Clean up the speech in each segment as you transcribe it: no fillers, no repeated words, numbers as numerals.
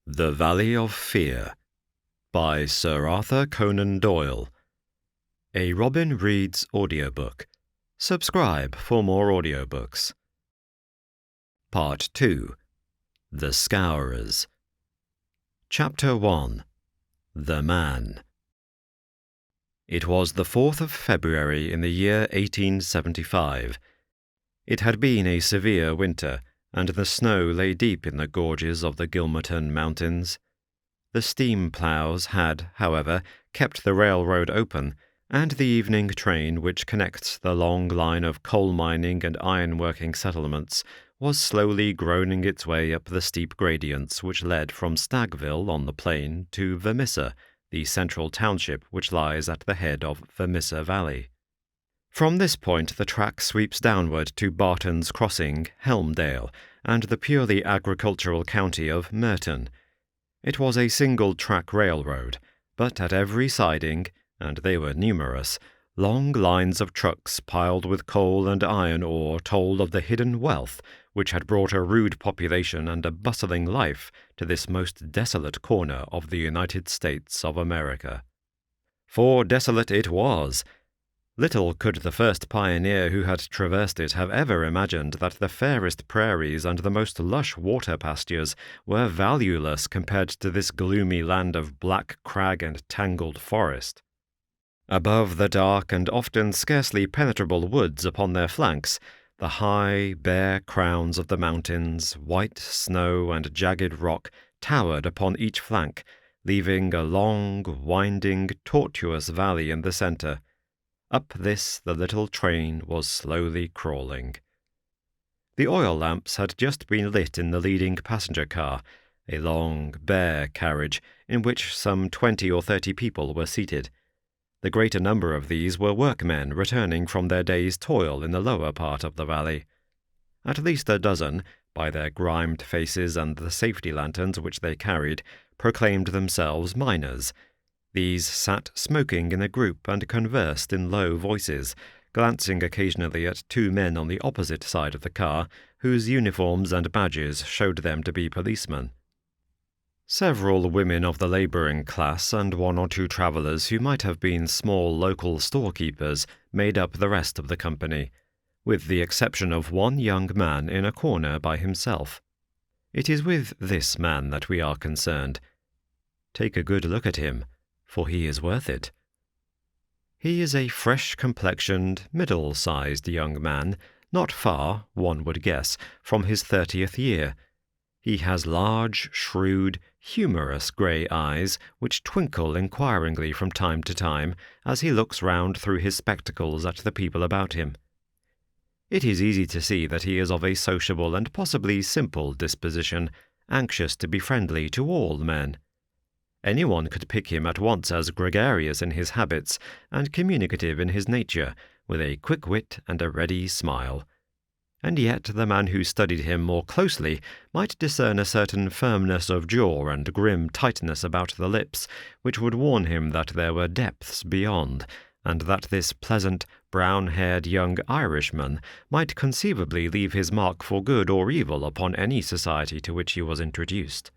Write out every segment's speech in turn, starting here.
The Valley of Fear by Sir Arthur Conan Doyle. A Robin Reads audiobook. Subscribe for more audiobooks. Part 2. The Scowrers. Chapter 1. The Man. It was the 4th of February in the year 1875. It had been a severe winter, and the snow lay deep in the gorges of the Gilmerton Mountains. The steam ploughs had, however, kept the railroad open, and the evening train which connects the long line of coal-mining and iron-working settlements was slowly groaning its way up the steep gradients which led from Stagville on the plain to Vermissa, the central township which lies at the head of Vermissa Valley. From this point the track sweeps downward to Barton's Crossing, Helmdale, and the purely agricultural county of Merton. It was a single-track railroad, but at every siding, and they were numerous, long lines of trucks piled with coal and iron ore told of the hidden wealth which had brought a rude population and a bustling life to this most desolate corner of the United States of America. For desolate it was. Little could the first pioneer who had traversed it have ever imagined that the fairest prairies and the most lush water pastures were valueless compared to this gloomy land of black crag and tangled forest. Above the dark and often scarcely penetrable woods upon their flanks, the high, bare crowns of the mountains, white snow and jagged rock, towered upon each flank, leaving a long, winding, tortuous valley in the centre. Up this the little train was slowly crawling. The oil lamps had just been lit in the leading passenger car, a long, bare carriage in which some 20 or 30 people were seated. The greater number of these were workmen returning from their day's toil in the lower part of the valley. At least a dozen, by their grimed faces and the safety lanterns which they carried, proclaimed themselves miners. These sat smoking in a group and conversed in low voices, glancing occasionally at two men on the opposite side of the car, whose uniforms and badges showed them to be policemen. Several women of the labouring class and one or two travellers who might have been small local storekeepers made up the rest of the company, with the exception of one young man in a corner by himself. It is with this man that we are concerned. Take a good look at him, for he is worth it. He is a fresh-complexioned, middle-sized young man, not far, one would guess, from his 30th year. He has large, shrewd, humorous grey eyes which twinkle inquiringly from time to time as he looks round through his spectacles at the people about him. It is easy to see that he is of a sociable and possibly simple disposition, anxious to be friendly to all men. Anyone could pick him at once as gregarious in his habits and communicative in his nature, with a quick wit and a ready smile. And yet the man who studied him more closely might discern a certain firmness of jaw and grim tightness about the lips, which would warn him that there were depths beyond, and that this pleasant, brown-haired young Irishman might conceivably leave his mark for good or evil upon any society to which he was introduced.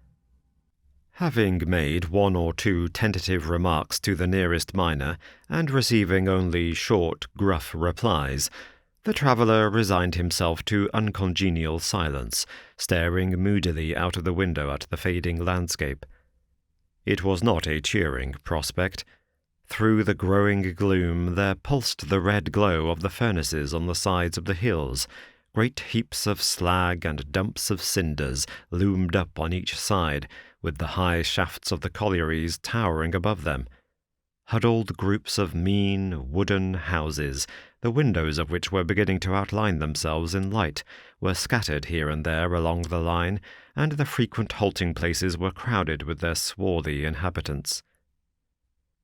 Having made one or two tentative remarks to the nearest miner, and receiving only short, gruff replies, the traveller resigned himself to uncongenial silence, staring moodily out of the window at the fading landscape. It was not a cheering prospect. Through the growing gloom there pulsed the red glow of the furnaces on the sides of the hills. Great heaps of slag and dumps of cinders loomed up on each side, with the high shafts of the collieries towering above them. Huddled groups of mean, wooden houses, the windows of which were beginning to outline themselves in light, were scattered here and there along the line, and the frequent halting places were crowded with their swarthy inhabitants.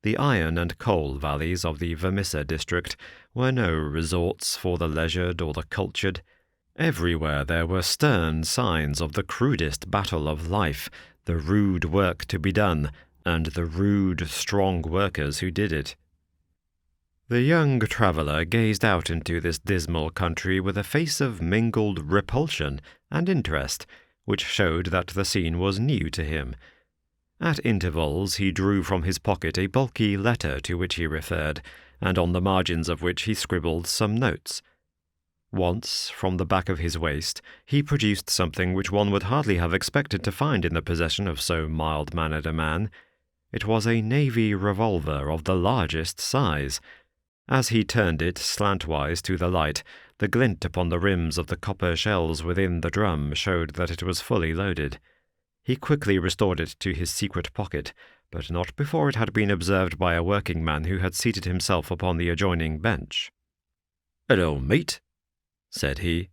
The iron and coal valleys of the Vermissa district were no resorts for the leisured or the cultured. Everywhere there were stern signs of the crudest battle of life, the rude work to be done, and the rude, strong workers who did it. The young traveller gazed out into this dismal country with a face of mingled repulsion and interest, which showed that the scene was new to him, At intervals he drew from his pocket a bulky letter to which he referred, and on the margins of which he scribbled some notes. Once, from the back of his waist, he produced something which one would hardly have expected to find in the possession of so mild-mannered a man. It was a navy revolver of the largest size. As he turned it slantwise to the light, the glint upon the rims of the copper shells within the drum showed that it was fully loaded. He quickly restored it to his secret pocket, but not before it had been observed by a working man who had seated himself upon the adjoining bench. "Hello, mate," said he.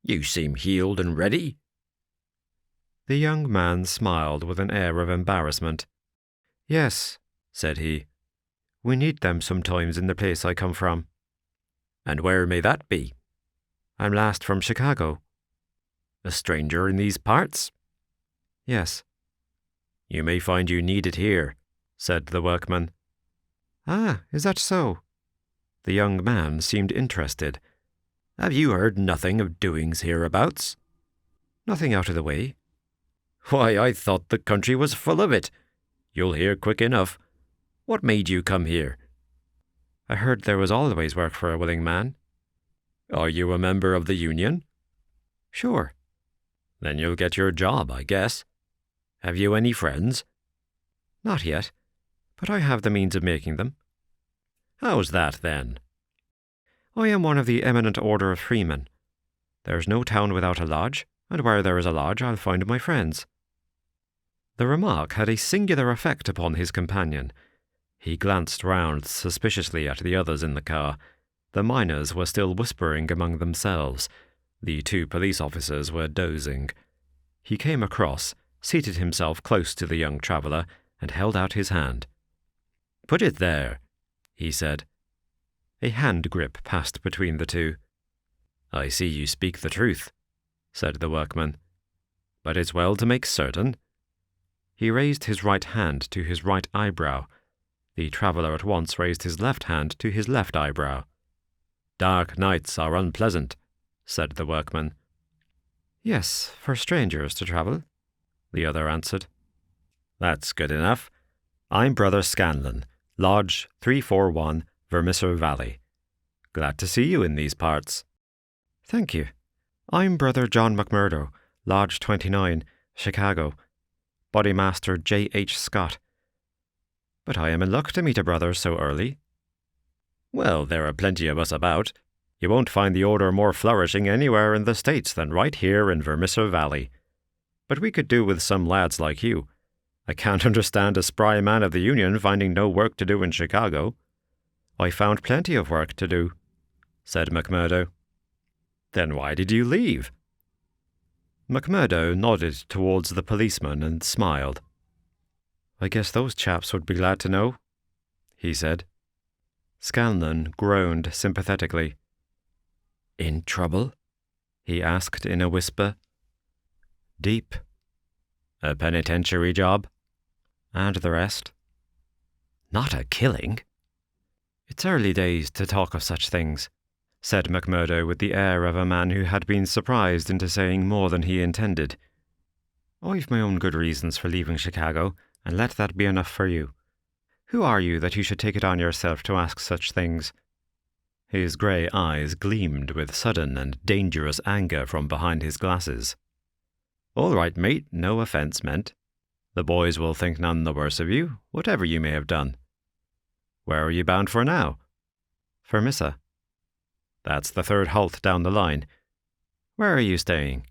"You seem heeled and ready." The young man smiled with an air of embarrassment. "Yes," said he. "We need them sometimes in the place I come from." "And where may that be?" "I'm last from Chicago." "A stranger in these parts?" "Yes." "You may find you need it here," said the workman. "Ah, is that so?" The young man seemed interested. "Have you heard nothing of doings hereabouts?" "Nothing out of the way." "Why, I thought the country was full of it. You'll hear quick enough. What made you come here?" "I heard there was always work for a willing man." "Are you a member of the union?" "Sure." "Then you'll get your job, I guess. Have you any friends?" "Not yet, but I have the means of making them." "How's that, then?" "I am one of the eminent order of freemen. There's no town without a lodge, and where there is a lodge I'll find my friends." The remark had a singular effect upon his companion. He glanced round suspiciously at the others in the car. The miners were still whispering among themselves. The 2 police officers were dozing. He came across, seated himself close to the young traveller, and held out his hand. "Put it there," he said. A hand grip passed between the two. "I see you speak the truth," said the workman. "But it's well to make certain." He raised his right hand to his right eyebrow. The traveller at once raised his left hand to his left eyebrow. "Dark nights are unpleasant," said the workman. "Yes, for strangers to travel," the other answered. "That's good enough. I'm Brother Scanlon, Lodge 341, Vermissa Valley. Glad to see you in these parts." "Thank you. I'm Brother John McMurdo, Lodge 29, Chicago. Bodymaster J.H. Scott. But I am in luck to meet a brother so early." "Well, there are plenty of us about. You won't find the order more flourishing anywhere in the States than right here in Vermissa Valley. But we could do with some lads like you. I can't understand a spry man of the Union finding no work to do in Chicago." "I found plenty of work to do," said McMurdo. "Then why did you leave?" McMurdo nodded towards the policeman and smiled. "I guess those chaps would be glad to know," he said. Scanlon groaned sympathetically. "In trouble?" he asked in a whisper. "Deep." "A penitentiary job?" "And the rest." "Not a killing?" "It's early days to talk of such things," said McMurdo with the air of a man who had been surprised into saying more than he intended. "I've my own good reasons for leaving Chicago, and let that be enough for you. Who are you that you should take it on yourself to ask such things?" His grey eyes gleamed with sudden and dangerous anger from behind his glasses. "All right, mate, no offence meant. The boys will think none the worse of you, whatever you may have done. Where are you bound for now?" "Vermissa." "That's the 3rd halt down the line. Where are you staying?"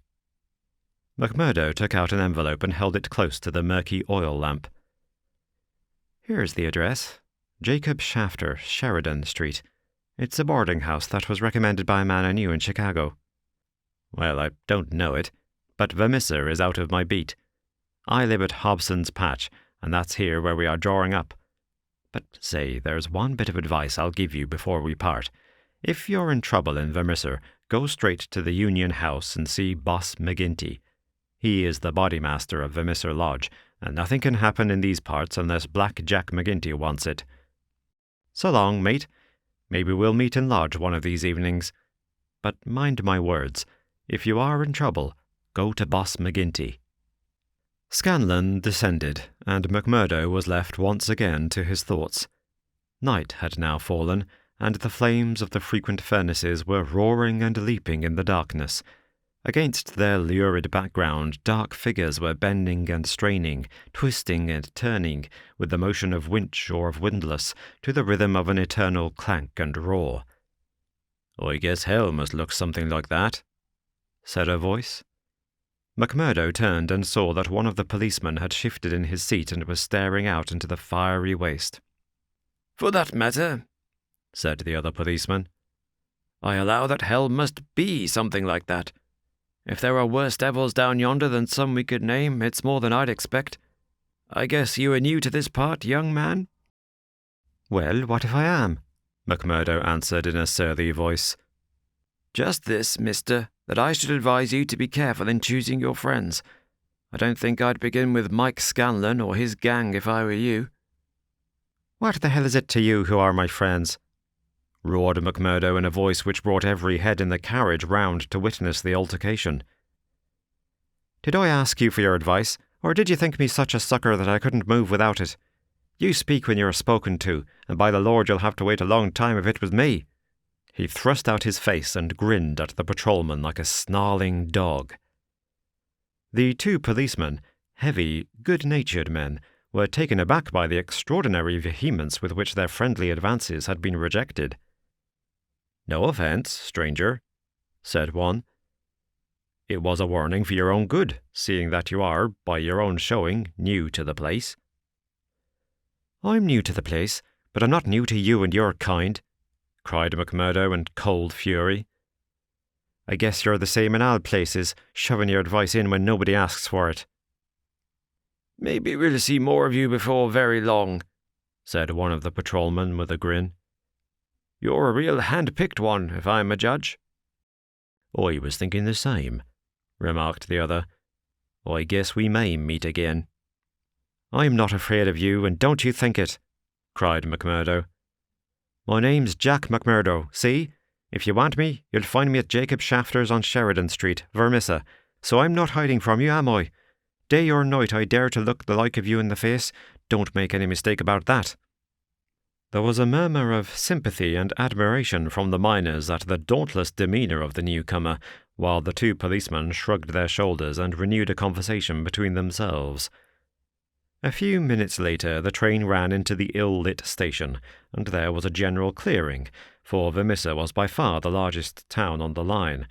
McMurdo took out an envelope and held it close to the murky oil lamp. "Here's the address. Jacob Shafter, Sheridan Street. It's a boarding house that was recommended by a man I knew in Chicago." "Well, I don't know it, but Vermissa is out of my beat. I live at Hobson's Patch, and that's here where we are drawing up. But say, there's one bit of advice I'll give you before we part. If you're in trouble in Vermissa, go straight to the Union House and see Boss McGinty. He is the Bodymaster of Vermissa Lodge, and nothing can happen in these parts unless Black Jack McGinty wants it. So long, mate. Maybe we'll meet in Lodge one of these evenings. But mind my words, if you are in trouble, go to Boss McGinty." Scanlan descended, and McMurdo was left once again to his thoughts. Night had now fallen, and the flames of the frequent furnaces were roaring and leaping in the darkness. Against their lurid background, dark figures were bending and straining, twisting and turning, with the motion of winch or of windlass, to the rhythm of an eternal clank and roar. "I guess hell must look something like that," said a voice. McMurdo turned and saw that one of the policemen had shifted in his seat and was staring out into the fiery waste. "For that matter," said the other policeman, "I allow that hell must be something like that. If there are worse devils down yonder than some we could name, it's more than I'd expect. I guess you are new to this part, young man?" "Well, what if I am?" McMurdo answered in a surly voice. "Just this, mister, that I should advise you to be careful in choosing your friends. I don't think I'd begin with Mike Scanlan or his gang if I were you." "What the hell is it to you who are my friends?" roared McMurdo in a voice which brought every head in the carriage round to witness the altercation. "Did I ask you for your advice, or did you think me such a sucker that I couldn't move without it? You speak when you are spoken to, and by the Lord you'll have to wait a long time if it was me." He thrust out his face and grinned at the patrolman like a snarling dog. The two policemen, heavy, good-natured men, were taken aback by the extraordinary vehemence with which their friendly advances had been rejected. "No offence, stranger," said one. "It was a warning for your own good, seeing that you are, by your own showing, new to the place." "I'm new to the place, but I'm not new to you and your kind," cried McMurdo in cold fury. "I guess you're the same in all places, shoving your advice in when nobody asks for it." "Maybe we'll see more of you before very long," said one of the patrolmen with a grin. "You're a real hand-picked one, if I'm a judge." "I was thinking the same," remarked the other. "I guess we may meet again." "I'm not afraid of you, and don't you think it," cried McMurdo. "My name's Jack McMurdo, see? If you want me, you'll find me at Jacob Shafter's on Sheridan Street, Vermissa, so I'm not hiding from you, am I? Day or night I dare to look the like of you in the face. Don't make any mistake about that." There was a murmur of sympathy and admiration from the miners at the dauntless demeanour of the newcomer, while the two policemen shrugged their shoulders and renewed a conversation between themselves. A few minutes later the train ran into the ill-lit station, and there was a general clearing, for Vermissa was by far the largest town on the line.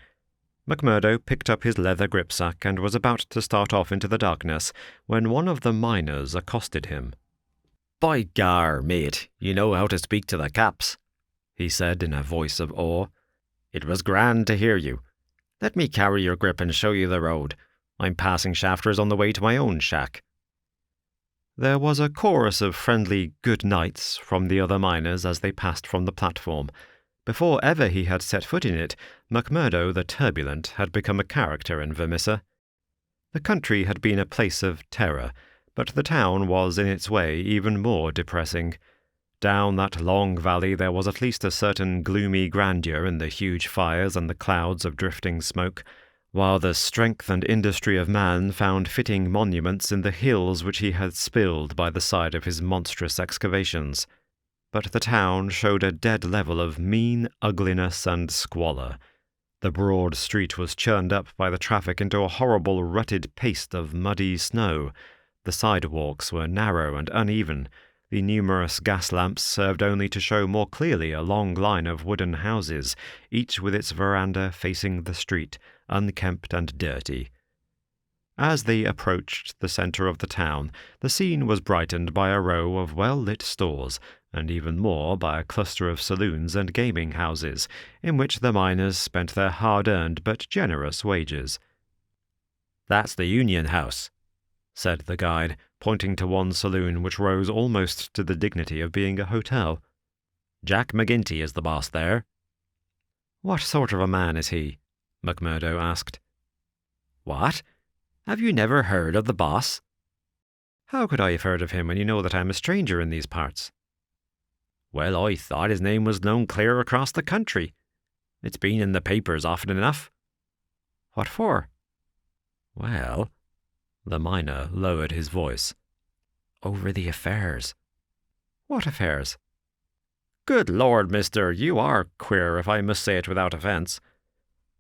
McMurdo picked up his leather gripsack and was about to start off into the darkness when one of the miners accosted him. "By gar, mate, you know how to speak to the caps," he said in a voice of awe. "It was grand to hear you. Let me carry your grip and show you the road. I'm passing Shafters on the way to my own shack." There was a chorus of friendly good nights from the other miners as they passed from the platform. Before ever he had set foot in it, McMurdo the turbulent had become a character in Vermissa. The country had been a place of terror, but the town was in its way even more depressing. Down that long valley there was at least a certain gloomy grandeur in the huge fires and the clouds of drifting smoke, while the strength and industry of man found fitting monuments in the hills which he had spilled by the side of his monstrous excavations. But the town showed a dead level of mean ugliness and squalor. The broad street was churned up by the traffic into a horrible rutted paste of muddy snow. The sidewalks were narrow and uneven. The numerous gas lamps served only to show more clearly a long line of wooden houses, each with its veranda facing the street, unkempt and dirty. As they approached the centre of the town, the scene was brightened by a row of well-lit stores, and even more by a cluster of saloons and gaming houses, in which the miners spent their hard-earned but generous wages. "That's the Union House," said the guide, pointing to one saloon which rose almost to the dignity of being a hotel. "Jack McGinty is the boss there." "What sort of a man is he?" McMurdo asked. "What? Have you never heard of the boss?" "How could I have heard of him when you know that I'm a stranger in these parts?" "Well, I thought his name was known clear across the country. It's been in the papers often enough." "What for?" "Well, The miner lowered his voice. "Over the affairs." "What affairs?" "Good Lord, mister, you are queer, if I must say it without offence.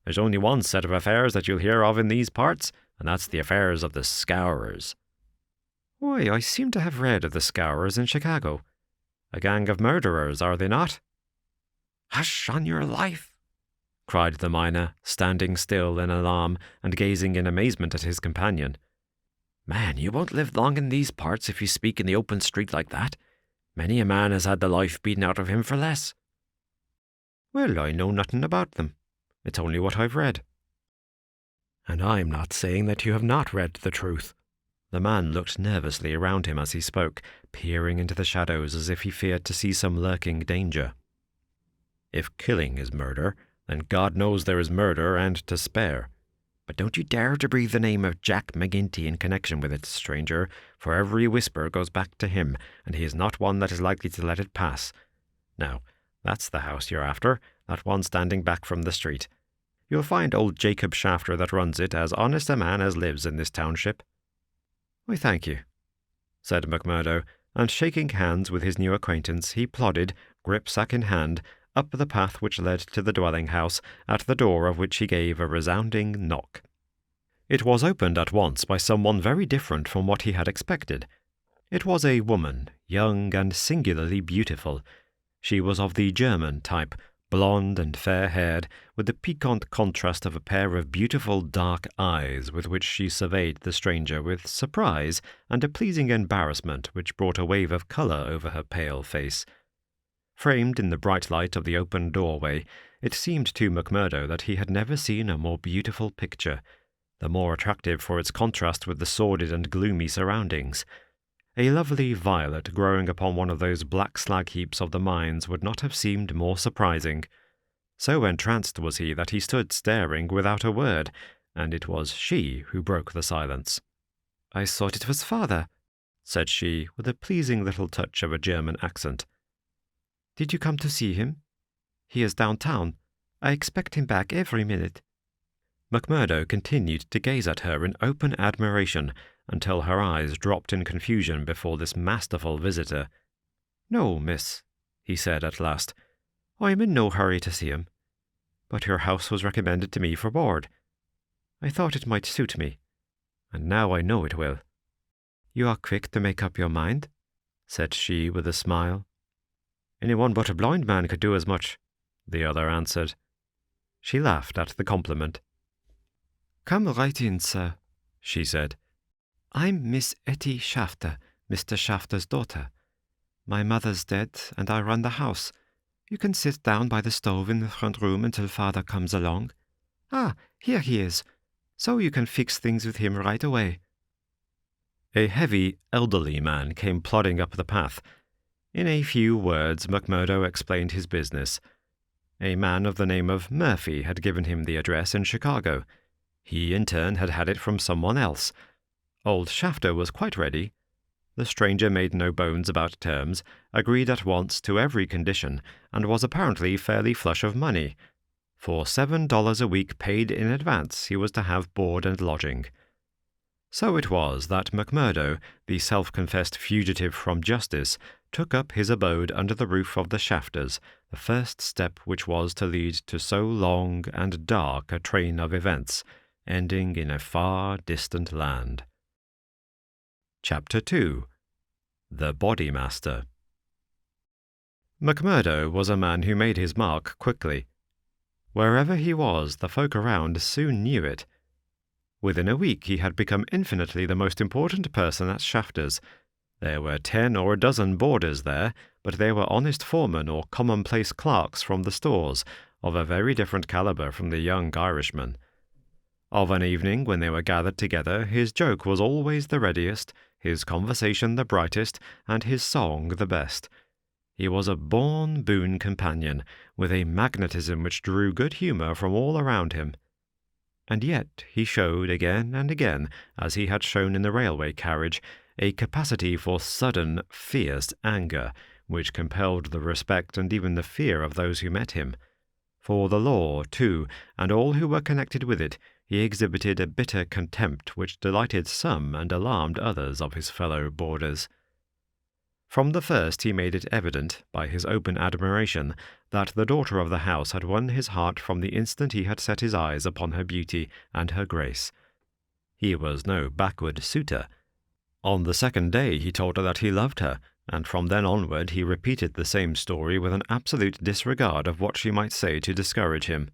There's only one set of affairs that you'll hear of in these parts, and that's the affairs of the Scowrers." "Why, I seem to have read of the Scowrers in Chicago. A gang of murderers, are they not?" "Hush on your life!" cried the miner, standing still in alarm and gazing in amazement at his companion. "Man, you won't live long in these parts if you speak in the open street like that. Many a man has had the life beaten out of him for less." "Well, I know nothing about them. It's only what I've read." "And I'm not saying that you have not read the truth." The man looked nervously around him as he spoke, peering into the shadows as if he feared to see some lurking danger. "If killing is murder, then God knows there is murder and to spare. But don't you dare to breathe the name of Jack McGinty in connection with it, stranger, for every whisper goes back to him, and he is not one that is likely to let it pass. Now, that's the house you're after, that one standing back from the street. You'll find old Jacob Shafter that runs it as honest a man as lives in this township." "Why, thank you," said McMurdo, and shaking hands with his new acquaintance, he plodded, gripsack in hand, up the path which led to the dwelling-house, at the door of which he gave a resounding knock. It was opened at once by someone very different from what he had expected. It was a woman, young and singularly beautiful. She was of the German type, blonde and fair-haired, with the piquant contrast of a pair of beautiful dark eyes with which she surveyed the stranger with surprise and a pleasing embarrassment which brought a wave of colour over her pale face. Framed in the bright light of the open doorway, it seemed to McMurdo that he had never seen a more beautiful picture, the more attractive for its contrast with the sordid and gloomy surroundings. A lovely violet growing upon one of those black slag heaps of the mines would not have seemed more surprising. So entranced was he that he stood staring without a word, and it was she who broke the silence. "I thought it was father," said she, with a pleasing little touch of a German accent. "Did you come to see him? He is downtown. I expect him back every minute." McMurdo continued to gaze at her in open admiration until her eyes dropped in confusion before this masterful visitor. "No, miss," he said at last. "I am in no hurry to see him. But your house was recommended to me for board. I thought it might suit me, and now I know it will." "You are quick to make up your mind," said she with a smile. "Anyone but a blind man could do as much," the other answered. She laughed at the compliment. "Come right in, sir," she said. "I'm Miss Etty Shafter, Mr. Shafter's daughter. My mother's dead, and I run the house. You can sit down by the stove in the front room until father comes along. Ah, here he is. So you can fix things with him right away." A heavy, elderly man came plodding up the path. In a few words, McMurdo explained his business. A man of the name of Murphy had given him the address in Chicago. He, in turn, had had it from someone else. Old Shafter was quite ready. The stranger made no bones about terms, agreed at once to every condition, and was apparently fairly flush of money. For $7 a week paid in advance, he was to have board and lodging. So it was that McMurdo, the self-confessed fugitive from justice, took up his abode under the roof of the Shafters, the first step which was to lead to so long and dark a train of events, ending in a far distant land. Chapter 2. The Bodymaster. McMurdo was a man who made his mark quickly. Wherever he was, the folk around soon knew it. Within a week he had become infinitely the most important person at Shafters. There were 10 or a dozen boarders there, but they were honest foremen or commonplace clerks from the stores, of a very different calibre from the young Irishman. Of an evening when they were gathered together, his joke was always the readiest, his conversation the brightest, and his song the best. He was a born boon companion, with a magnetism which drew good humour from all around him. And yet he showed again and again, as he had shown in the railway carriage, a capacity for sudden, fierce anger, which compelled the respect and even the fear of those who met him. For the law, too, and all who were connected with it, he exhibited a bitter contempt which delighted some and alarmed others of his fellow boarders. From the first he made it evident, by his open admiration, that the daughter of the house had won his heart from the instant he had set his eyes upon her beauty and her grace. He was no backward suitor. On the second day he told her that he loved her, and from then onward he repeated the same story with an absolute disregard of what she might say to discourage him.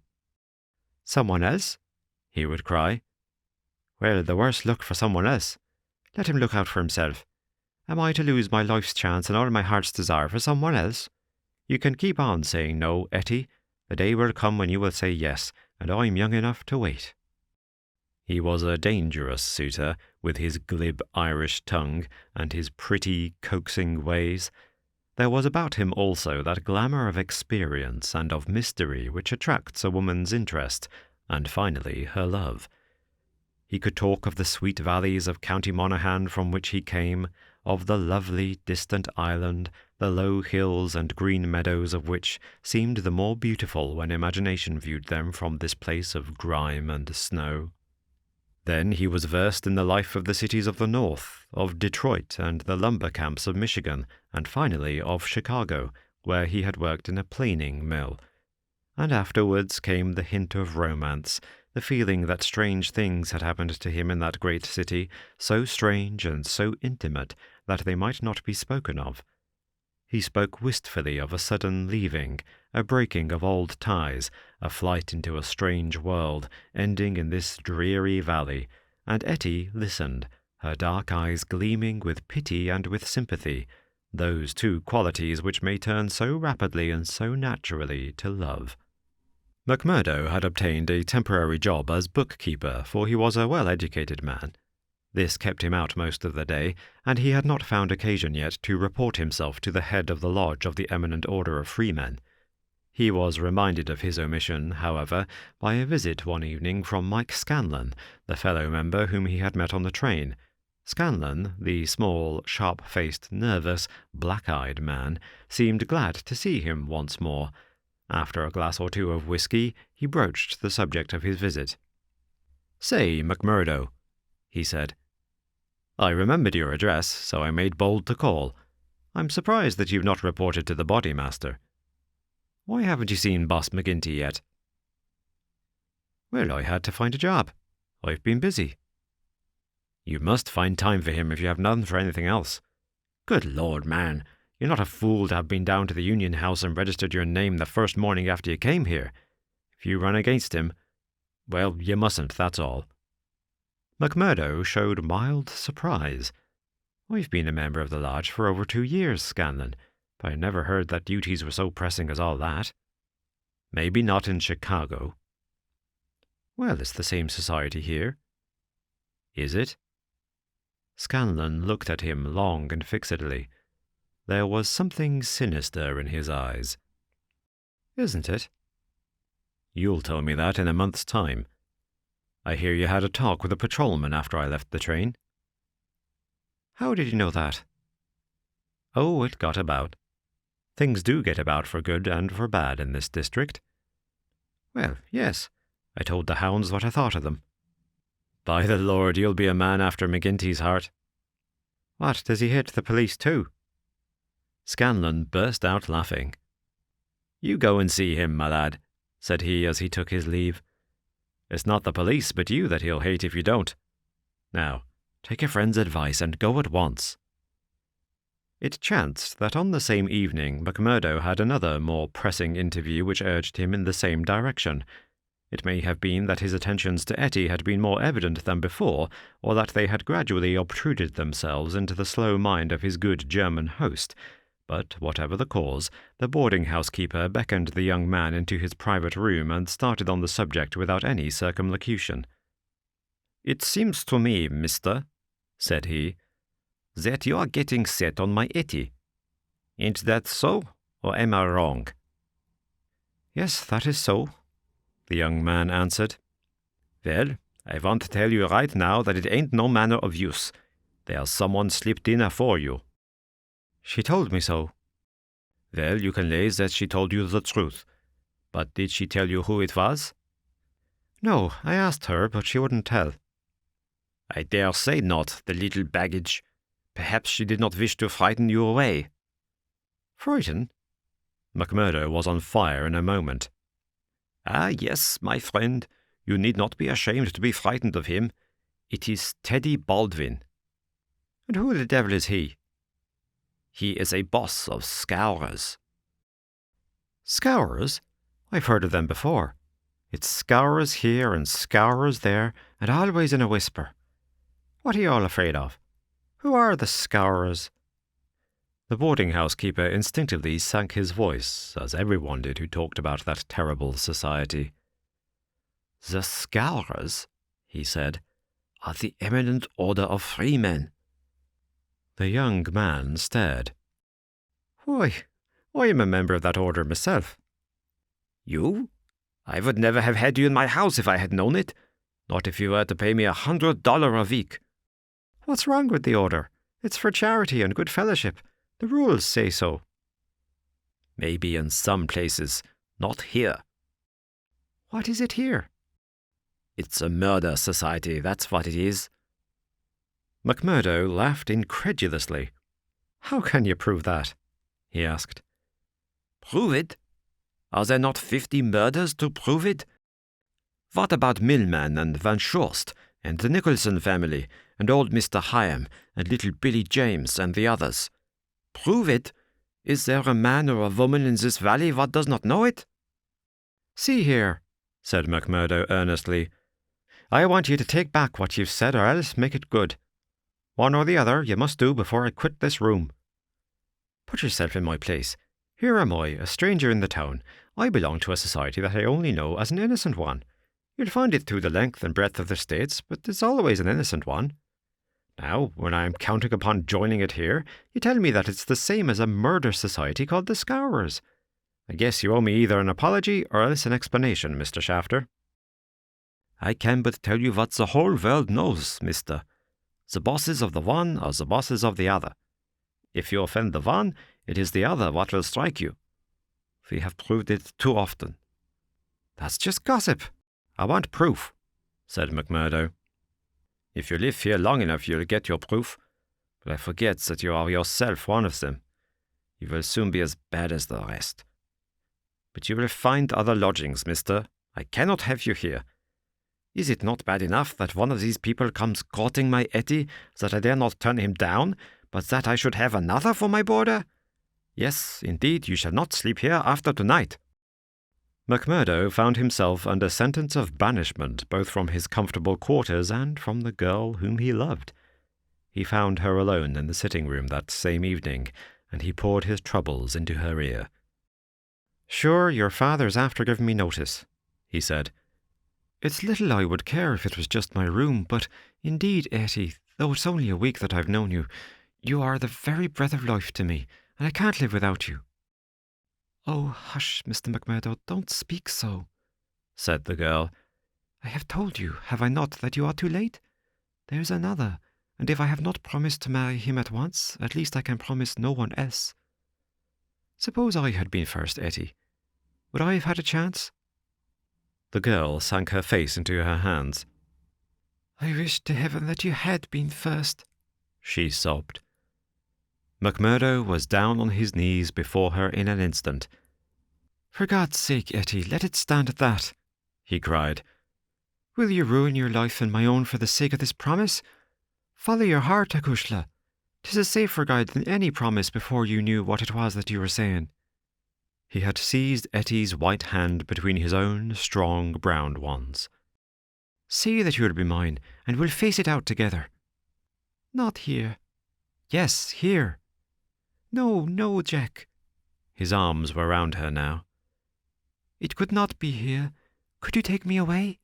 "Someone else?" he would cry. "Well, the worse luck for someone else. Let him look out for himself. Am I to lose my life's chance and all my heart's desire for someone else? You can keep on saying no, Etty. The day will come when you will say yes, and I'm young enough to wait." He was a dangerous suitor, with his glib Irish tongue and his pretty, coaxing ways. There was about him also that glamour of experience and of mystery which attracts a woman's interest, and finally her love. He could talk of the sweet valleys of County Monaghan from which he came, of the lovely distant island, the low hills and green meadows of which seemed the more beautiful when imagination viewed them from this place of grime and snow. Then he was versed in the life of the cities of the North, of Detroit and the lumber camps of Michigan, and finally of Chicago, where he had worked in a planing mill. And afterwards came the hint of romance, the feeling that strange things had happened to him in that great city, so strange and so intimate that they might not be spoken of. He spoke wistfully of a sudden leaving, a breaking of old ties, a flight into a strange world, ending in this dreary valley, and Etty listened, her dark eyes gleaming with pity and with sympathy, those two qualities which may turn so rapidly and so naturally to love. McMurdo had obtained a temporary job as bookkeeper, for he was a well-educated man. This kept him out most of the day, and he had not found occasion yet to report himself to the head of the lodge of the Eminent Order of Freemen. He was reminded of his omission, however, by a visit one evening from Mike Scanlon, the fellow member whom he had met on the train. Scanlon, the small, sharp-faced, nervous, black-eyed man, seemed glad to see him once more. After a glass or two of whisky, he broached the subject of his visit. "Say, McMurdo," he said, "I remembered your address, so I made bold to call. I'm surprised that you've not reported to the Bodymaster. Why haven't you seen Boss McGinty yet?" "Well, I had to find a job. I've been busy." "You must find time for him if you have none for anything else. Good Lord, man, you're not a fool to have been down to the Union House and registered your name the first morning after you came here. If you run against him, well, you mustn't, that's all." McMurdo showed mild surprise. "I've been a member of the lodge for over 2 years, Scanlon, but I never heard that duties were so pressing as all that." "Maybe not in Chicago." "Well, it's the same society here." "Is it?" Scanlon looked at him long and fixedly. There was something sinister in his eyes. "Isn't it?" "You'll tell me that in a month's time. I hear you had a talk with a patrolman after I left the train." "How did you know that?" "Oh, it got about. Things do get about for good and for bad in this district." "Well, yes. I told the hounds what I thought of them." "By the Lord, you'll be a man after McGinty's heart." "What, does he hit the police too?" Scanlon burst out laughing. "You go and see him, my lad," said he as he took his leave. "It's not the police but you that he'll hate if you don't. Now, take a friend's advice and go at once." It chanced that on the same evening McMurdo had another more pressing interview which urged him in the same direction. It may have been that his attentions to Etty had been more evident than before, or that they had gradually obtruded themselves into the slow mind of his good German host. But whatever the cause, the boarding-house keeper beckoned the young man into his private room and started on the subject without any circumlocution. "It seems to me, mister," said he, "that you are getting set on my Etty. Ain't that so, or am I wrong?" "Yes, that is so," the young man answered. "Well, I want to tell you right now that it ain't no manner of use. There's someone slipped in afore you." "She told me so." "Well, you can lay that she told you the truth. But did she tell you who it was?" No, I asked her, but she wouldn't tell. I dare say not, the little baggage. Perhaps she did not wish to frighten you away. Frighten? McMurdo was on fire in a moment. Ah, yes, my friend. You need not be ashamed to be frightened of him. It is Teddy Baldwin. And who the devil is he? He is a boss of Scowrers. Scowrers? I've heard of them before. It's Scowrers here and Scowrers there, and always in a whisper. What are you all afraid of? Who are the Scowrers? The boarding-house keeper instinctively sank his voice, as everyone did who talked about that terrible society. The Scowrers, he said, are the eminent order of freemen. The young man stared. Why, I am a member of that order myself. You? I would never have had you in my house if I had known it. Not if you were to pay me $100 a week. What's wrong with the order? It's for charity and good fellowship. The rules say so. Maybe in some places, not here. What is it here? It's a murder society, that's what it is. McMurdo laughed incredulously. How can you prove that? He asked. Prove it? Are there not 50 murders to prove it? What about Millman and Van Shorst, and the Nicholson family, and old Mr. Hyam, and little Billy James, and the others? Prove it? Is there a man or a woman in this valley what does not know it? See here, said McMurdo earnestly. I want you to take back what you've said, or else make it good. One or the other you must do before I quit this room. Put yourself in my place. Here am I, a stranger in the town. I belong to a society that I only know as an innocent one. You'll find it through the length and breadth of the States, but it's always an innocent one. Now, when I am counting upon joining it here, you tell me that it's the same as a murder society called the Scowrers. I guess you owe me either an apology or else an explanation, Mr. Shafter. I can but tell you what the whole world knows, mister. The bosses of the one are the bosses of the other. If you offend the one, it is the other what will strike you. We have proved it too often. That's just gossip. I want proof, said McMurdo. If you live here long enough, you'll get your proof. But I forget that you are yourself one of them. You will soon be as bad as the rest. But you will find other lodgings, mister. I cannot have you here. Is it not bad enough that one of these people comes courting my Etty, that I dare not turn him down, but that I should have another for my boarder? Yes, indeed, you shall not sleep here after tonight. McMurdo found himself under sentence of banishment both from his comfortable quarters and from the girl whom he loved. He found her alone in the sitting-room that same evening, and he poured his troubles into her ear. "Sure, your father's after giving me notice," he said. "It's little I would care if it was just my room, but indeed, Etty, though it's only a week that I've known you, you are the very breath of life to me, and I can't live without you." "Oh, hush, Mr. McMurdo, don't speak so," said the girl. "I have told you, have I not, that you are too late? There's another, and if I have not promised to marry him at once, at least I can promise no one else. Suppose I had been first, Etty. Would I have had a chance?" The girl sank her face into her hands. "I wish to heaven that you had been first," she sobbed. McMurdo was down on his knees before her in an instant. "For God's sake, Etty, let it stand at that," he cried. "Will you ruin your life and my own for the sake of this promise? Follow your heart, Akushla. 'Tis a safer guide than any promise before you knew what it was that you were saying." He had seized Etty's white hand between his own strong brown ones. "Say that you'll be mine, and we'll face it out together." "Not here." "Yes, here." "No, no, Jack." His arms were round her now. "It could not be here. Could you take me away?"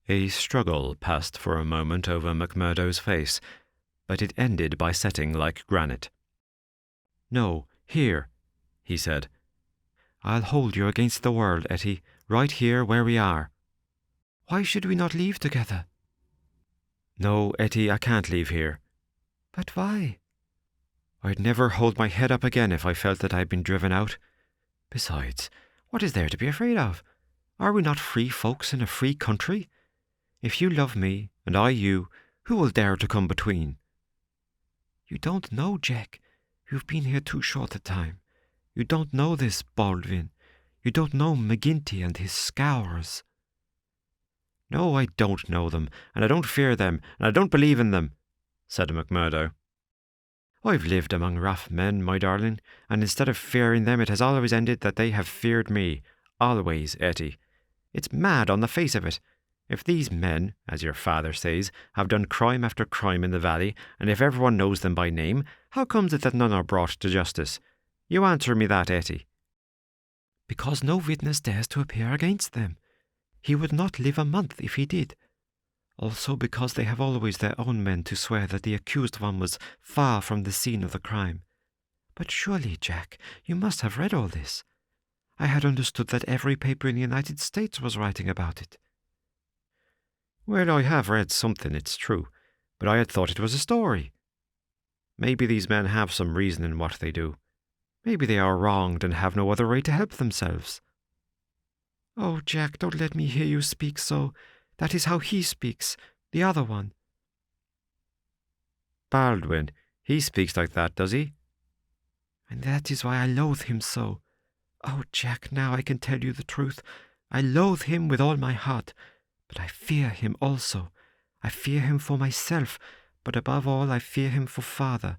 A struggle passed for a moment over McMurdo's face, but it ended by setting like granite. "No, here," he said. "I'll hold you against the world, Etty, right here where we are." "Why should we not leave together?" "No, Etty, I can't leave here." "But why?" "I'd never hold my head up again if I felt that I'd been driven out. Besides, what is there to be afraid of? Are we not free folks in a free country? If you love me, and I you, who will dare to come between? You don't know, Jack. You've been here too short a time. You don't know this Baldwin. You don't know McGinty and his Scowrers. No, I don't know them, and I don't fear them, and I don't believe in them, said McMurdo. I've lived among rough men, my darling, and instead of fearing them, it has always ended that they have feared me. Always, Etty. It's mad on the face of it. If these men, as your father says, have done crime after crime in the valley, and if everyone knows them by name, how comes it that none are brought to justice? You answer me that, Etty. Because no witness dares to appear against them. He would not live a month if he did. Also because they have always their own men to swear that the accused one was far from the scene of the crime. But surely, Jack, you must have read all this. I had understood that every paper in the United States was writing about it. Well, I have read something, it's true, but I had thought it was a story. Maybe these men have some reason in what they do. Maybe they are wronged and have no other way to help themselves. Oh, Jack, don't let me hear you speak so. That is how he speaks, the other one. Baldwin, he speaks like that, does he? And that is why I loathe him so. Oh, Jack, now I can tell you the truth. I loathe him with all my heart, but I fear him also. I fear him for myself, but above all I fear him for father.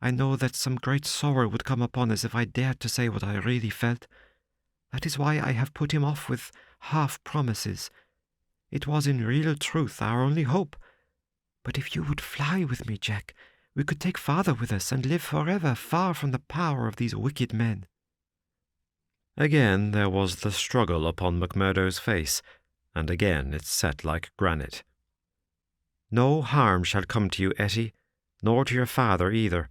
I know that some great sorrow would come upon us if I dared to say what I really felt. That is why I have put him off with half-promises. It was in real truth our only hope. But if you would fly with me, Jack, we could take father with us and live forever far from the power of these wicked men. Again there was the struggle upon McMurdo's face, and again it set like granite. No harm shall come to you, Etty, nor to your father either.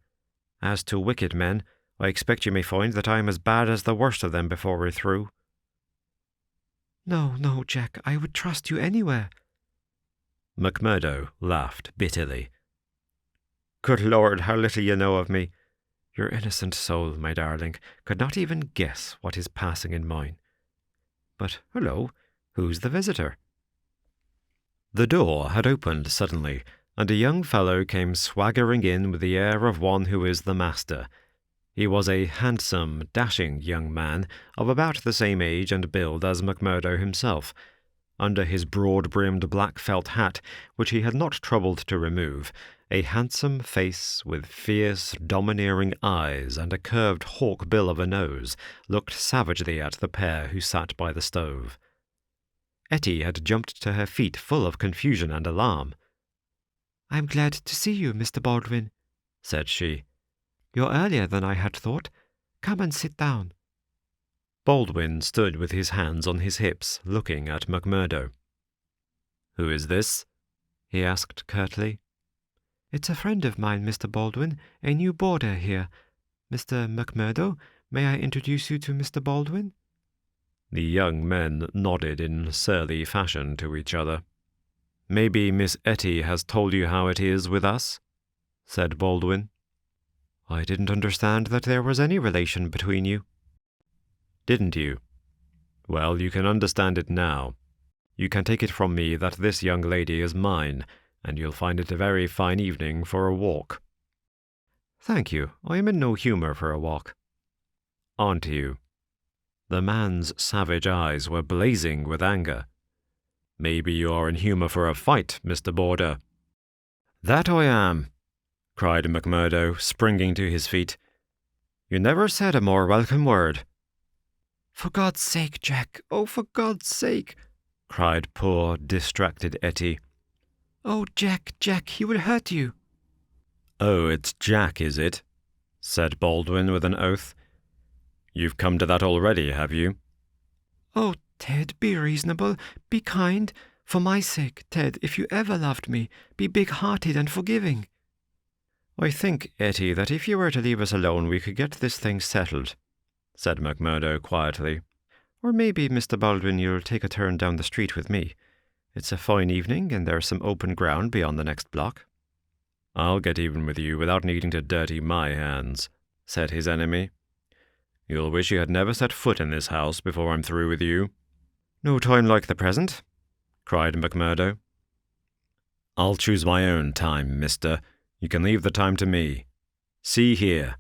As to wicked men, I expect you may find that I am as bad as the worst of them before we're through. No, no, Jack, I would trust you anywhere. McMurdo laughed bitterly. Good Lord, how little you know of me. Your innocent soul, my darling, could not even guess what is passing in mine. But, hullo, who's the visitor? The door had opened suddenly, and a young fellow came swaggering in with the air of one who is the master. He was a handsome, dashing young man of about the same age and build as McMurdo himself. Under his broad-brimmed black felt hat, which he had not troubled to remove, a handsome face with fierce, domineering eyes and a curved hawk bill of a nose looked savagely at the pair who sat by the stove. Etty had jumped to her feet full of confusion and alarm. "I am glad to see you, Mr. Baldwin," said she. "You're earlier than I had thought. Come and sit down." Baldwin stood with his hands on his hips, looking at McMurdo. "Who is this?" he asked curtly. "It's a friend of mine, Mr. Baldwin, a new boarder here. Mr. McMurdo, may I introduce you to Mr. Baldwin?" The young men nodded in surly fashion to each other. "Maybe Miss Etty has told you how it is with us?" said Baldwin. "I didn't understand that there was any relation between you." "Didn't you? Well, you can understand it now. You can take it from me that this young lady is mine, and you'll find it a very fine evening for a walk." "Thank you. I am in no humour for a walk." "Aren't you?" The man's savage eyes were blazing with anger. "Maybe you are in humour for a fight, Mr. Boarder." "That I am," cried McMurdo, springing to his feet. "You never said a more welcome word." "For God's sake, Jack, oh, for God's sake," cried poor, distracted Etty. "Oh, Jack, Jack, he will hurt you." "Oh, it's Jack, is it?" said Baldwin with an oath. "You've come to that already, have you?" "Oh, Ted, be reasonable, be kind. For my sake, Ted, if you ever loved me, be big-hearted and forgiving." "I think, Etty, that if you were to leave us alone we could get this thing settled," said McMurdo quietly. "Or maybe, Mr. Baldwin, you'll take a turn down the street with me. It's a fine evening, and there's some open ground beyond the next block." "I'll get even with you without needing to dirty my hands," said his enemy. "You'll wish you had never set foot in this house before I'm through with you." No time like the present, cried McMurdo. I'll choose my own time, mister. You can leave the time to me. See here.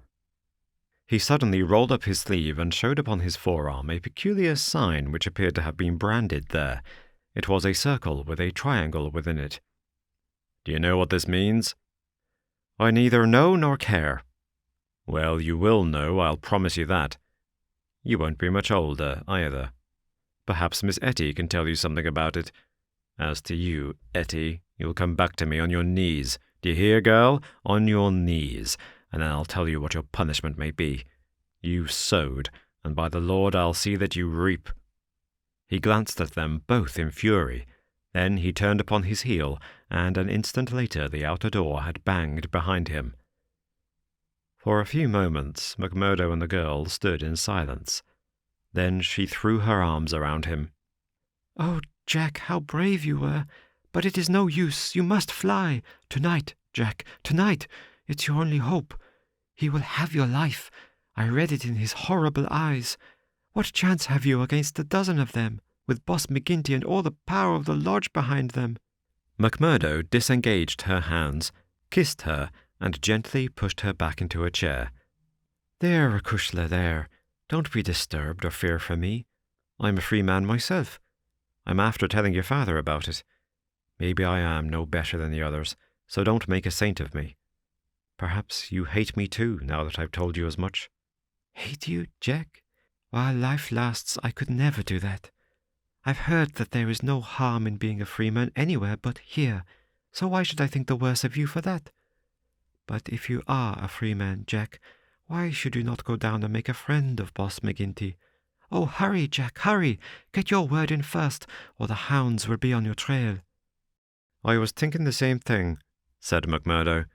He suddenly rolled up his sleeve and showed upon his forearm a peculiar sign which appeared to have been branded there. It was a circle with a triangle within it. Do you know what this means? I neither know nor care. Well, you will know, I'll promise you that. You won't be much older, either. Perhaps Miss Etty can tell you something about it. As to you, Etty, you'll come back to me on your knees. Do you hear, girl? On your knees. And then I'll tell you what your punishment may be. You sowed, and by the Lord I'll see that you reap. He glanced at them both in fury. Then he turned upon his heel, and an instant later the outer door had banged behind him. For a few moments McMurdo and the girl stood in silence. Then she threw her arms around him. "Oh, Jack, how brave you were! But it is no use. You must fly. Tonight, Jack, tonight. It's your only hope. He will have your life. I read it in his horrible eyes. What chance have you against a dozen of them, with Boss McGinty and all the power of the lodge behind them?" McMurdo disengaged her hands, kissed her, and gently pushed her back into a chair. "There, acushla, there. Don't be disturbed or fear for me. I'm a free man myself. I'm after telling your father about it. Maybe I am no better than the others, so don't make a saint of me. Perhaps you hate me too, now that I've told you as much." "Hate you, Jack? While life lasts, I could never do that. I've heard that there is no harm in being a free man anywhere but here, so why should I think the worse of you for that? But if you are a free man, Jack, why should you not go down and make a friend of Boss McGinty? Oh, hurry, Jack, hurry! Get your word in first, or the hounds will be on your trail." "I was thinking the same thing," said McMurdo.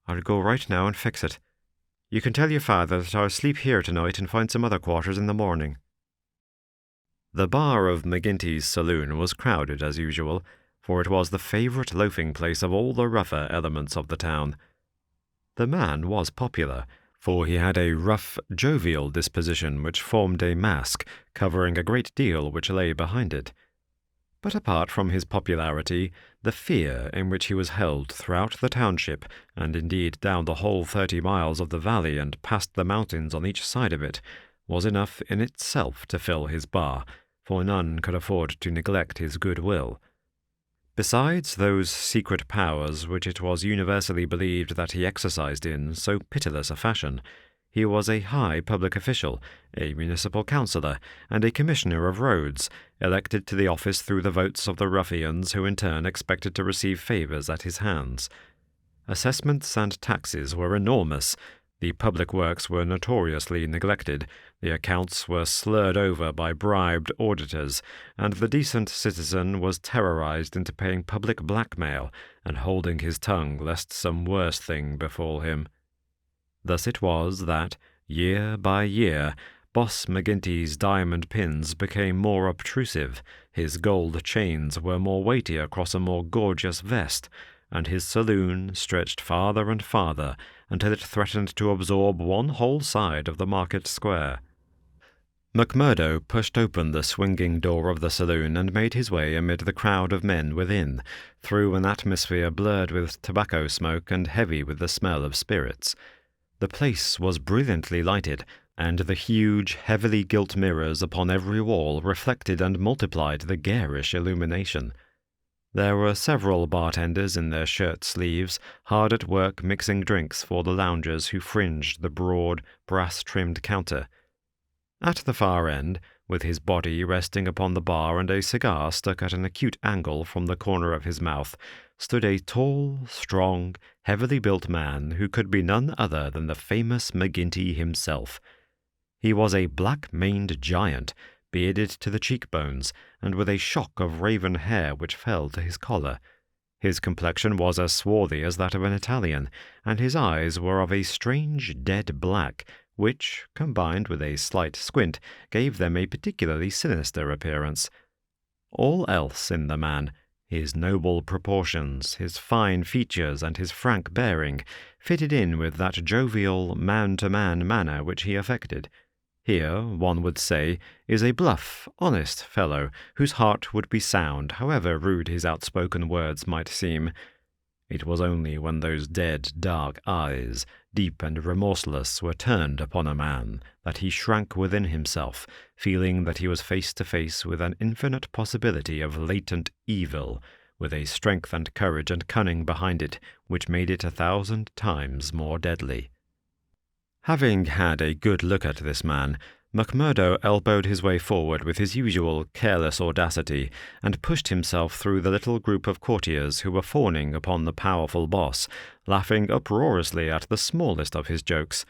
"I'll go right now and fix it. You can tell your father that I'll sleep here tonight and find some other quarters in the morning." The bar of McGinty's saloon was crowded as usual, for it was the favourite loafing place of all the rougher elements of the town. The man was popular, for he had a rough, jovial disposition which formed a mask covering a great deal which lay behind it. But apart from his popularity, the fear in which he was held throughout the township, and indeed down the whole 30 miles of the valley and past the mountains on each side of it, was enough in itself to fill his bar, for none could afford to neglect his good will. Besides those secret powers which it was universally believed that he exercised in so pitiless a fashion, he was a high public official, a municipal councillor, and a commissioner of roads, elected to the office through the votes of the ruffians who in turn expected to receive favours at his hands. Assessments and taxes were enormous. The public works were notoriously neglected, the accounts were slurred over by bribed auditors, and the decent citizen was terrorized into paying public blackmail and holding his tongue lest some worse thing befall him. Thus it was that, year by year, Boss McGinty's diamond pins became more obtrusive, his gold chains were more weighty across a more gorgeous vest, and his saloon stretched farther and farther until it threatened to absorb one whole side of the market square. McMurdo pushed open the swinging door of the saloon and made his way amid the crowd of men within, through an atmosphere blurred with tobacco smoke and heavy with the smell of spirits. The place was brilliantly lighted, and the huge, heavily gilt mirrors upon every wall reflected and multiplied the garish illumination. There were several bartenders in their shirt sleeves, hard at work mixing drinks for the loungers who fringed the broad, brass-trimmed counter. At the far end, with his body resting upon the bar and a cigar stuck at an acute angle from the corner of his mouth, stood a tall, strong, heavily built man who could be none other than the famous McGinty himself. He was a black-maned giant, bearded to the cheekbones, and with a shock of raven hair which fell to his collar. His complexion was as swarthy as that of an Italian, and his eyes were of a strange dead black, which, combined with a slight squint, gave them a particularly sinister appearance. All else in the man, his noble proportions, his fine features, and his frank bearing, fitted in with that jovial, man-to-man manner which he affected. Here, one would say, is a bluff, honest fellow whose heart would be sound, however rude his outspoken words might seem. It was only when those dead, dark eyes, deep and remorseless, were turned upon a man that he shrank within himself, feeling that he was face to face with an infinite possibility of latent evil, with a strength and courage and cunning behind it which made it 1,000 times more deadly. Having had a good look at this man, McMurdo elbowed his way forward with his usual careless audacity and pushed himself through the little group of courtiers who were fawning upon the powerful boss, laughing uproariously at the smallest of his jokes.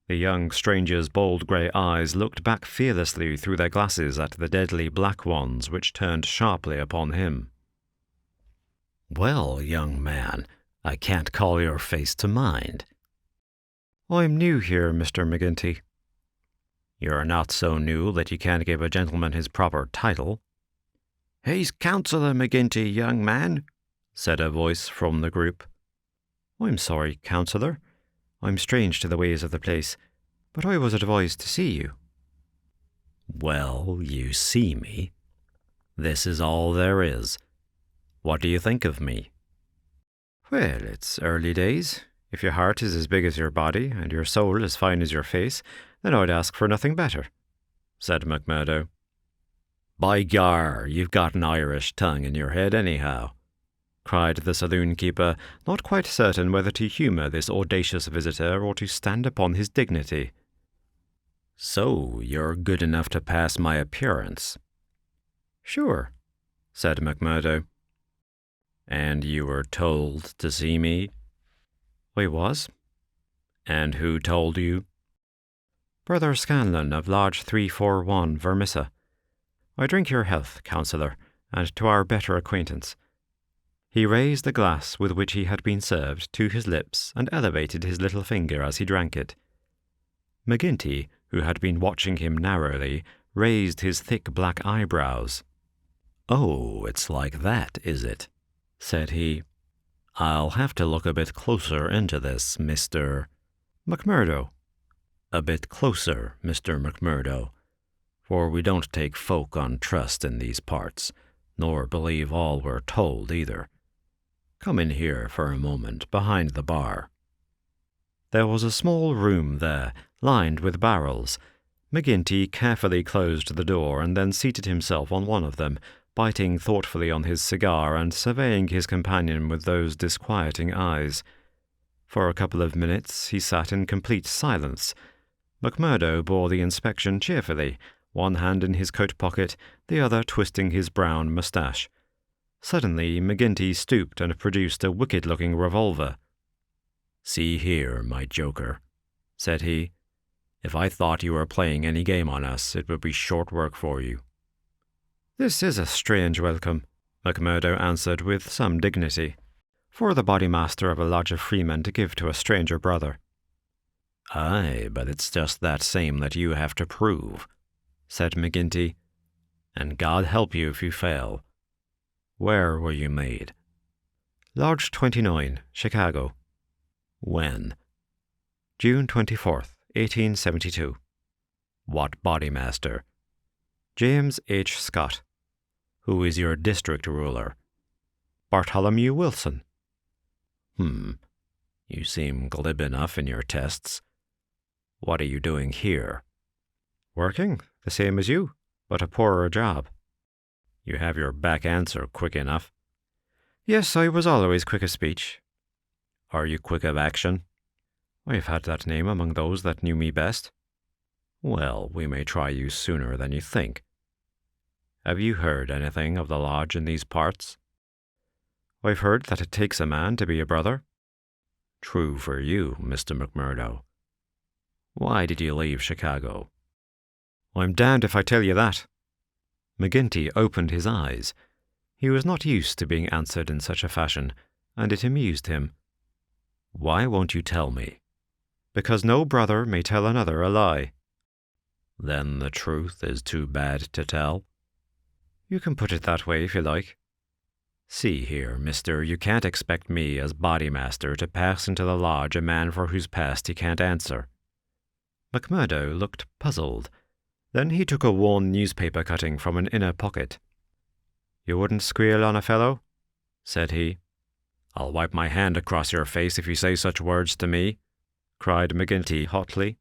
The young stranger's bold grey eyes looked back fearlessly through their glasses at the deadly black ones which turned sharply upon him. "Well, young man, I can't call your face to mind." "I'm new here, Mr. McGinty." "You're not so new that you can't give a gentleman his proper title." "He's Councillor McGinty, young man," said a voice from the group. "I'm sorry, Councillor. I'm strange to the ways of the place, but I was advised to see you." "Well, you see me. This is all there is. What do you think of me?" "Well, it's early days. If your heart is as big as your body, and your soul as fine as your face, then I'd ask for nothing better," said McMurdo. "By gar, you've got an Irish tongue in your head anyhow," cried the saloon-keeper, not quite certain whether to humour this audacious visitor or to stand upon his dignity. "So you're good enough to pass my appearance?" "Sure," said McMurdo. "And you were told to see me?" "I was." "And who told you?" "Brother Scanlon of Lodge 341, Vermissa. I drink your health, Councillor, and to our better acquaintance." He raised the glass with which he had been served to his lips and elevated his little finger as he drank it. McGinty, who had been watching him narrowly, raised his thick black eyebrows. "Oh, it's like that, is it?" said he. "I'll have to look a bit closer into this, Mr. McMurdo." "A bit closer, Mr. McMurdo, for we don't take folk on trust in these parts, nor believe all we're told either. Come in here for a moment, behind the bar." There was a small room there, lined with barrels. McGinty carefully closed the door and then seated himself on one of them, biting thoughtfully on his cigar and surveying his companion with those disquieting eyes. For a couple of minutes he sat in complete silence. McMurdo bore the inspection cheerfully, one hand in his coat pocket, the other twisting his brown moustache. Suddenly McGinty stooped and produced a wicked-looking revolver. "See here, my joker," said he. "If I thought you were playing any game on us, it would be short work for you." "This is a strange welcome," McMurdo answered with some dignity, "for the Bodymaster of a lodge of freemen to give to a stranger brother." "Aye, but it's just that same that you have to prove," said McGinty. "And God help you if you fail. Where were you made?" "Lodge 29, Chicago." "When?" "June 24th, 1872. "What Bodymaster?" "James H. Scott." "Who is your district ruler?" "Bartholomew Wilson." You seem glib enough in your tests. What are you doing here?" "Working, the same as you, but a poorer job." "You have your back answer quick enough." "Yes, I was always quick of speech." "Are you quick of action?" "I have had that name among those that knew me best." "Well, we may try you sooner than you think. Have you heard anything of the lodge in these parts?" "I've heard that it takes a man to be a brother." "True for you, Mr. McMurdo. Why did you leave Chicago?" "I'm damned if I tell you that." McGinty opened his eyes. He was not used to being answered in such a fashion, and it amused him. "Why won't you tell me?" "Because no brother may tell another a lie." "Then the truth is too bad to tell?" "You can put it that way if you like." "See here, mister, you can't expect me as Bodymaster to pass into the lodge a man for whose past he can't answer." McMurdo looked puzzled. Then he took a worn newspaper cutting from an inner pocket. "You wouldn't squeal on a fellow?" said he. "I'll wipe my hand across your face if you say such words to me," cried McGinty hotly.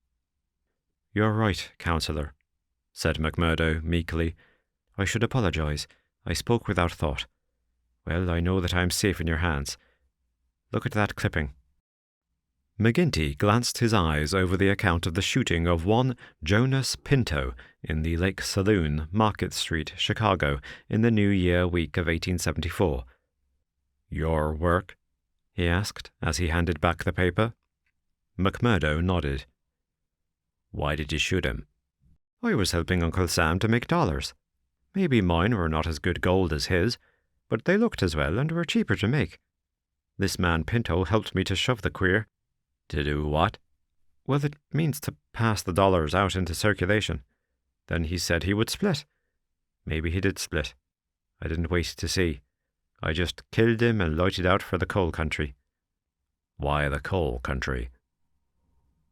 "You're right, counsellor," said McMurdo meekly. "I should apologise. I spoke without thought. Well, I know that I am safe in your hands. Look at that clipping." McGinty glanced his eyes over the account of the shooting of one Jonas Pinto in the Lake Saloon, Market Street, Chicago, in the New Year week of 1874. "Your work?" he asked as he handed back the paper. McMurdo nodded. "Why did you shoot him?" "I was helping Uncle Sam to make dollars. Maybe mine were not as good gold as his, but they looked as well and were cheaper to make. This man Pinto helped me to shove the queer." "To do what?" "Well, it means to pass the dollars out into circulation. Then he said he would split. Maybe he did split. I didn't wait to see. I just killed him and lighted out for the coal country." "Why the coal country?"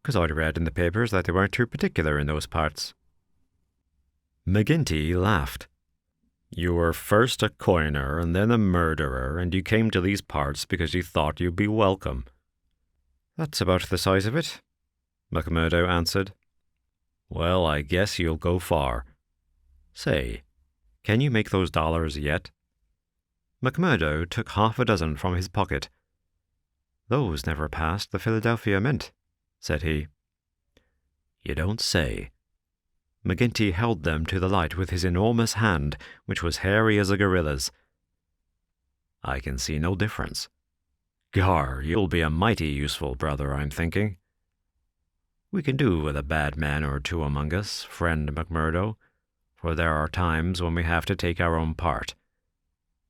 "'Cause I'd read in the papers that they weren't too particular in those parts." McGinty laughed. "You were first a coiner and then a murderer, and you came to these parts because you thought you'd be welcome." "That's about the size of it," McMurdo answered. "Well, I guess you'll go far. Say, can you make those dollars yet?" McMurdo took half a dozen from his pocket. "Those never passed the Philadelphia Mint," said he. "You don't say." McGinty held them to the light with his enormous hand, which was hairy as a gorilla's. "I can see no difference. Gar, you'll be a mighty useful brother, I'm thinking. We can do with a bad man or two among us, friend McMurdo, for there are times when we have to take our own part.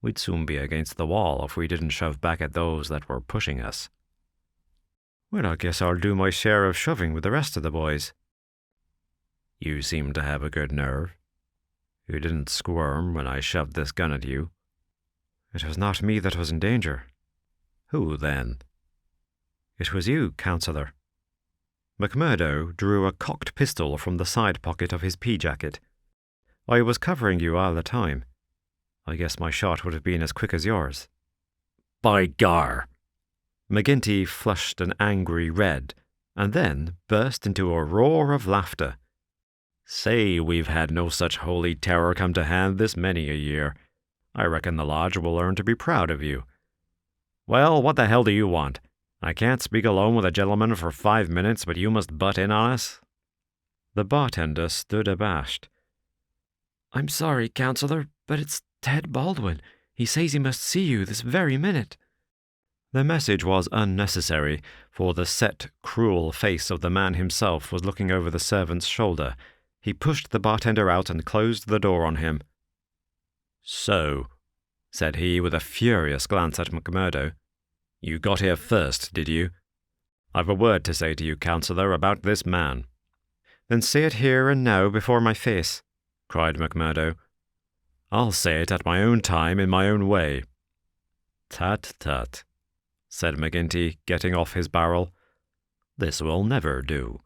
We'd soon be against the wall if we didn't shove back at those that were pushing us." "Well, I guess I'll do my share of shoving with the rest of the boys." "You seem to have a good nerve. You didn't squirm when I shoved this gun at you." "It was not me that was in danger." "Who, then?" "It was you, counsellor." McMurdo drew a cocked pistol from the side pocket of his pea-jacket. "I was covering you all the time. I guess my shot would have been as quick as yours." "By gar!" McGinty flushed an angry red, and then burst into a roar of laughter. "Say, we've had no such holy terror come to hand this many a year. I reckon the lodge will learn to be proud of you. Well, what the hell do you want? I can't speak alone with a gentleman for 5 minutes, but you must butt in on us." The bartender stood abashed. "I'm sorry, counsellor, but it's Ted Baldwin. He says he must see you this very minute." The message was unnecessary, for the set, cruel face of the man himself was looking over the servant's shoulder. He pushed the bartender out and closed the door on him. "So," said he with a furious glance at McMurdo, "you got here first, did you? I've a word to say to you, counsellor, about this man." "Then say it here and now before my face," cried McMurdo. "I'll say it at my own time in my own way." "Tut, tut," said McGinty, getting off his barrel. "This will never do.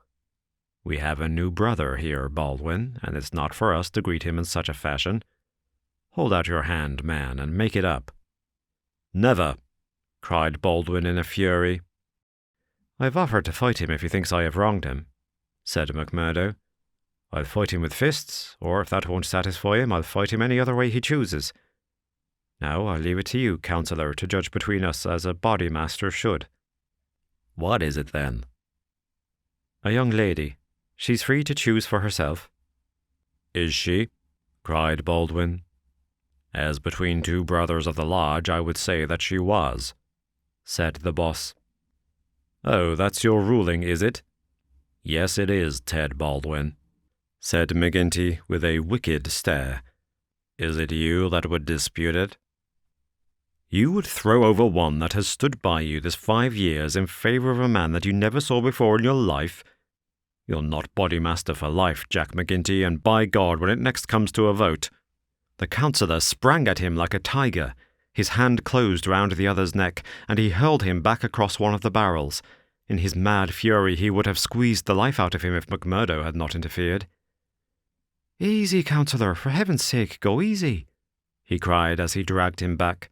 We have a new brother here, Baldwin, and it's not for us to greet him in such a fashion. Hold out your hand, man, and make it up." "Never," cried Baldwin in a fury. "I've offered to fight him if he thinks I have wronged him," said McMurdo. "I'll fight him with fists, or if that won't satisfy him, I'll fight him any other way he chooses. Now I'll leave it to you, counsellor, to judge between us as a Bodymaster should." "What is it, then?" "A young lady. She's free to choose for herself." "Is she?" cried Baldwin. "As between two brothers of the lodge, I would say that she was," said the boss. "Oh, that's your ruling, is it?" "Yes, it is, Ted Baldwin," said McGinty with a wicked stare. "Is it you that would dispute it?" "You would throw over one that has stood by you this 5 years in favour of a man that you never saw before in your life? You're not Bodymaster for life, Jack McGinty, and by God, when it next comes to a vote—" The counsellor sprang at him like a tiger. His hand closed round the other's neck, and he hurled him back across one of the barrels. In his mad fury he would have squeezed the life out of him if McMurdo had not interfered. "Easy, counsellor, for heaven's sake, go easy," he cried as he dragged him back.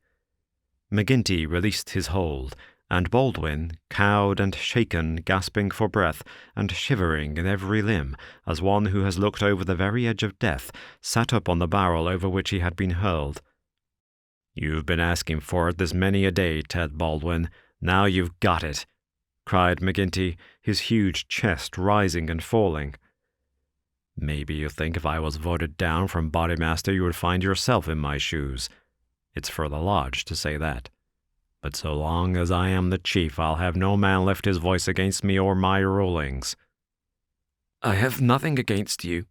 McGinty released his hold, and Baldwin, cowed and shaken, gasping for breath, and shivering in every limb, as one who has looked over the very edge of death, sat up on the barrel over which he had been hurled. "You've been asking for it this many a day, Ted Baldwin. Now you've got it," cried McGinty, his huge chest rising and falling. "Maybe you think if I was voted down from Bodymaster you would find yourself in my shoes. It's for the lodge to say that. But so long as I am the chief, I'll have no man lift his voice against me or my rulings." "I have nothing against you,"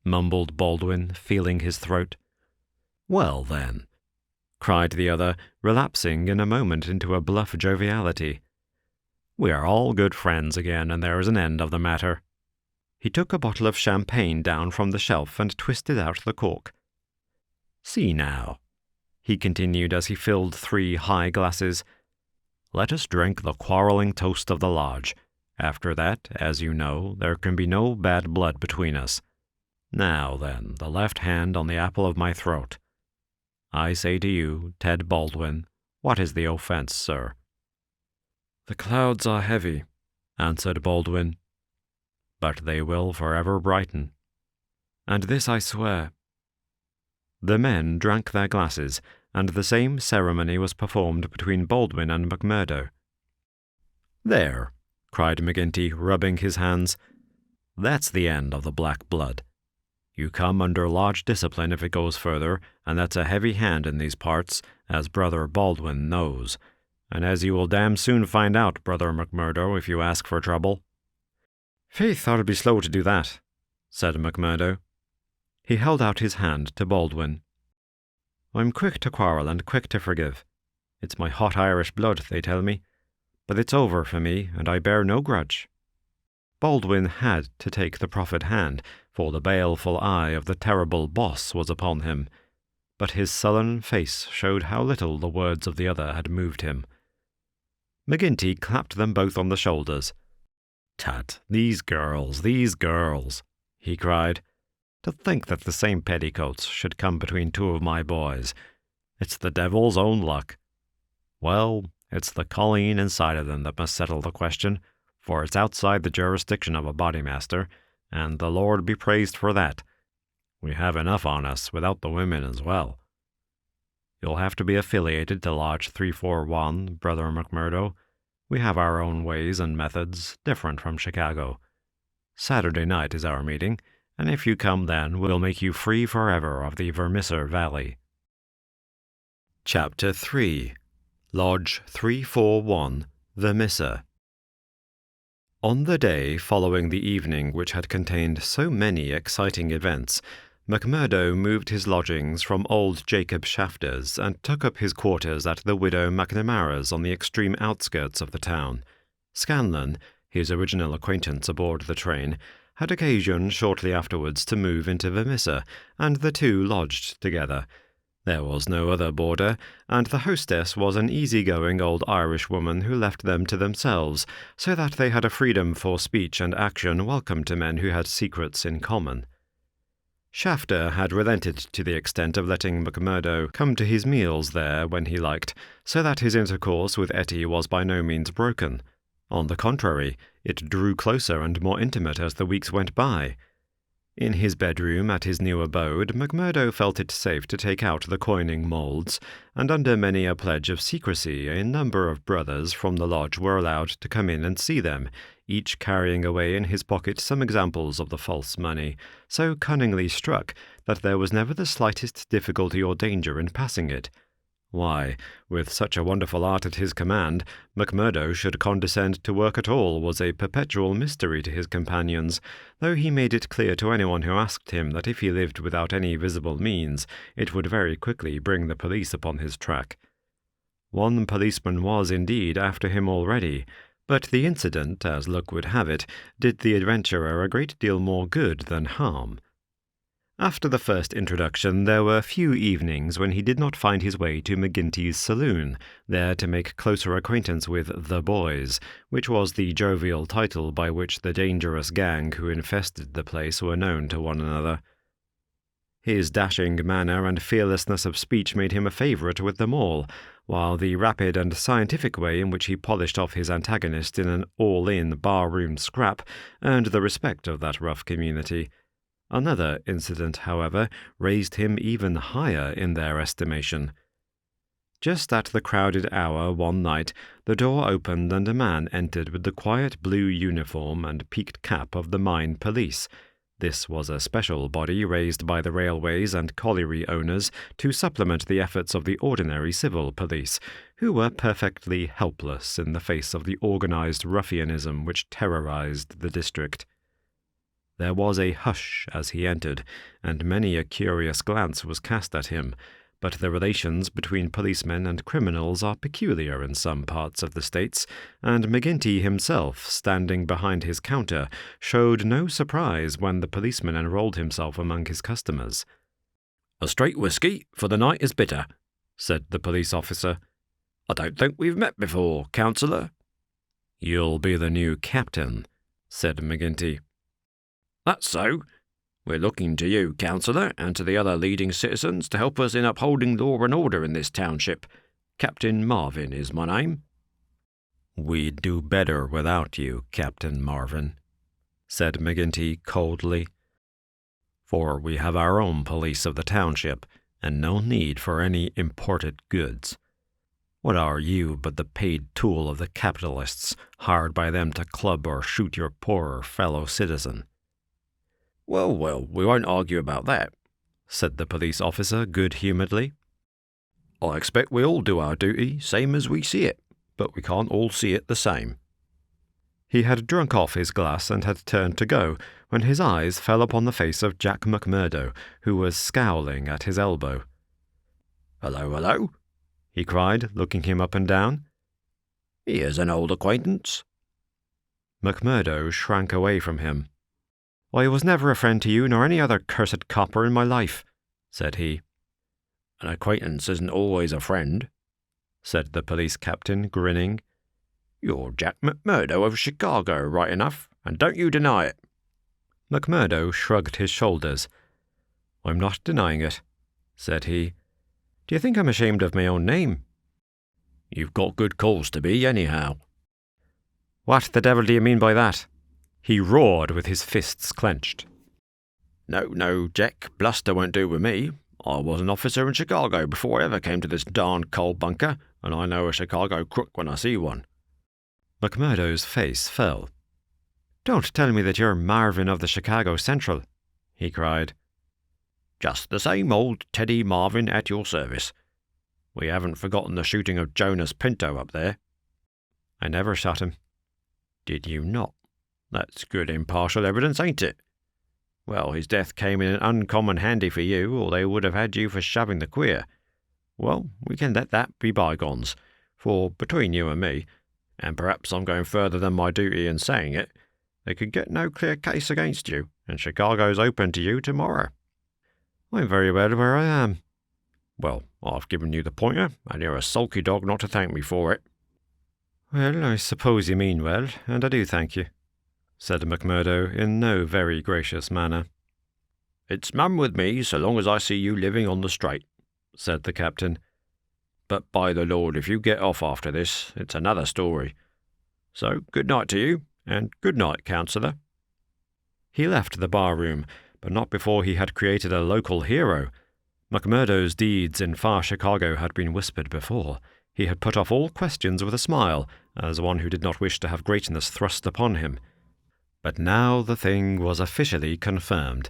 mumbled Baldwin, feeling his throat. "Well, then," cried the other, relapsing in a moment into a bluff joviality, "we are all good friends again, and there is an end of the matter." He took a bottle of champagne down from the shelf and twisted out the cork. "See now," he continued as he filled 3 high glasses, "let us drink the quarrelling toast of the lodge. After that, as you know, there can be no bad blood between us. Now, then, the left hand on the apple of my throat. I say to you, Ted Baldwin, what is the offence, sir?" "The clouds are heavy," answered Baldwin. "But they will forever brighten." "And this I swear." The men drank their glasses, and the same ceremony was performed between Baldwin and McMurdo. "There," cried McGinty, rubbing his hands. "That's the end of the black blood. You come under lodge discipline if it goes further, and that's a heavy hand in these parts, as Brother Baldwin knows, and as you will damn soon find out, Brother McMurdo, if you ask for trouble." "Faith, I'll be slow to do that," said McMurdo. He held out his hand to Baldwin. "I'm quick to quarrel and quick to forgive. It's my hot Irish blood, they tell me, but it's over for me, and I bear no grudge." Baldwin had to take the proffered hand, for the baleful eye of the terrible boss was upon him, but his sullen face showed how little the words of the other had moved him. McGinty clapped them both on the shoulders. "Tut, these girls, he cried. "To think that the same petticoats should come between 2 of my boys. It's the devil's own luck. Well, it's the colleen inside of them that must settle the question, for it's outside the jurisdiction of a Bodymaster, and the Lord be praised for that. We have enough on us without the women as well. You'll have to be affiliated to Lodge 341, Brother McMurdo. We have our own ways and methods, different from Chicago. Saturday night is our meeting, and if you come then, we'll make you free forever of the Vermissa Valley." Chapter 3. Lodge 341, Vermissa. On the day following the evening which had contained so many exciting events, McMurdo moved his lodgings from old Jacob Shafter's and took up his quarters at the widow McNamara's on the extreme outskirts of the town. Scanlon, his original acquaintance aboard the train, had occasion shortly afterwards to move into Vermissa, and the two lodged together. There was no other boarder, and the hostess was an easy-going old Irish woman who left them to themselves, so that they had a freedom for speech and action welcome to men who had secrets in common. Shafter had relented to the extent of letting McMurdo come to his meals there when he liked, so that his intercourse with Etty was by no means broken. On the contrary, it drew closer and more intimate as the weeks went by. In his bedroom at his new abode, McMurdo felt it safe to take out the coining moulds, and under many a pledge of secrecy a number of brothers from the lodge were allowed to come in and see them, each carrying away in his pocket some examples of the false money, so cunningly struck that there was never the slightest difficulty or danger in passing it. Why, with such a wonderful art at his command, McMurdo should condescend to work at all was a perpetual mystery to his companions, though he made it clear to anyone who asked him that if he lived without any visible means, it would very quickly bring the police upon his track. One policeman was, indeed, after him already, but the incident, as luck would have it, did the adventurer a great deal more good than harm. After the first introduction, there were few evenings when he did not find his way to McGinty's saloon, there to make closer acquaintance with the boys, which was the jovial title by which the dangerous gang who infested the place were known to one another. His dashing manner and fearlessness of speech made him a favourite with them all, while the rapid and scientific way in which he polished off his antagonist in an all-in bar-room scrap earned the respect of that rough community. Another incident, however, raised him even higher in their estimation. Just at the crowded hour one night, the door opened and a man entered with the quiet blue uniform and peaked cap of the mine police. This was a special body raised by the railways and colliery owners to supplement the efforts of the ordinary civil police, who were perfectly helpless in the face of the organized ruffianism which terrorized the district. There was a hush as he entered, and many a curious glance was cast at him, but the relations between policemen and criminals are peculiar in some parts of the States, and McGinty himself, standing behind his counter, showed no surprise when the policeman enrolled himself among his customers. "A straight whisky, for the night is bitter," said the police officer. "I don't think we've met before, councillor." "You'll be the new captain," said McGinty. "That's so. We're looking to you, councillor, and to the other leading citizens to help us in upholding law and order in this township. Captain Marvin is my name." "We'd do better without you, Captain Marvin," said McGinty coldly. "For we have our own police of the township, and no need for any imported goods. What are you but the paid tool of the capitalists, hired by them to club or shoot your poorer fellow citizen?" Well, we won't argue about that," said the police officer good-humouredly. "I expect we all do our duty, same as we see it, but we can't all see it the same." He had drunk off his glass and had turned to go, when his eyes fell upon the face of Jack McMurdo, who was scowling at his elbow. "Hello, hello," he cried, looking him up and down. "Here's an old acquaintance." McMurdo shrank away from him. "I was never a friend to you nor any other cursed copper in my life," said he. "An acquaintance isn't always a friend," said the police captain, grinning. "You're Jack McMurdo of Chicago, right enough, and don't you deny it." McMurdo shrugged his shoulders. "I'm not denying it," said he. "Do you think I'm ashamed of my own name?" "You've got good cause to be, anyhow." "What the devil do you mean by that?" He roared with his fists clenched. No, Jack, bluster won't do with me. I was an officer in Chicago before I ever came to this darned coal bunker, and I know a Chicago crook when I see one." McMurdo's face fell. "Don't tell me that you're Marvin of the Chicago Central," he cried. "Just the same old Teddy Marvin at your service. We haven't forgotten the shooting of Jonas Pinto up there." "I never shot him." "Did you not? That's good impartial evidence, ain't it? Well, his death came in uncommon handy for you, or they would have had you for shoving the queer. Well, we can let that be bygones, for between you and me, and perhaps I'm going further than my duty in saying it, they could get no clear case against you, and Chicago's open to you tomorrow." "I'm very well where I am." "Well, I've given you the pointer, and you're a sulky dog not to thank me for it." "Well, I suppose you mean well, and I do thank you," said McMurdo in no very gracious manner. "It's mum with me so long as I see you living on the straight," said the captain. "But by the Lord, if you get off after this, it's another story. So good night to you, and good night, councillor." He left the bar-room, but not before he had created a local hero. McMurdo's deeds in far Chicago had been whispered before. He had put off all questions with a smile, as one who did not wish to have greatness thrust upon him. But now the thing was officially confirmed.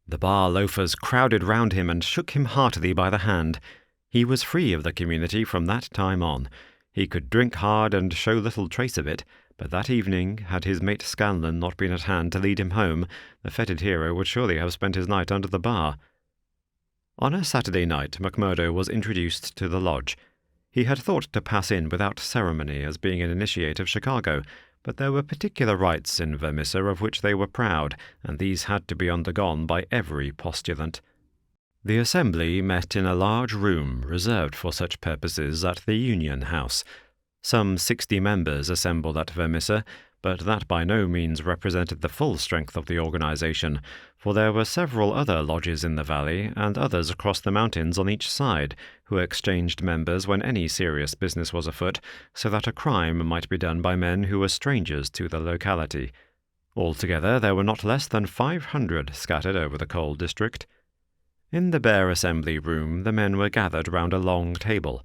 The bar loafers crowded round him and shook him heartily by the hand. He was free of the community from that time on. He could drink hard and show little trace of it, but that evening, had his mate Scanlon not been at hand to lead him home, the feted hero would surely have spent his night under the bar. On a Saturday night, McMurdo was introduced to the lodge. He had thought to pass in without ceremony as being an initiate of Chicago, but there were particular rites in Vermissa of which they were proud, and these had to be undergone by every postulant. The assembly met in a large room reserved for such purposes at the Union House. Some 60 members assembled at Vermissa, but that by no means represented the full strength of the organization, for there were several other lodges in the valley and others across the mountains on each side, who exchanged members when any serious business was afoot, so that a crime might be done by men who were strangers to the locality. Altogether there were not less than 500 scattered over the coal district. In the bare assembly room the men were gathered round a long table.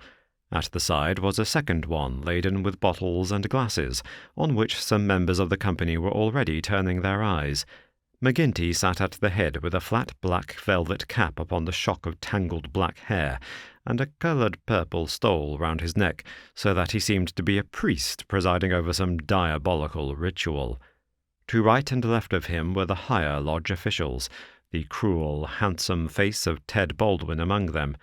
At the side was a second one laden with bottles and glasses, on which some members of the company were already turning their eyes. McGinty sat at the head with a flat black velvet cap upon the shock of tangled black hair, and a coloured purple stole round his neck, so that he seemed to be a priest presiding over some diabolical ritual. To right and left of him were the higher lodge officials, the cruel, handsome face of Ted Baldwin among them.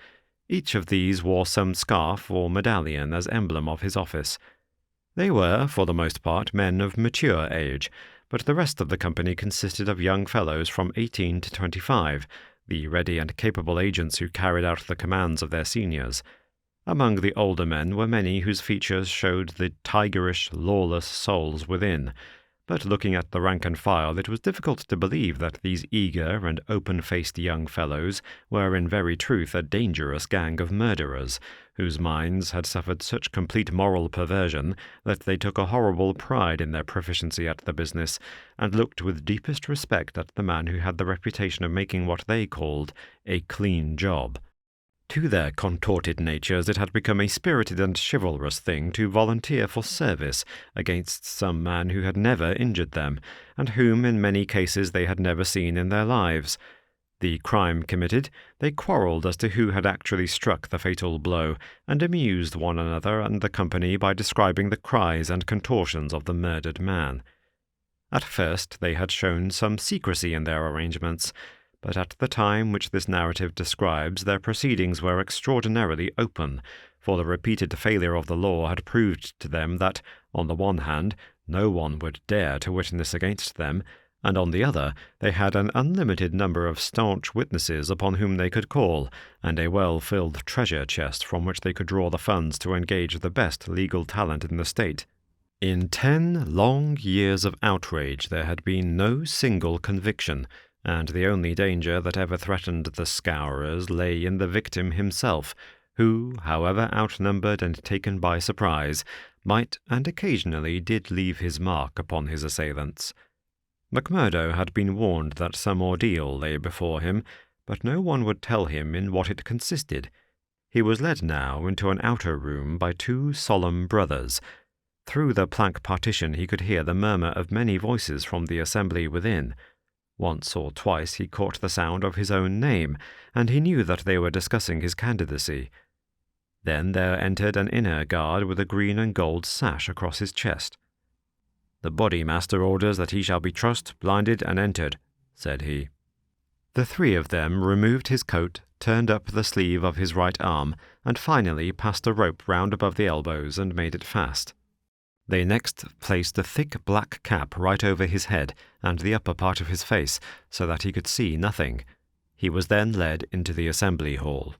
Each of these wore some scarf or medallion as emblem of his office. They were, for the most part, men of mature age, but the rest of the company consisted of young fellows from 18 to 25, the ready and capable agents who carried out the commands of their seniors. Among the older men were many whose features showed the tigerish, lawless souls within. But looking at the rank and file, it was difficult to believe that these eager and open-faced young fellows were in very truth a dangerous gang of murderers, whose minds had suffered such complete moral perversion that they took a horrible pride in their proficiency at the business, and looked with deepest respect at the man who had the reputation of making what they called a clean job. To their contorted natures it had become a spirited and chivalrous thing to volunteer for service against some man who had never injured them, and whom in many cases they had never seen in their lives. The crime committed, they quarrelled as to who had actually struck the fatal blow, and amused one another and the company by describing the cries and contortions of the murdered man. At first they had shown some secrecy in their arrangements, but at the time which this narrative describes their proceedings were extraordinarily open, for the repeated failure of the law had proved to them that, on the one hand, no one would dare to witness against them, and on the other, they had an unlimited number of staunch witnesses upon whom they could call, and a well-filled treasure chest from which they could draw the funds to engage the best legal talent in the state. In 10 long years of outrage there had been no single conviction, and the only danger that ever threatened the Scowrers lay in the victim himself, who, however outnumbered and taken by surprise, might and occasionally did leave his mark upon his assailants. McMurdo had been warned that some ordeal lay before him, but no one would tell him in what it consisted. He was led now into an outer room by 2 solemn brothers. Through the plank partition he could hear the murmur of many voices from the assembly within. Once or twice he caught the sound of his own name, and he knew that they were discussing his candidacy. Then there entered an inner guard with a green and gold sash across his chest. "The Bodymaster orders that he shall be trussed, blinded, and entered," said he. The 3 of them removed his coat, turned up the sleeve of his right arm, and finally passed a rope round above the elbows and made it fast. They next placed a thick black cap right over his head and the upper part of his face, so that he could see nothing. He was then led into the assembly hall.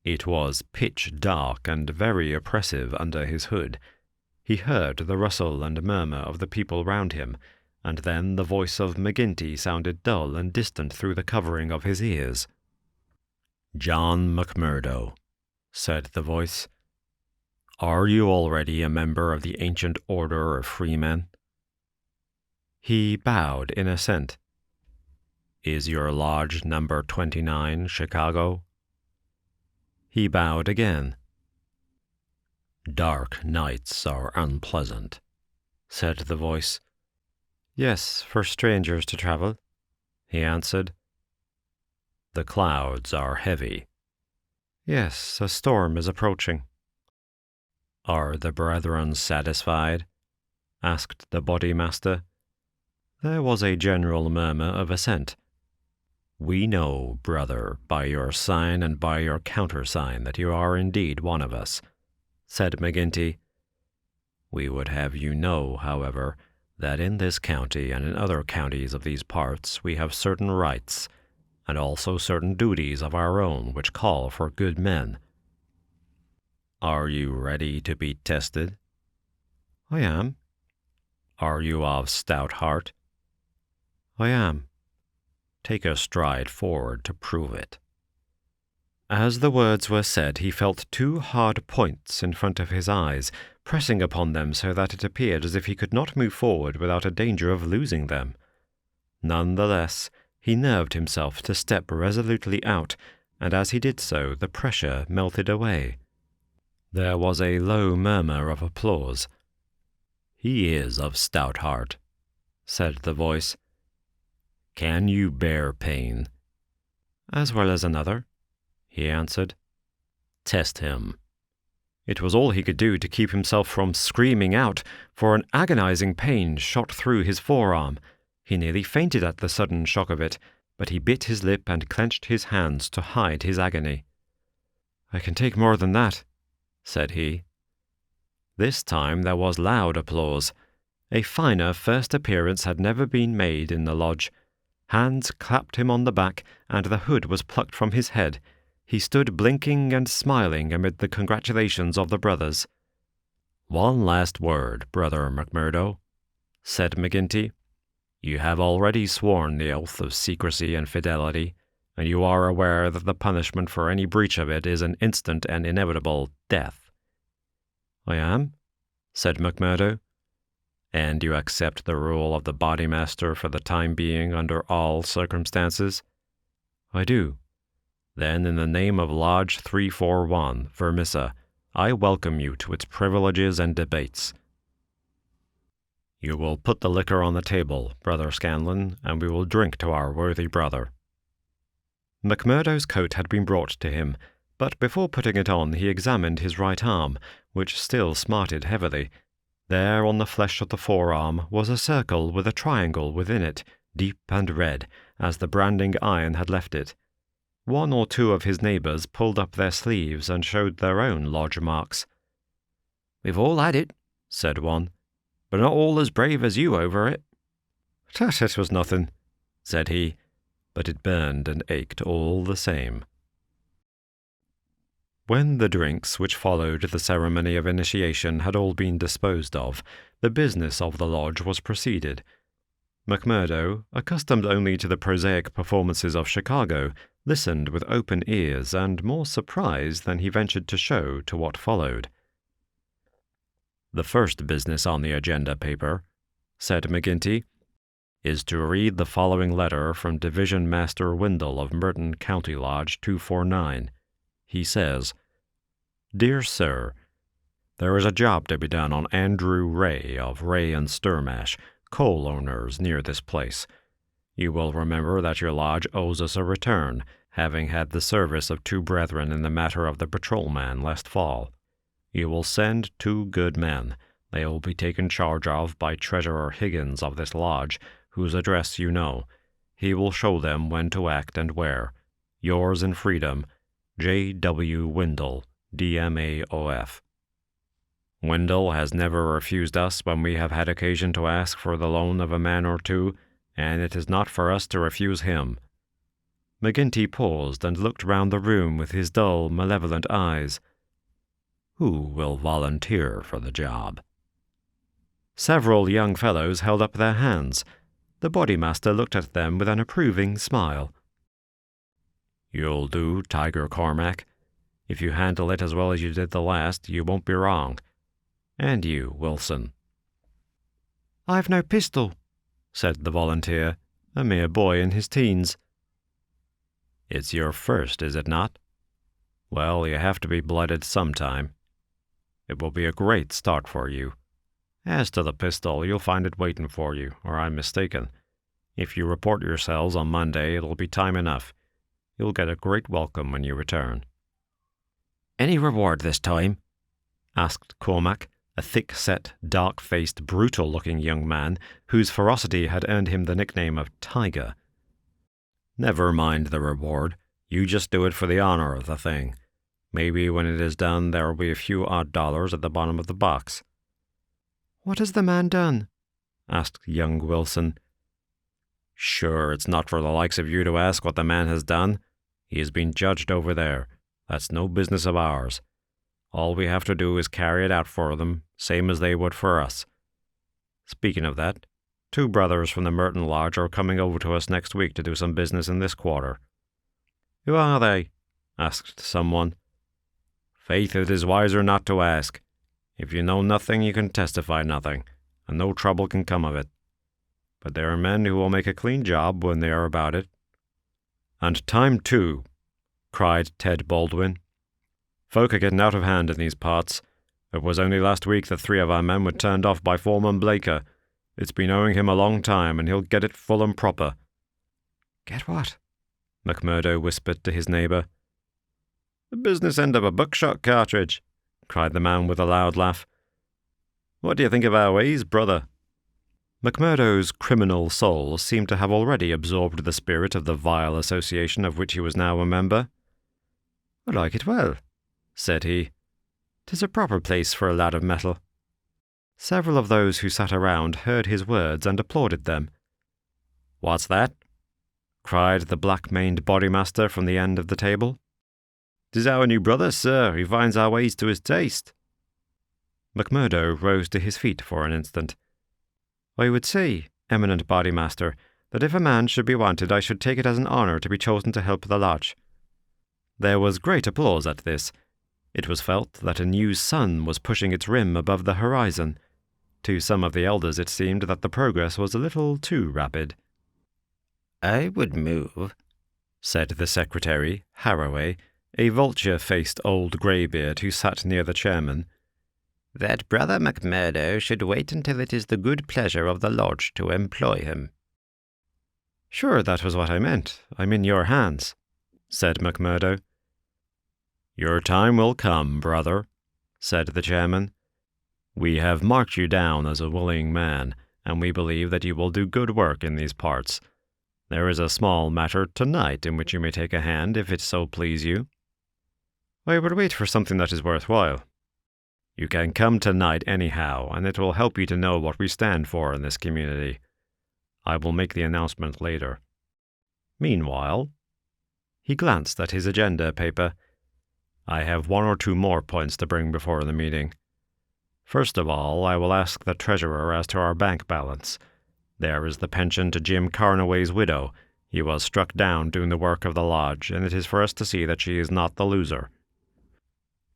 It was pitch dark and very oppressive under his hood. He heard the rustle and murmur of the people round him, and then the voice of McGinty sounded dull and distant through the covering of his ears. "John McMurdo," said the voice, "are you already a member of the ancient order of freemen?" He bowed in assent. "Is your lodge number 29, Chicago?" He bowed again. "Dark nights are unpleasant," said the voice. "Yes, for strangers to travel," he answered. "The clouds are heavy." "Yes, a storm is approaching." "Are the brethren satisfied?" asked the Bodymaster. There was a general murmur of assent. "We know, brother, by your sign and by your countersign that you are indeed one of us," said McGinty. "We would have you know, however, that in this county and in other counties of these parts we have certain rights, and also certain duties of our own which call for good men. Are you ready to be tested? I am. Are you of stout heart? I am. Take a stride forward to prove it. As the words were said, he felt two hard points in front of his eyes, pressing upon them so that it appeared as if he could not move forward without a danger of losing them. None the less, he nerved himself to step resolutely out, and as he did so, the pressure melted away. There was a low murmur of applause. "He is of stout heart," said the voice. "Can you bear pain?" "As well as another," he answered. "Test him." It was all he could do to keep himself from screaming out, for an agonizing pain shot through his forearm. He nearly fainted at the sudden shock of it, but he bit his lip and clenched his hands to hide his agony. "I can take more than that," said he. This time there was loud applause. A finer first appearance had never been made in the lodge. Hands clapped him on the back, and the hood was plucked from his head. He stood blinking and smiling amid the congratulations of the brothers. "One last word, Brother McMurdo," said McGinty. "You have already sworn the oath of secrecy and fidelity, and you are aware that the punishment for any breach of it is an instant and inevitable death." "I am," said McMurdo. "And you accept the rule of the Bodymaster for the time being under all circumstances?" "I do." "Then in the name of Lodge 341, Vermissa, I welcome you to its privileges and debates. You will put the liquor on the table, Brother Scanlon, and we will drink to our worthy brother." McMurdo's coat had been brought to him, but before putting it on he examined his right arm, which still smarted heavily. There on the flesh of the forearm was a circle with a triangle within it, deep and red, as the branding iron had left it. One or two of his neighbours pulled up their sleeves and showed their own lodge marks. "We've all had it," said one, "but not all as brave as you over it." "Tut, it was nothing," said he, but it burned and ached all the same. When the drinks which followed the ceremony of initiation had all been disposed of, the business of the lodge was proceeded. McMurdo, accustomed only to the prosaic performances of Chicago, listened with open ears and more surprise than he ventured to show to what followed. "The first business on the agenda paper," said McGinty, "is to read the following letter from Division Master Windle of Merton County Lodge 249. He says, "Dear Sir, there is a job to be done on Andrew Ray of Ray and Sturmash, coal owners near this place. You will remember that your lodge owes us a return, having had the service of 2 brethren in the matter of the patrolman last fall. You will send 2 good men. They will be taken charge of by Treasurer Higgins of this lodge, whose address you know. He will show them when to act and where. Yours in freedom, J. W. Windle, DMAOF. Windle has never refused us when we have had occasion to ask for the loan of a man or 2, and it is not for us to refuse him." McGinty paused and looked round the room with his dull, malevolent eyes. "Who will volunteer for the job?" Several young fellows held up their hands. The Bodymaster looked at them with an approving smile. "You'll do, Tiger Cormac. If you handle it as well as you did the last, you won't be wrong. And you, Wilson." "I've no pistol," said the volunteer, a mere boy in his teens. "It's your first, is it not? Well, you have to be blooded sometime. It will be a great start for you. As to the pistol, you'll find it waiting for you, or I'm mistaken. If you report yourselves on Monday, it'll be time enough. You'll get a great welcome when you return." "Any reward this time?" asked Cormac, a thick-set, dark-faced, brutal-looking young man whose ferocity had earned him the nickname of Tiger. "Never mind the reward. You just do it for the honor of the thing. Maybe when it is done there will be a few odd dollars at the bottom of the box." "What has the man done?" asked young Wilson. Sure, it's not for the likes of you to ask what the man has done. He has been judged over there. That's no business of ours. All we have to do is carry it out for them, same as they would for us. Speaking of that, 2 brothers from the Merton Lodge are coming over to us next week to do some business in this quarter. Who are they? Asked someone. Faith, it is wiser not to ask. If you know nothing, you can testify nothing, and no trouble can come of it. But there are men who will make a clean job when they are about it. And time too, cried Ted Baldwin. Folk are getting out of hand in these parts. It was only last week that 3 of our men were turned off by Foreman Blaker. It's been owing him a long time, and he'll get it full and proper. Get what? McMurdo whispered to his neighbour. The business end of a buckshot cartridge, cried the man with a loud laugh. What do you think of our ways, brother? McMurdo's criminal soul seemed to have already absorbed the spirit of the vile association of which he was now a member. I like it well, said he. 'Tis a proper place for a lad of metal. Several of those who sat around heard his words and applauded them. What's that? Cried the black-maned Bodymaster from the end of the table. 'Tis our new brother, sir. He finds our ways to his taste. McMurdo rose to his feet for an instant. I would say, eminent Bodymaster, that if a man should be wanted, I should take it as an honour to be chosen to help the lodge. There was great applause at this. It was felt that a new sun was pushing its rim above the horizon. To some of the elders it seemed that the progress was a little too rapid. I would move, said the secretary, Harroway, a vulture-faced old greybeard who sat near the chairman, that Brother McMurdo should wait until it is the good pleasure of the lodge to employ him. Sure, that was what I meant. I'm in your hands, said McMurdo. Your time will come, brother, said the chairman. We have marked you down as a willing man, and we believe that you will do good work in these parts. There is a small matter tonight in which you may take a hand, if it so please you. I would wait for something that is worthwhile. You can come tonight anyhow, and it will help you to know what we stand for in this community. I will make the announcement later. Meanwhile, he glanced at his agenda paper. I have 1 or 2 more points to bring before the meeting. First of all, I will ask the treasurer as to our bank balance. There is the pension to Jim Carnaway's widow. He was struck down doing the work of the lodge, and it is for us to see that she is not the loser.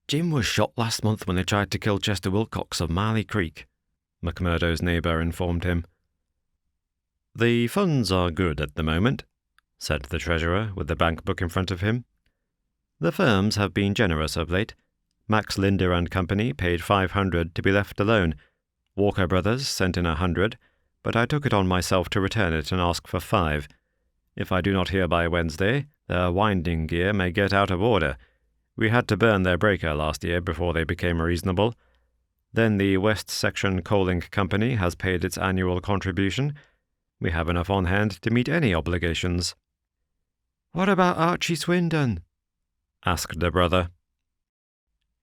Jim was shot last month when they tried to kill Chester Wilcox of Marley Creek, McMurdo's neighbour informed him. The funds are good at the moment, said the treasurer, with the bank book in front of him. The firms have been generous of late. Max Linder and Company paid $500 to be left alone. Walker Brothers sent in $100, but I took it on myself to return it and ask for $5. If I do not hear by Wednesday, their winding gear may get out of order. We had to burn their breaker last year before they became reasonable. Then the West Section Coaling Company has paid its annual contribution. We have enough on hand to meet any obligations. What about Archie Swindon? Asked a brother.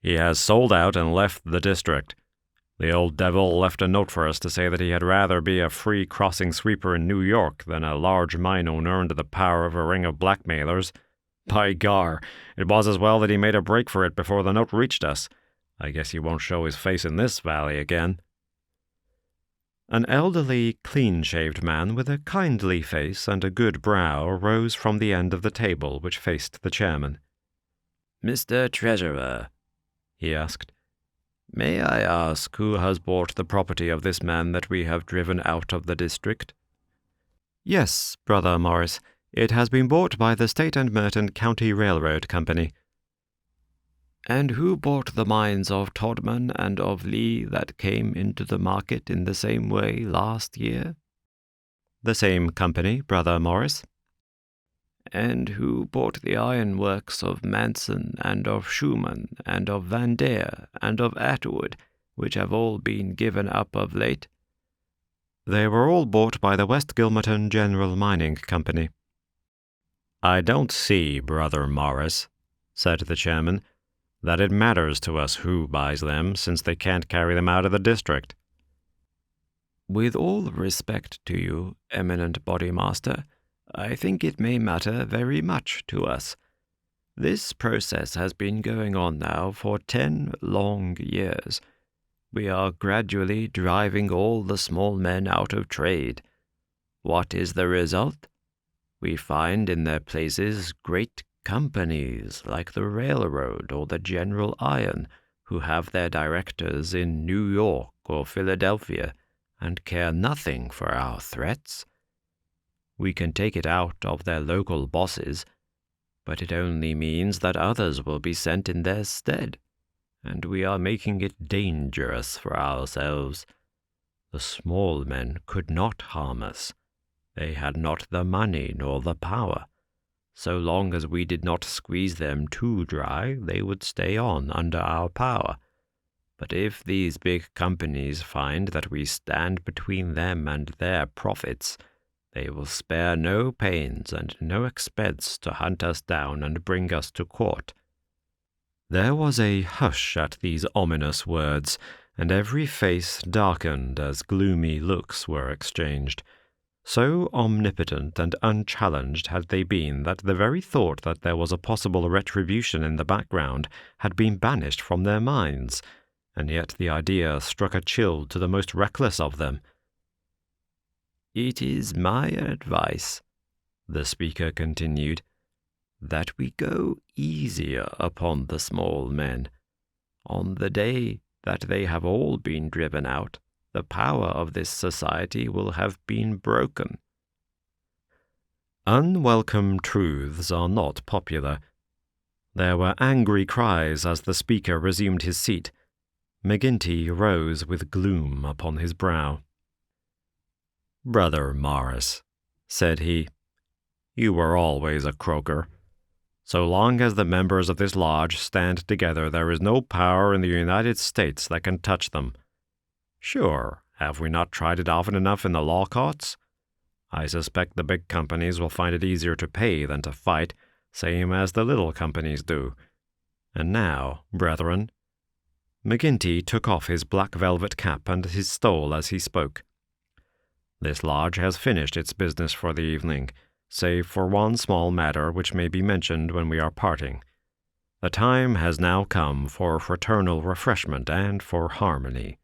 He has sold out and left the district. The old devil left a note for us to say that he had rather be a free crossing sweeper in New York than a large mine owner under the power of a ring of blackmailers. By gar, it was as well that he made a break for it before the note reached us. I guess he won't show his face in this valley again. An elderly, clean-shaved man with a kindly face and a good brow rose from the end of the table which faced the chairman. Mr. Treasurer, he asked, may I ask who has bought the property of this man that we have driven out of the district? Yes, Brother Morris. It has been bought by the State and Merton County Railroad Company. And who bought the mines of Todman and of Lee that came into the market in the same way last year? The same company, Brother Morris. And who bought the ironworks of Manson and of Schumann and of Van Dare and of Atwood, which have all been given up of late? They were all bought by the West Gilmerton General Mining Company. I don't see, Brother Morris, said the chairman, that it matters to us who buys them, since they can't carry them out of the district. With all respect to you, eminent Bodymaster, I think it may matter very much to us. This process has been going on now for 10 long years. We are gradually driving all the small men out of trade. What is the result? We find in their places great companies like the railroad or the General Iron, who have their directors in New York or Philadelphia and care nothing for our threats. We can take it out of their local bosses, but it only means that others will be sent in their stead, and we are making it dangerous for ourselves. The small men could not harm us. They had not the money nor the power. So long as we did not squeeze them too dry, they would stay on under our power. But if these big companies find that we stand between them and their profits, they will spare no pains and no expense to hunt us down and bring us to court." There was a hush at these ominous words, and every face darkened as gloomy looks were exchanged. So omnipotent and unchallenged had they been that the very thought that there was a possible retribution in the background had been banished from their minds, and yet the idea struck a chill to the most reckless of them. "It is my advice," the speaker continued, "that we go easier upon the small men. On the day that they have all been driven out, the power of this society will have been broken." Unwelcome truths are not popular. There were angry cries as the speaker resumed his seat. McGinty rose with gloom upon his brow. "Brother Morris," said he, "you were always a croaker. So long as the members of this lodge stand together, there is no power in the United States that can touch them. Sure, have we not tried it often enough in the law courts? I suspect the big companies will find it easier to pay than to fight, same as the little companies do. And now, brethren—" McGinty took off his black velvet cap and his stole as he spoke. "This lodge has finished its business for the evening, save for one small matter which may be mentioned when we are parting. The time has now come for fraternal refreshment and for harmony."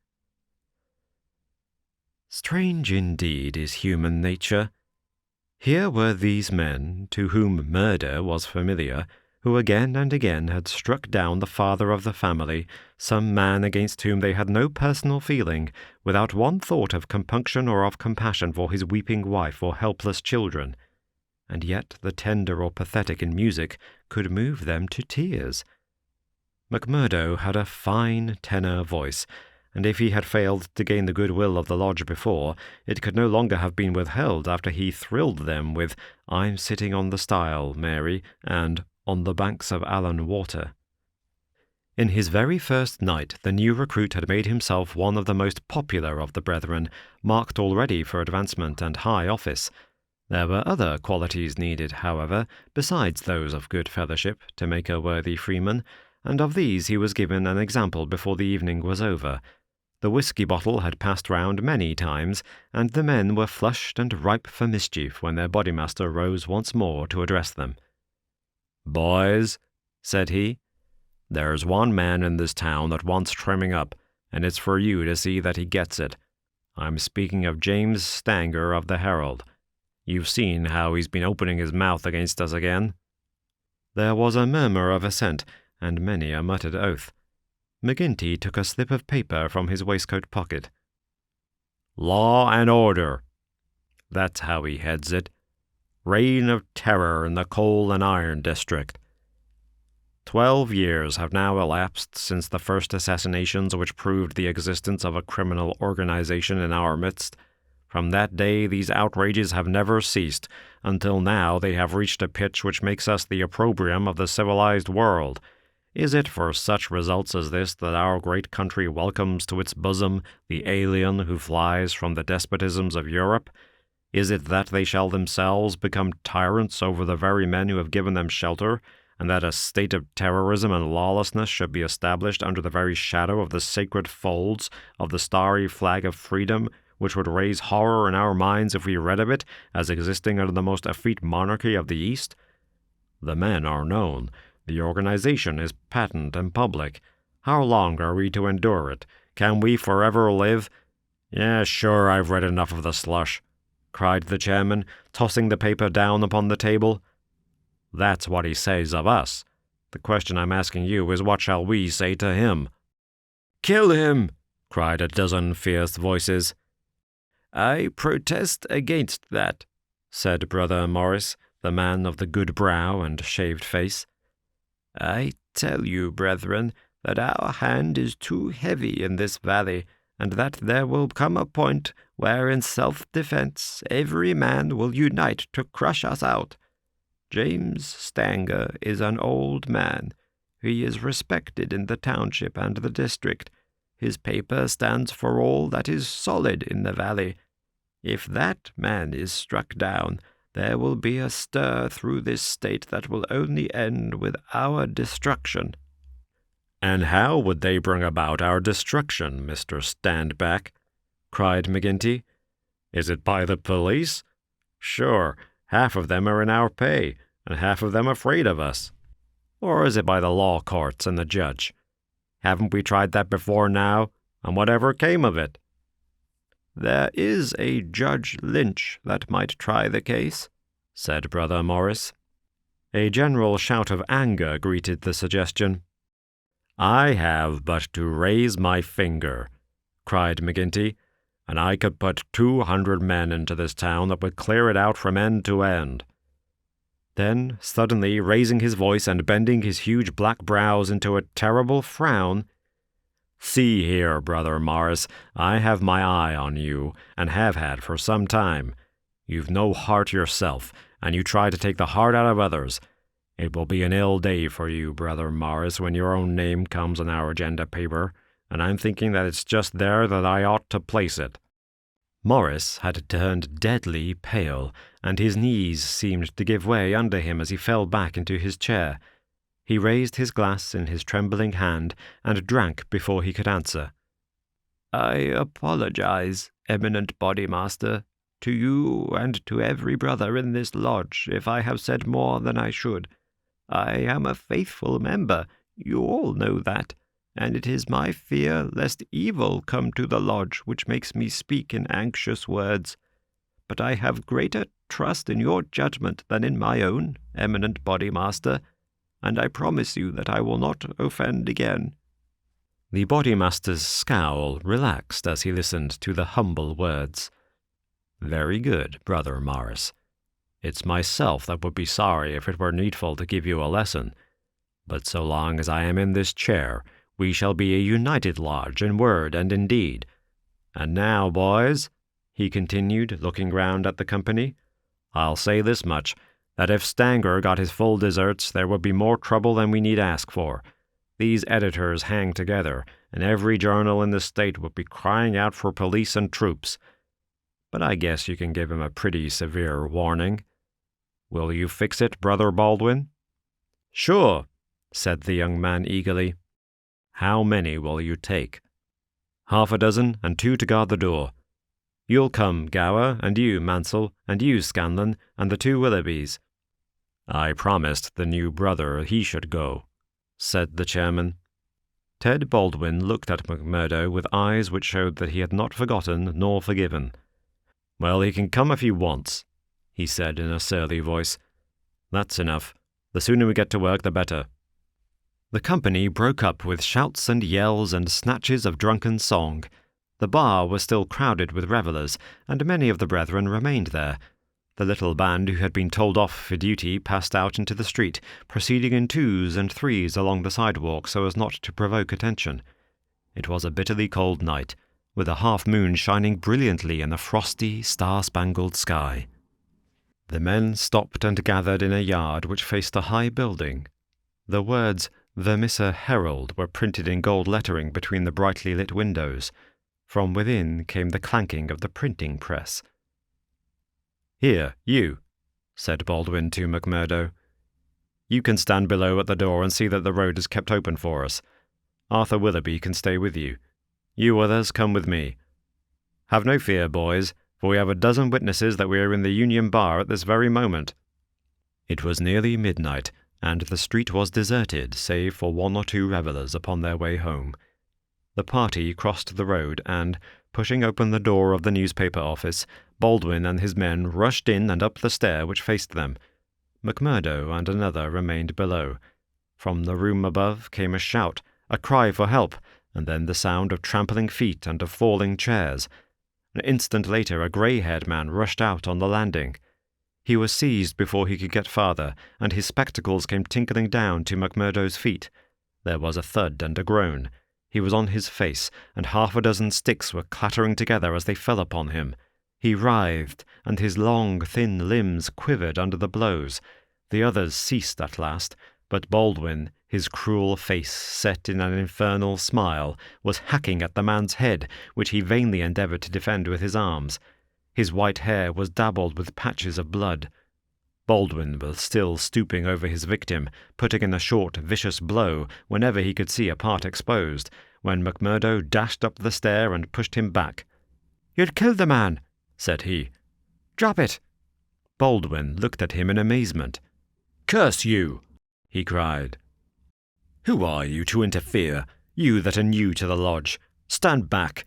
Strange indeed is human nature. Here were these men, to whom murder was familiar, who again and again had struck down the father of the family, some man against whom they had no personal feeling, without one thought of compunction or of compassion for his weeping wife or helpless children. And yet the tender or pathetic in music could move them to tears. McMurdo had a fine tenor voice, and if he had failed to gain the goodwill of the lodge before, it could no longer have been withheld after he thrilled them with "I'm Sitting on the Stile, Mary," and "On the Banks of Allan Water." In his very first night, the new recruit had made himself one of the most popular of the brethren, marked already for advancement and high office. There were other qualities needed, however, besides those of good fellowship, to make a worthy freeman, and of these he was given an example before the evening was over. The whisky bottle had passed round many times, and the men were flushed and ripe for mischief when their Bodymaster rose once more to address them. "Boys," said he, "there's one man in this town that wants trimming up, and it's for you to see that he gets it. I'm speaking of James Stanger of the Herald. You've seen how he's been opening his mouth against us again." There was a murmur of assent, and many a muttered oath. McGinty took a slip of paper from his waistcoat pocket. "Law and order. That's how he heads it. Reign of terror in the coal and iron district. 12 years have now elapsed since the first assassinations which proved the existence of a criminal organization in our midst. From that day these outrages have never ceased, until now they have reached a pitch which makes us the opprobrium of the civilized world. Is it for such results as this that our great country welcomes to its bosom the alien who flies from the despotisms of Europe? Is it that they shall themselves become tyrants over the very men who have given them shelter, and that a state of terrorism and lawlessness should be established under the very shadow of the sacred folds of the starry flag of freedom, which would raise horror in our minds if we read of it as existing under the most effete monarchy of the East? The men are known. The organization is patent and public. How long are we to endure it? Can we forever live? Yeah, sure, I've read enough of the slush, cried the chairman, tossing the paper down upon the table. That's what he says of us. The question I'm asking you is, what shall we say to him? Kill him, cried a dozen fierce voices. I protest against that, said Brother Morris, the man of the good brow and shaved face. I tell you, brethren, that our hand is too heavy in this valley, and that there will come a point where in self-defense every man will unite to crush us out. James Stanger is an old man. He is respected in the township and the district. His paper stands for all that is solid in the valley. If that man is struck down, there will be a stir through this state that will only end with our destruction. And how would they bring about our destruction, Mr. Standback? Cried McGinty. Is it by the police? Sure, half of them are in our pay, and half of them afraid of us. Or is it by the law courts and the judge? Haven't we tried that before now, and whatever came of it? There is a Judge Lynch that might try the case, said Brother Morris. A general shout of anger greeted the suggestion. I have but to raise my finger, cried McGinty, and I could put 200 men into this town that would clear it out from end to end. Then, suddenly raising his voice and bending his huge black brows into a terrible frown, See here, Brother Morris, I have my eye on you, and have had for some time. You've no heart yourself, and you try to take the heart out of others. It will be an ill day for you, Brother Morris, when your own name comes on our agenda paper, and I'm thinking that it's just there that I ought to place it. Morris had turned deadly pale, and his knees seemed to give way under him as he fell back into his chair. He raised his glass in his trembling hand and drank before he could answer. I apologize, eminent Bodymaster, to you and to every brother in this lodge if I have said more than I should. I am a faithful member, you all know that, and it is my fear lest evil come to the lodge which makes me speak in anxious words. But I have greater trust in your judgment than in my own, eminent Bodymaster, and I promise you that I will not offend again. The Bodymaster's scowl relaxed as he listened to the humble words. Very good, Brother Morris. It's myself that would be sorry if it were needful to give you a lesson, but so long as I am in this chair, we shall be a united lodge in word and in deed. And now, boys, he continued, looking round at the company, I'll say this much, that if Stanger got his full deserts, there would be more trouble than we need ask for. These editors hang together, and every journal in the state would be crying out for police and troops. But I guess you can give him a pretty severe warning. Will you fix it, Brother Baldwin? Sure, said the young man eagerly. How many will you take? 6 and 2 to guard the door. You'll come, Gower, and you, Mansell, and you, Scanlon, and the 2 Willoughbys. I promised the new brother he should go, said the chairman. Ted Baldwin looked at McMurdo with eyes which showed that he had not forgotten nor forgiven. Well, he can come if he wants, he said in a surly voice. That's enough. The sooner we get to work, the better. The company broke up with shouts and yells and snatches of drunken song. The bar was still crowded with revellers, and many of the brethren remained there. The little band who had been told off for duty passed out into the street, proceeding in 2s and 3s along the sidewalk so as not to provoke attention. It was a bitterly cold night, with a half-moon shining brilliantly in the frosty, star-spangled sky. The men stopped and gathered in a yard which faced a high building. The words Vermissa Herald were printed in gold lettering between the brightly lit windows. From within came the clanking of the printing press. Here, you, said Baldwin to McMurdo. You can stand below at the door and see that the road is kept open for us. Arthur Willoughby can stay with you. You others come with me. Have no fear, boys, for we have a dozen witnesses that we are in the Union Bar at this very moment." It was nearly midnight, and the street was deserted save for one or two revellers upon their way home. The party crossed the road and, pushing open the door of the newspaper office, Baldwin and his men rushed in and up the stair which faced them. McMurdo and another remained below. From the room above came a shout, a cry for help, and then the sound of trampling feet and of falling chairs. An instant later a grey-haired man rushed out on the landing. He was seized before he could get farther, and his spectacles came tinkling down to McMurdo's feet. There was a thud and a groan. He was on his face, and 6 sticks were clattering together as they fell upon him. He writhed, and his long, thin limbs quivered under the blows. The others ceased at last, but Baldwin, his cruel face set in an infernal smile, was hacking at the man's head, which he vainly endeavoured to defend with his arms. His white hair was dabbled with patches of blood. Baldwin was still stooping over his victim, putting in a short, vicious blow whenever he could see a part exposed, when McMurdo dashed up the stair and pushed him back. "You'd killed the man," said he. "Drop it." Baldwin looked at him in amazement. "Curse you!" he cried. "Who are you to interfere, you that are new to the lodge? Stand back."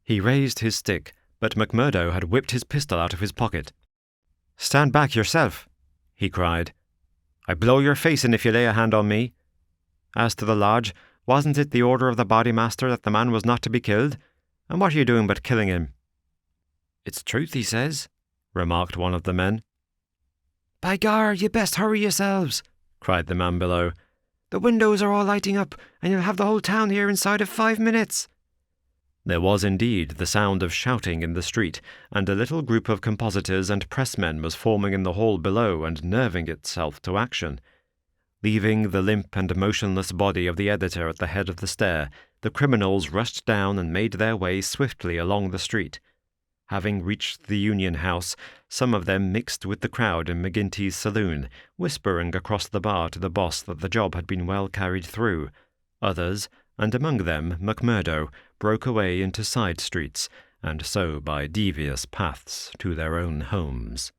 He raised his stick, but McMurdo had whipped his pistol out of his pocket. "Stand back yourself," he cried. "I blow your face in if you lay a hand on me. As to the lodge, wasn't it the order of the Bodymaster that the man was not to be killed? And what are you doing but killing him?" "It's truth, he says," remarked one of the men. "By gar, you best hurry yourselves," cried the man below. "The windows are all lighting up, and you'll have the whole town here inside of 5 minutes." There was indeed the sound of shouting in the street, and a little group of compositors and pressmen was forming in the hall below and nerving itself to action. Leaving the limp and motionless body of the editor at the head of the stair, the criminals rushed down and made their way swiftly along the street. Having reached the Union House, some of them mixed with the crowd in McGinty's saloon, whispering across the bar to the boss that the job had been well carried through. Others, and among them McMurdo, broke away into side streets, and so by devious paths to their own homes.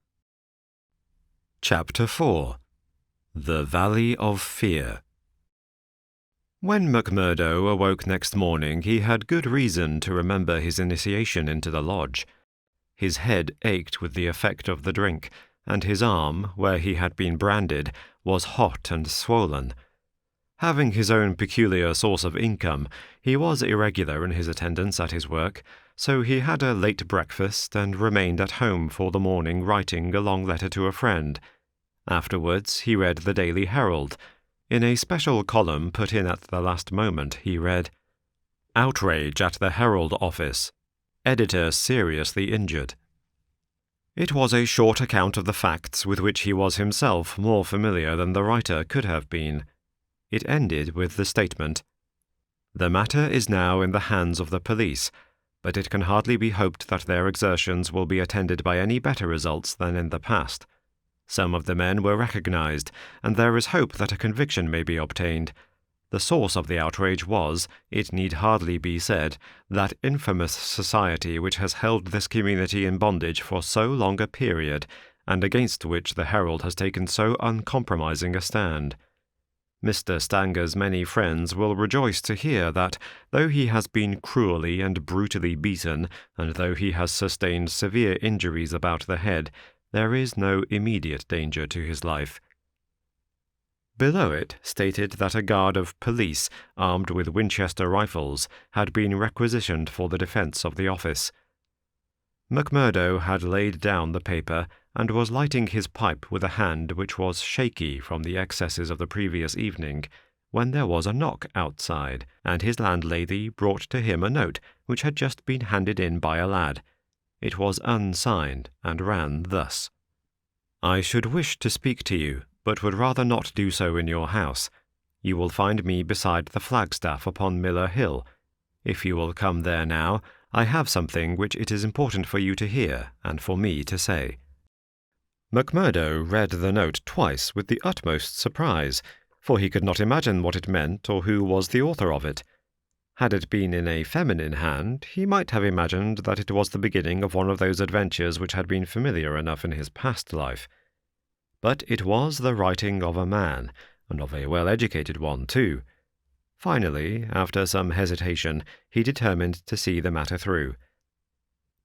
Chapter 4. The Valley of Fear. When McMurdo awoke next morning, he had good reason to remember his initiation into the lodge. His head ached with the effect of the drink, and his arm, where he had been branded, was hot and swollen. Having his own peculiar source of income, he was irregular in his attendance at his work, so he had a late breakfast and remained at home for the morning writing a long letter to a friend. Afterwards he read the Daily Herald. In a special column put in at the last moment he read, "Outrage at the Herald office. Editor seriously injured." It was a short account of the facts with which he was himself more familiar than the writer could have been. It ended with the statement, "The matter is now in the hands of the police, but it can hardly be hoped that their exertions will be attended by any better results than in the past. Some of the men were recognized, and there is hope that a conviction may be obtained. The source of the outrage was, it need hardly be said, that infamous society which has held this community in bondage for so long a period, and against which the Herald has taken so uncompromising a stand. Mr. Stanger's many friends will rejoice to hear that, though he has been cruelly and brutally beaten, and though he has sustained severe injuries about the head, there is no immediate danger to his life." Below it stated that a guard of police, armed with Winchester rifles, had been requisitioned for the defence of the office. McMurdo had laid down the paper, and was lighting his pipe with a hand which was shaky from the excesses of the previous evening, when there was a knock outside, and his landlady brought to him a note which had just been handed in by a lad. It was unsigned, and ran thus: "I should wish to speak to you, but would rather not do so in your house. You will find me beside the flagstaff upon Miller Hill. If you will come there now, I have something which it is important for you to hear, and for me to say." McMurdo read the note twice with the utmost surprise, for he could not imagine what it meant or who was the author of it. Had it been in a feminine hand, he might have imagined that it was the beginning of one of those adventures which had been familiar enough in his past life. But it was the writing of a man, and of a well-educated one, too. Finally, after some hesitation, he determined to see the matter through.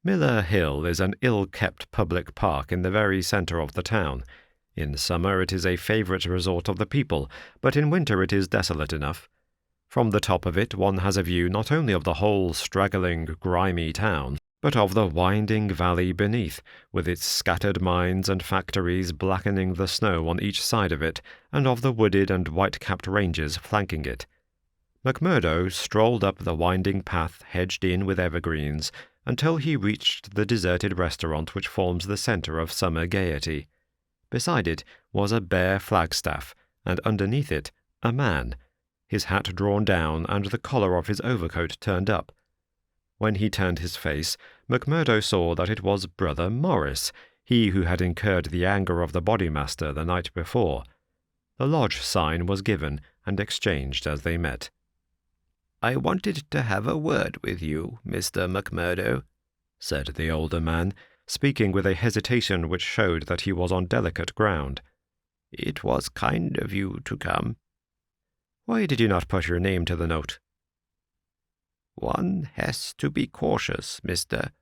Miller Hill is an ill-kept public park in the very centre of the town. In summer it is a favourite resort of the people, but in winter it is desolate enough. From the top of it one has a view not only of the whole straggling, grimy town, but of the winding valley beneath, with its scattered mines and factories blackening the snow on each side of it, and of the wooded and white-capped ranges flanking it. McMurdo strolled up the winding path hedged in with evergreens until he reached the deserted restaurant which forms the centre of summer gaiety. Beside it was a bare flagstaff, and underneath it a man, his hat drawn down and the collar of his overcoat turned up. When he turned his face, McMurdo saw that it was Brother Morris, he who had incurred the anger of the Bodymaster the night before. The lodge sign was given and exchanged as they met. "I wanted to have a word with you, Mr. McMurdo," said the older man, speaking with a hesitation which showed that he was on delicate ground. "It was kind of you to come." "Why did you not put your name to the note?" "One has to be cautious, mister.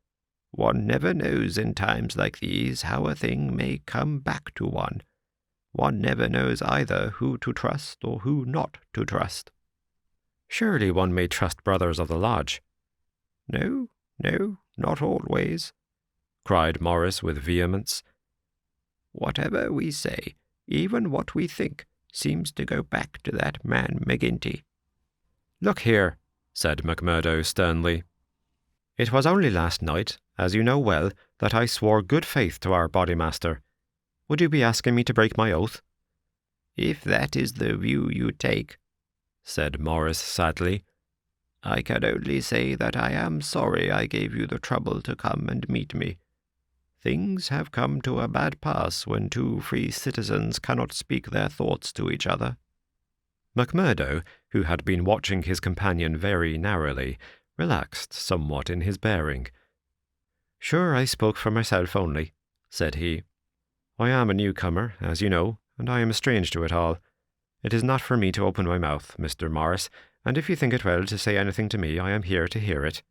One never knows in times like these how a thing may come back to one. One never knows either who to trust or who not to trust." "Surely one may trust brothers of the lodge." "No, not always," cried Morris with vehemence. "Whatever we say, even what we think, seems to go back to that man McGinty." "Look here," said McMurdo sternly. "It was only last night, as you know well, that I swore good faith to our Bodymaster. Would you be asking me to break my oath?" "If that is the view you take," said Morris sadly, "I can only say that I am sorry I gave you the trouble to come and meet me. Things have come to a bad pass when two free citizens cannot speak their thoughts to each other." McMurdo, who had been watching his companion very narrowly, relaxed somewhat in his bearing. "Sure, I spoke for myself only," said he. "I am a newcomer, as you know, and I am strange to it all. It is not for me to open my mouth, Mr. Morris, and if you think it well to say anything to me, I am here to hear it."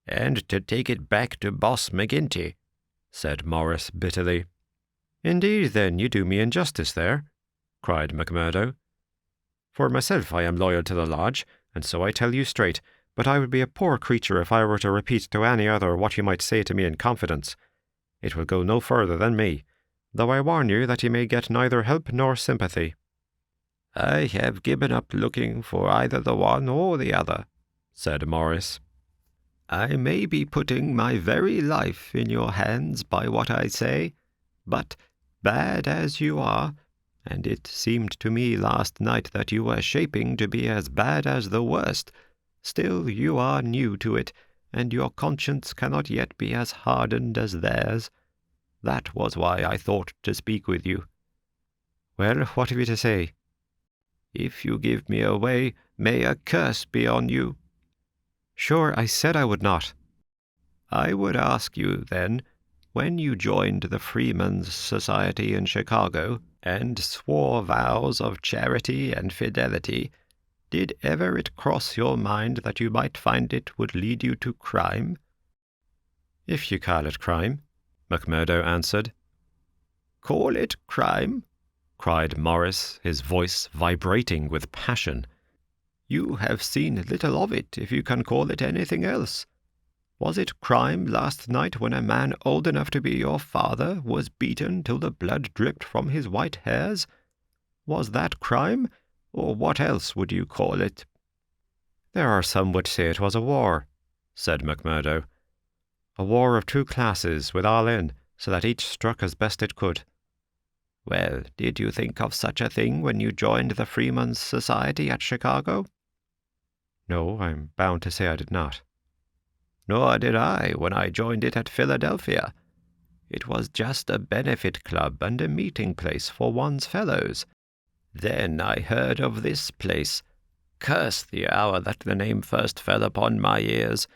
"And to take it back to Boss McGinty," said Morris bitterly. "Indeed, then, you do me injustice there," cried McMurdo. "For myself I am loyal to the lodge, and so I tell you straight, but I would be a poor creature if I were to repeat to any other what you might say to me in confidence. It will go no further than me, though I warn you that you may get neither help nor sympathy." "I have given up looking for either the one or the other," said Morris. "I may be putting my very life in your hands by what I say, but bad as you are, and it seemed to me last night that you were shaping to be as bad as the worst, still you are new to it, and your conscience cannot yet be as hardened as theirs. That was why I thought to speak with you." "Well, what have you to say?" "If you give me away, may a curse be on you." "Sure, I said I would not." "I would ask you, then, when you joined the Freemen's Society in Chicago, and swore vows of charity and fidelity, did ever it cross your mind that you might find it would lead you to crime?" "If you call it crime," McMurdo answered. "Call it crime?" cried Morris, his voice vibrating with passion. "You have seen little of it, if you can call it anything else. Was it crime last night when a man old enough to be your father was beaten till the blood dripped from his white hairs? Was that crime, or what else would you call it?" "There are some would say it was a war," said McMurdo. "A war of two classes, with all in, so that each struck as best it could." "Well, did you think of such a thing when you joined the Freemen's Society at Chicago?" "No, I'm bound to say I did not." "Nor did I when I joined it at Philadelphia. It was just a benefit club and a meeting place for one's fellows. Then I heard of this place. curse the hour that the name first fell upon my ears,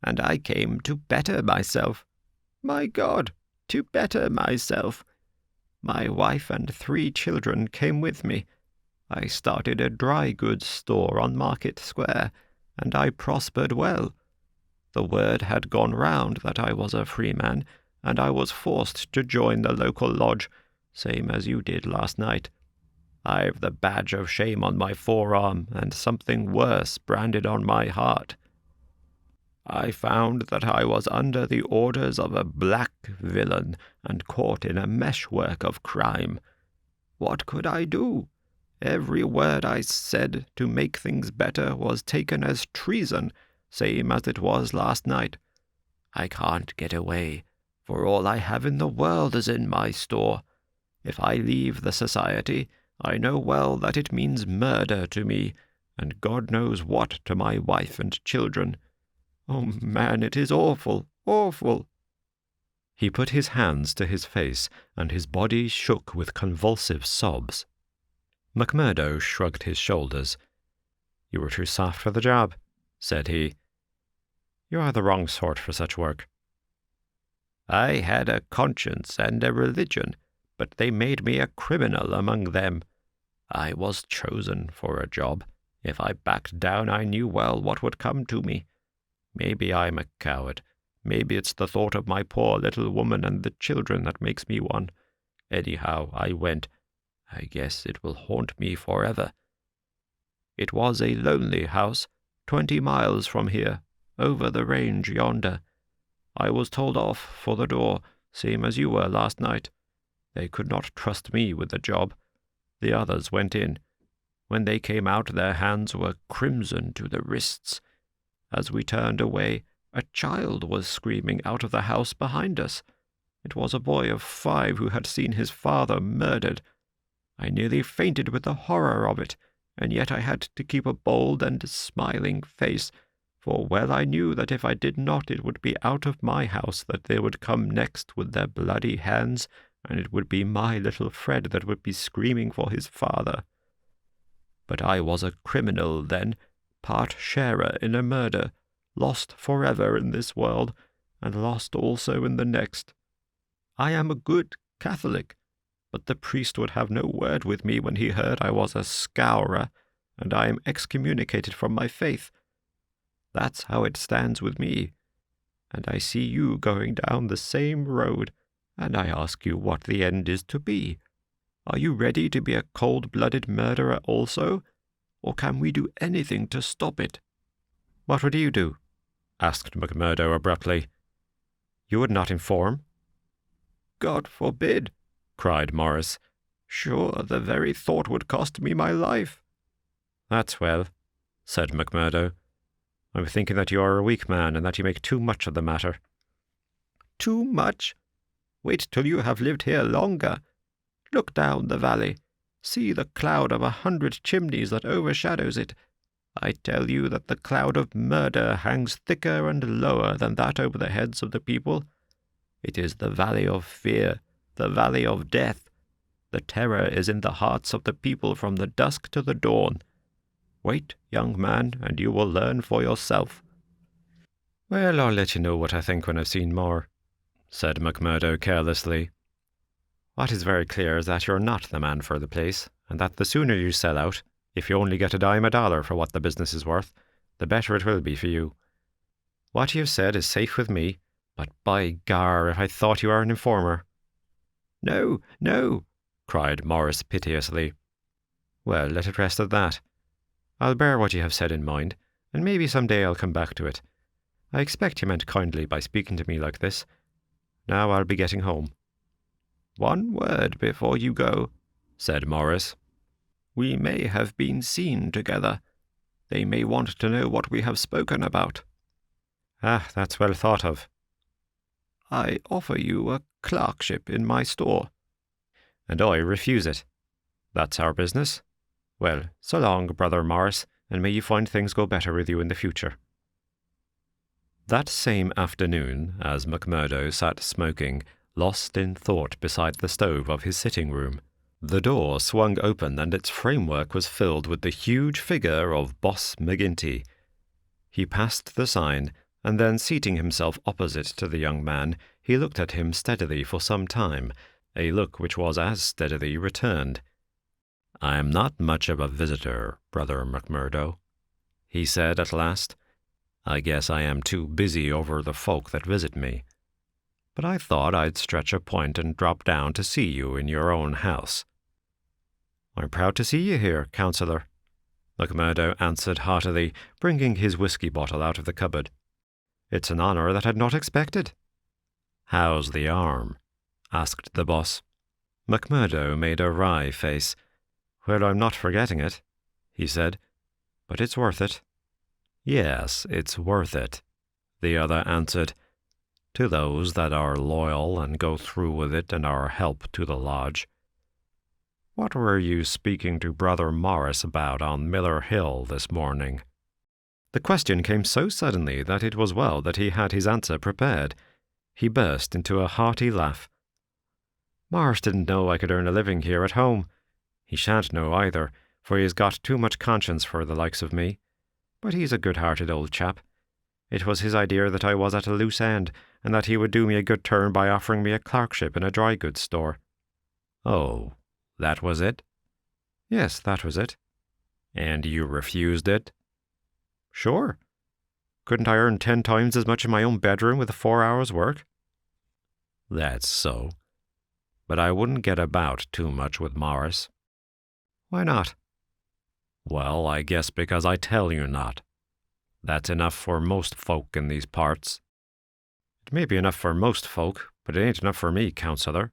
and I came to better myself. My God, to better myself. My wife and 3 children came with me. I started a dry goods store on Market Square, and I prospered well. The word had gone round that I was a free man, and I was forced to join the local lodge, same as you did last night. I've the badge of shame on my forearm, and something worse branded on my heart. I found that I was under the orders of a black villain, and caught in a meshwork of crime. What could I do? Every word I said to make things better was taken as treason, same as it was last night. I can't get away, for all I have in the world is in my store. If I leave the society, I know well that it means murder to me, and God knows what to my wife and children. Oh, man, it is awful, awful." He put his hands to his face, and his body shook with convulsive sobs. McMurdo shrugged his shoulders. "You were too soft for the job," said he. "You are the wrong sort for such work." "I had a conscience and a religion, but they made me a criminal among them. I was chosen for a job. If I backed down, I knew well what would come to me. Maybe I'm a coward. Maybe it's the thought of my poor little woman and the children that makes me one. Anyhow, I went. I guess it will haunt me forever. It was a lonely house, 20 miles from here, over the range yonder. I was told off for the door, same as you were last night. They could not trust me with the job. The others went in. When they came out, their hands were crimson to the wrists. As we turned away, a child was screaming out of the house behind us. It was a boy of 5 who had seen his father murdered. I nearly fainted with the horror of it, and yet I had to keep a bold and smiling face, for well I knew that if I did not, it would be out of my house that they would come next with their bloody hands, and it would be my little Fred that would be screaming for his father. But I was a criminal then, part sharer in a murder, lost forever in this world, and lost also in the next. I am a good Catholic, but the priest would have no word with me when he heard I was a Scowrer, and I am excommunicated from my faith. That's how it stands with me. And I see you going down the same road, and I ask you what the end is to be. Are you ready to be a cold-blooded murderer also, or can we do anything to stop it?" "What would you do?" asked McMurdo abruptly. "You would not inform?" "God forbid!" cried Morris. "Sure, the very thought would cost me my life." "That's well," said McMurdo. "I'm thinking that you are a weak man, and that you make too much of the matter." "Too much? Wait till you have lived here longer. Look down the valley. See the cloud of 100 chimneys that overshadows it. I tell you that the cloud of murder hangs thicker and lower than that over the heads of the people. It is the valley of fear, the valley of death. The terror is in the hearts of the people from the dusk to the dawn. Wait, young man, and you will learn for yourself." "Well, I'll let you know what I think when I've seen more," said McMurdo carelessly. "What is very clear is that you're not the man for the place, and that the sooner you sell out, if you only get a dime a dollar for what the business is worth, the better it will be for you. What you've said is safe with me, but by gar, if I thought you were an informer." "No, no," cried Morris piteously. "Well, let it rest at that. I'll bear what you have said in mind, and maybe some day I'll come back to it. I expect you meant kindly by speaking to me like this. Now I'll be getting home." "One word before you go," said Morris. "We may have been seen together. They may want to know what we have spoken about." "Ah, that's well thought of." "I offer you a clerkship in my store." "And I refuse it. That's our business. Well, so long, Brother Morris, and may you find things go better with you in the future." That same afternoon, as McMurdo sat smoking, lost in thought beside the stove of his sitting room, The door swung open and its framework was filled with the huge figure of Boss McGinty. He passed the sign, and then seating himself opposite to the young man, he looked at him steadily for some time, a look which was as steadily returned. "I am not much of a visitor, Brother McMurdo," he said at last. "I guess I am too busy over the folk that visit me. But I thought I'd stretch a point and drop down to see you in your own house." "I'm proud to see you here, Councillor," McMurdo answered heartily, bringing his whiskey bottle out of the cupboard. "It's an honour that I'd not expected." "How's the arm?" asked the boss. McMurdo made a wry face. "Well, I'm not forgetting it," he said, "but it's worth it." "Yes, it's worth it," the other answered, "to those that are loyal and go through with it and are help to the lodge. What were you speaking to Brother Morris about on Miller Hill this morning?" The question came so suddenly that it was well that he had his answer prepared. He burst into a hearty laugh. "Morris didn't know I could earn a living here at home. He shan't know either, for he has got too much conscience for the likes of me. But he's a good-hearted old chap. It was his idea that I was at a loose end, and that he would do me a good turn by offering me a clerkship in a dry goods store." "Oh, that was it?" "Yes, that was it." "And you refused it?" "Sure. Couldn't I earn 10 times as much in my own bedroom with 4 hours' work?" "That's so. But I wouldn't get about too much with Morris." "Why not?" "Well, I guess because I tell you not. That's enough for most folk in these parts." "It may be enough for most folk, but it ain't enough for me, Councillor,"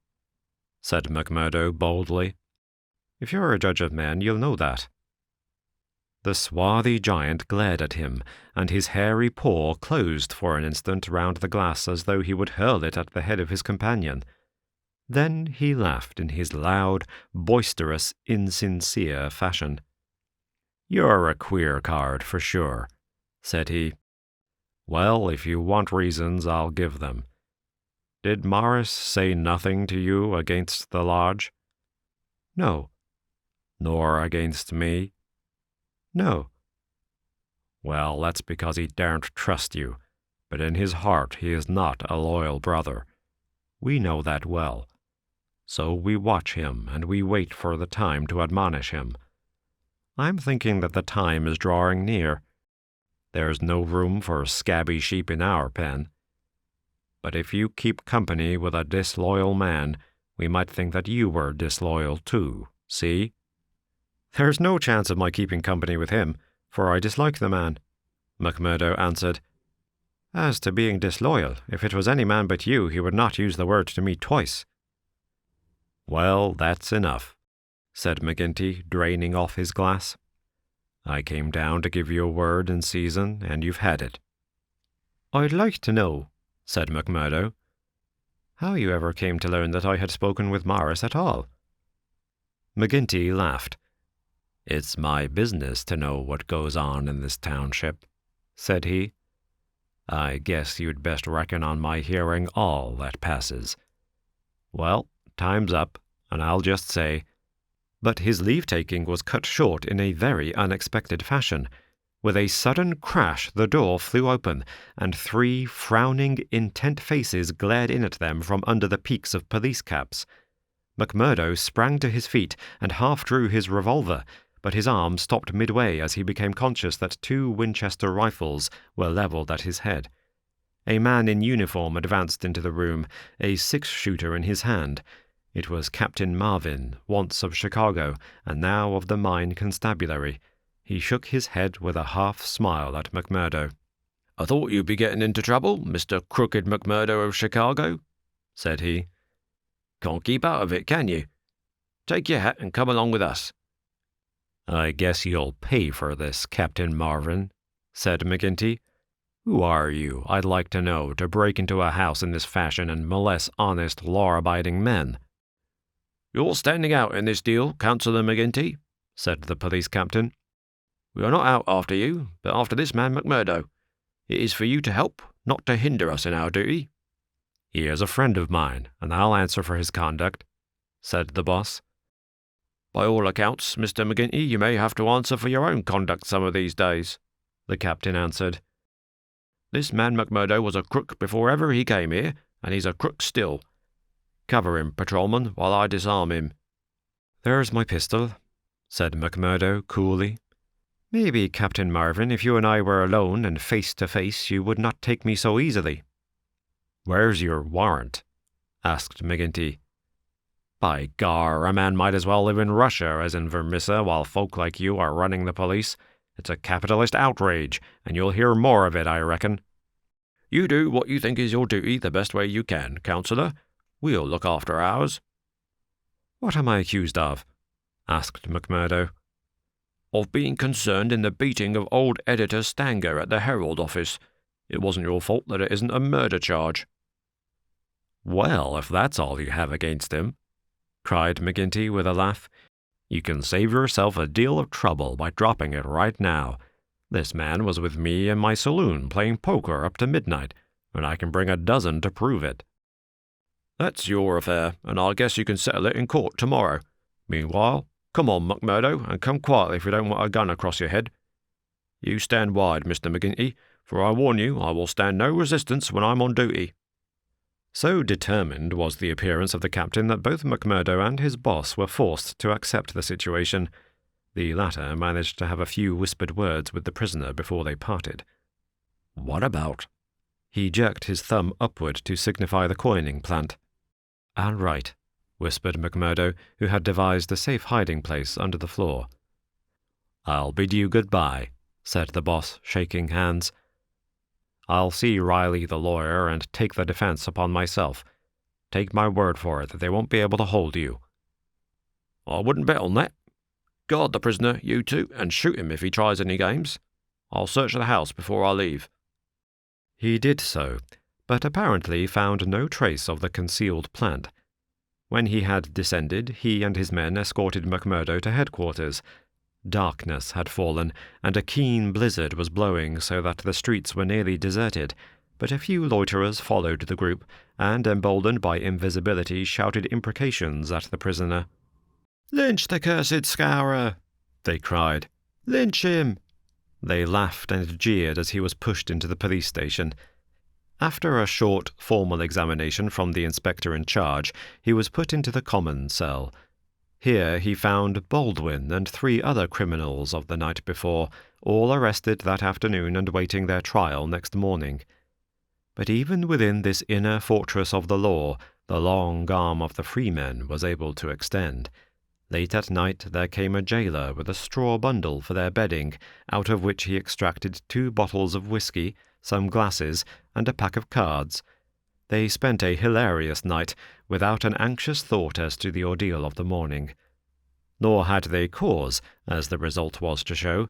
said McMurdo boldly. "If you're a judge of men, you'll know that." The swarthy giant glared at him, and his hairy paw closed for an instant round the glass as though he would hurl it at the head of his companion. Then he laughed in his loud, boisterous, insincere fashion. "You're a queer card, for sure," said he. "Well, if you want reasons, I'll give them. Did Morris say nothing to you against the lodge?" "No." "Nor against me?" "No." "Well, that's because he daren't trust you, but in his heart he is not a loyal brother. We know that well. So we watch him, and we wait for the time to admonish him. I'm thinking that the time is drawing near. There's no room for scabby sheep in our pen. But if you keep company with a disloyal man, we might think that you were disloyal too, see?" "There's no chance of my keeping company with him, for I dislike the man," McMurdo answered. "As to being disloyal, if it was any man but you, he would not use the word to me twice." "Well, that's enough," said McGinty, draining off his glass. "I came down to give you a word in season, and you've had it." "I'd like to know," said McMurdo, "how you ever came to learn that I had spoken with Morris at all." McGinty laughed. "It's my business to know what goes on in this township," said he. "I guess you'd best reckon on my hearing all that passes. Well, time's up, and I'll just say—" But his leave-taking was cut short in a very unexpected fashion. With a sudden crash, the door flew open, and 3 frowning, intent faces glared in at them from under the peaks of police caps. McMurdo sprang to his feet and half drew his revolver, but his arm stopped midway as he became conscious that 2 Winchester rifles were levelled at his head. A man in uniform advanced into the room, a 6-shooter in his hand. It was Captain Marvin, once of Chicago, and now of the Mine Constabulary. He shook his head with a half-smile at McMurdo. "I thought you'd be getting into trouble, Mr. Crooked McMurdo of Chicago," said he. "Can't keep out of it, can you? Take your hat and come along with us." "I guess you'll pay for this, Captain Marvin," said McGinty. "Who are you, I'd like to know, to break into a house in this fashion and molest honest, law-abiding men?" "You're standing out in this deal, Councillor McGinty," said the police captain. "We are not out after you, but after this man McMurdo. It is for you to help, not to hinder us in our duty." "He is a friend of mine, and I'll answer for his conduct," said the boss. By all accounts, Mr. McGinty, you may have to answer for your own conduct some of these days, the captain answered. This man McMurdo was a crook before ever he came here, and he's a crook still. Cover him, patrolman, while I disarm him. There's my pistol, said McMurdo coolly. Maybe, Captain Marvin, if you and I were alone and face to face, you would not take me so easily. Where's your warrant? Asked McGinty. By gar, a man might as well live in Russia as in Vermissa while folk like you are running the police. It's a capitalist outrage, and you'll hear more of it, I reckon. You do what you think is your duty the best way you can, councillor. We'll look after ours. What am I accused of? Asked McMurdo. Of being concerned in the beating of old editor Stanger at the Herald office. It wasn't your fault that it isn't a murder charge. Well, if that's all you have against him, cried McGinty with a laugh, you can save yourself a deal of trouble by dropping it right now. This man was with me in my saloon playing poker up to midnight, and I can bring a dozen to prove it. That's your affair, and I guess you can settle it in court tomorrow. Meanwhile, come on, McMurdo, and come quietly if you don't want a gun across your head. You stand wide, Mr. McGinty, for I warn you I will stand no resistance when I'm on duty. So determined was the appearance of the captain that both McMurdo and his boss were forced to accept the situation. The latter managed to have a few whispered words with the prisoner before they parted. What about? He jerked his thumb upward to signify the coining plant. All right, whispered McMurdo, who had devised a safe hiding place under the floor. I'll bid you goodbye, said the boss, shaking hands. I'll see Riley the lawyer and take the defense upon myself. Take my word for it that they won't be able to hold you. I wouldn't bet on that. Guard the prisoner, you two, and shoot him if he tries any games. I'll search the house before I leave. He did so, but apparently found no trace of the concealed plant. When he had descended, he and his men escorted McMurdo to headquarters. Darkness had fallen, and a keen blizzard was blowing so that the streets were nearly deserted, but a few loiterers followed the group, and, emboldened by invisibility, shouted imprecations at the prisoner. "Lynch the cursed Scowrer!" they cried. "Lynch him!" They laughed and jeered as he was pushed into the police station. After a short, formal examination from the inspector in charge, he was put into the common cell. Here he found Baldwin and 3 other criminals of the night before, all arrested that afternoon and waiting their trial next morning. But even within this inner fortress of the law, the long arm of the freemen was able to extend. Late at night there came a jailer with a straw bundle for their bedding, out of which he extracted 2 bottles of whisky, some glasses, and a pack of cards. They spent a hilarious night, without an anxious thought as to the ordeal of the morning. Nor had they cause, as the result was to show.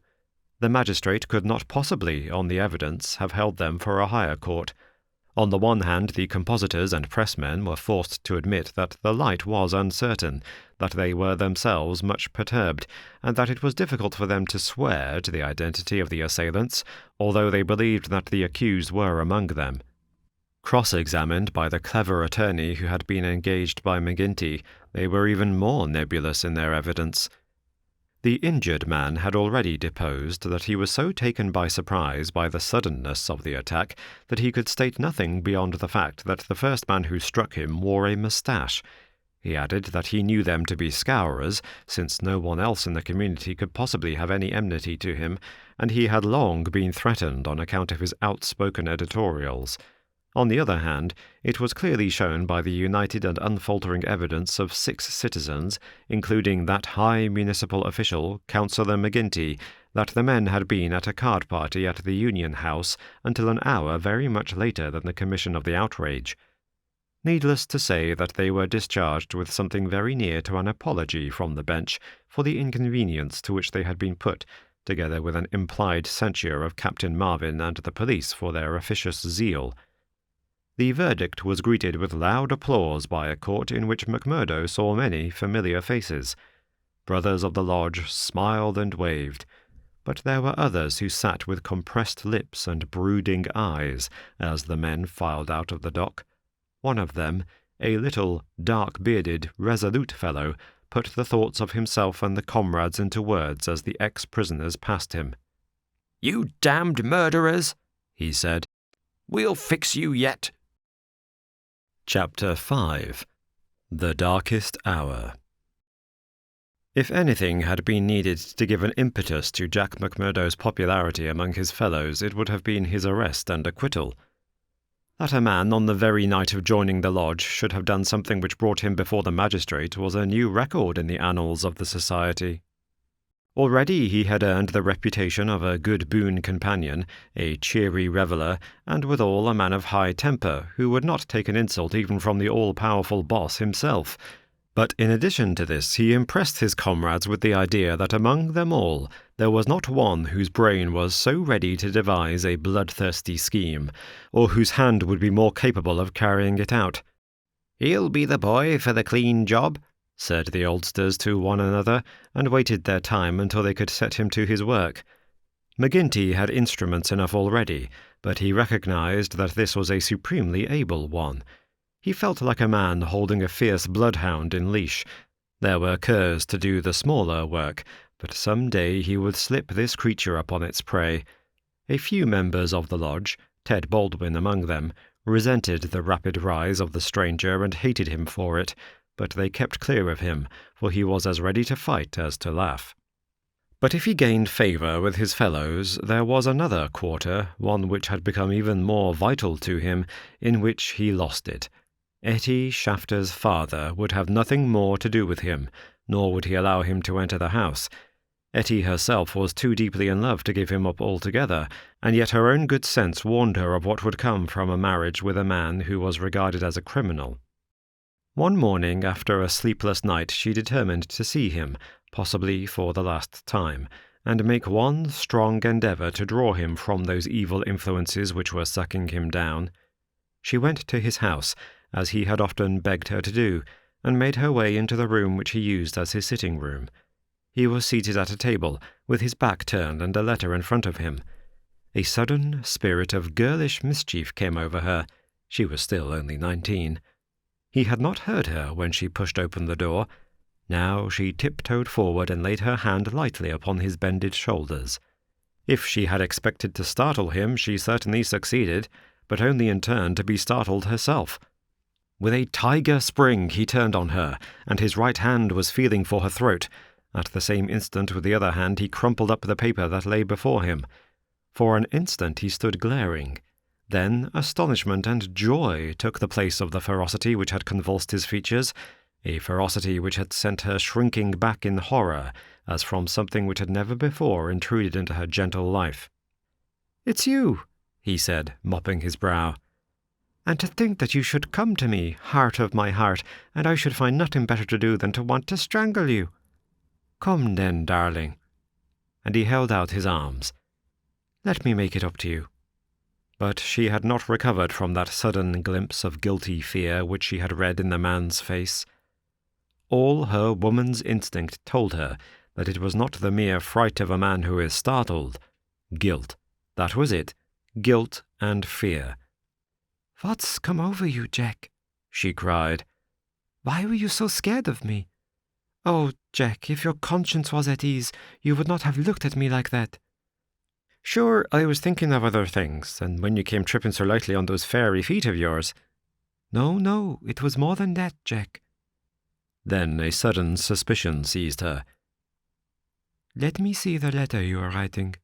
The magistrate could not possibly, on the evidence, have held them for a higher court. On the one hand, the compositors and pressmen were forced to admit that the light was uncertain, that they were themselves much perturbed, and that it was difficult for them to swear to the identity of the assailants, although they believed that the accused were among them. Cross-examined by the clever attorney who had been engaged by McGinty, they were even more nebulous in their evidence. The injured man had already deposed that he was so taken by surprise by the suddenness of the attack that he could state nothing beyond the fact that the first man who struck him wore a moustache. He added that he knew them to be Scowrers, since no one else in the community could possibly have any enmity to him, and he had long been threatened on account of his outspoken editorials. On the other hand, it was clearly shown by the united and unfaltering evidence of 6 citizens, including that high municipal official, Councillor McGinty, that the men had been at a card party at the Union House until an hour very much later than the commission of the outrage. Needless to say that they were discharged with something very near to an apology from the bench for the inconvenience to which they had been put, together with an implied censure of Captain Marvin and the police for their officious zeal. The verdict was greeted with loud applause by a court in which McMurdo saw many familiar faces. Brothers of the lodge smiled and waved, but there were others who sat with compressed lips and brooding eyes as the men filed out of the dock. One of them, a little, dark-bearded, resolute fellow, put the thoughts of himself and the comrades into words as the ex-prisoners passed him. "You damned murderers," he said. "We'll fix you yet." Chapter 5. The Darkest Hour. If anything had been needed to give an impetus to Jack McMurdo's popularity among his fellows, it would have been his arrest and acquittal. That a man on the very night of joining the lodge should have done something which brought him before the magistrate was a new record in the annals of the society. Already he had earned the reputation of a good boon companion, a cheery reveller, and withal a man of high temper, who would not take an insult even from the all-powerful boss himself. But in addition to this, he impressed his comrades with the idea that among them all there was not one whose brain was so ready to devise a bloodthirsty scheme, or whose hand would be more capable of carrying it out. "He'll be the boy for the clean job," said the oldsters to one another, and waited their time until they could set him to his work. McGinty had instruments enough already, but he recognized that this was a supremely able one. He felt like a man holding a fierce bloodhound in leash. There were curs to do the smaller work, but some day he would slip this creature upon its prey. A few members of the lodge, Ted Baldwin among them, resented the rapid rise of the stranger and hated him for it, but they kept clear of him, for he was as ready to fight as to laugh. But if he gained favour with his fellows, there was another quarter, one which had become even more vital to him, in which he lost it. Etty Shafter's father would have nothing more to do with him, nor would he allow him to enter the house. Etty herself was too deeply in love to give him up altogether, and yet her own good sense warned her of what would come from a marriage with a man who was regarded as a criminal. One morning, after a sleepless night, she determined to see him, possibly for the last time, and make one strong endeavour to draw him from those evil influences which were sucking him down. She went to his house, as he had often begged her to do, and made her way into the room which he used as his sitting room. He was seated at a table, with his back turned and a letter in front of him. A sudden spirit of girlish mischief came over her. She was still only 19. He had not heard her when she pushed open the door. Now she tiptoed forward and laid her hand lightly upon his bended shoulders. If she had expected to startle him, she certainly succeeded, but only in turn to be startled herself. With a tiger spring he turned on her, and his right hand was feeling for her throat. At the same instant, with the other hand, he crumpled up the paper that lay before him. For an instant he stood glaring. Then astonishment and joy took the place of the ferocity which had convulsed his features, a ferocity which had sent her shrinking back in horror, as from something which had never before intruded into her gentle life. "It's you," he said, mopping his brow. "And to think that you should come to me, heart of my heart, and I should find nothing better to do than to want to strangle you. Come then, darling." And he held out his arms. "Let me make it up to you." But she had not recovered from that sudden glimpse of guilty fear which she had read in the man's face. All her woman's instinct told her that it was not the mere fright of a man who is startled. Guilt. That was it. Guilt and fear. "What's come over you, Jack?" she cried. "Why were you so scared of me? Oh, Jack, if your conscience was at ease, you would not have looked at me like that." "Sure, I was thinking of other things, and when you came tripping so lightly on those fairy feet of yours—" No, it was more than that, Jack." Then a sudden suspicion seized her. "Let me see the letter you are writing."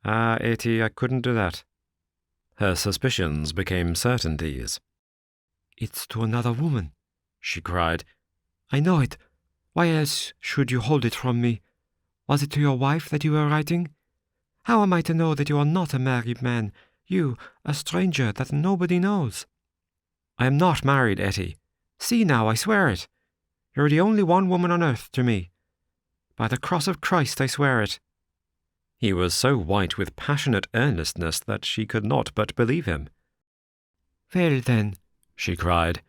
"Ah, Etty, I couldn't do that." Her suspicions became certainties. "It's to another woman," she cried. "I know it. Why else should you hold it from me? Was it to your wife that you were writing? How am I to know that you are not a married man, you, a stranger that nobody knows?" "I am not married, Etty. See now, I swear it. You're the only one woman on earth to me. By the cross of Christ, I swear it." He was so white with passionate earnestness that she could not but believe him. "Well then," she cried,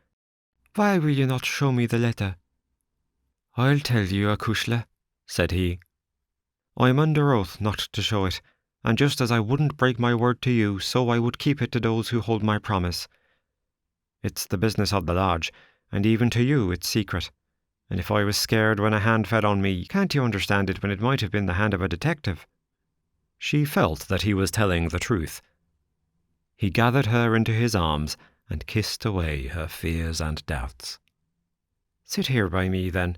"why will you not show me the letter?" "I'll tell you, acushla," said he. "I'm under oath not to show it, and just as I wouldn't break my word to you, so I would keep it to those who hold my promise. It's the business of the lodge, and even to you it's secret. And if I was scared when a hand fell on me, can't you understand it when it might have been the hand of a detective?" She felt that he was telling the truth. He gathered her into his arms and kissed away her fears and doubts. "Sit here by me, then.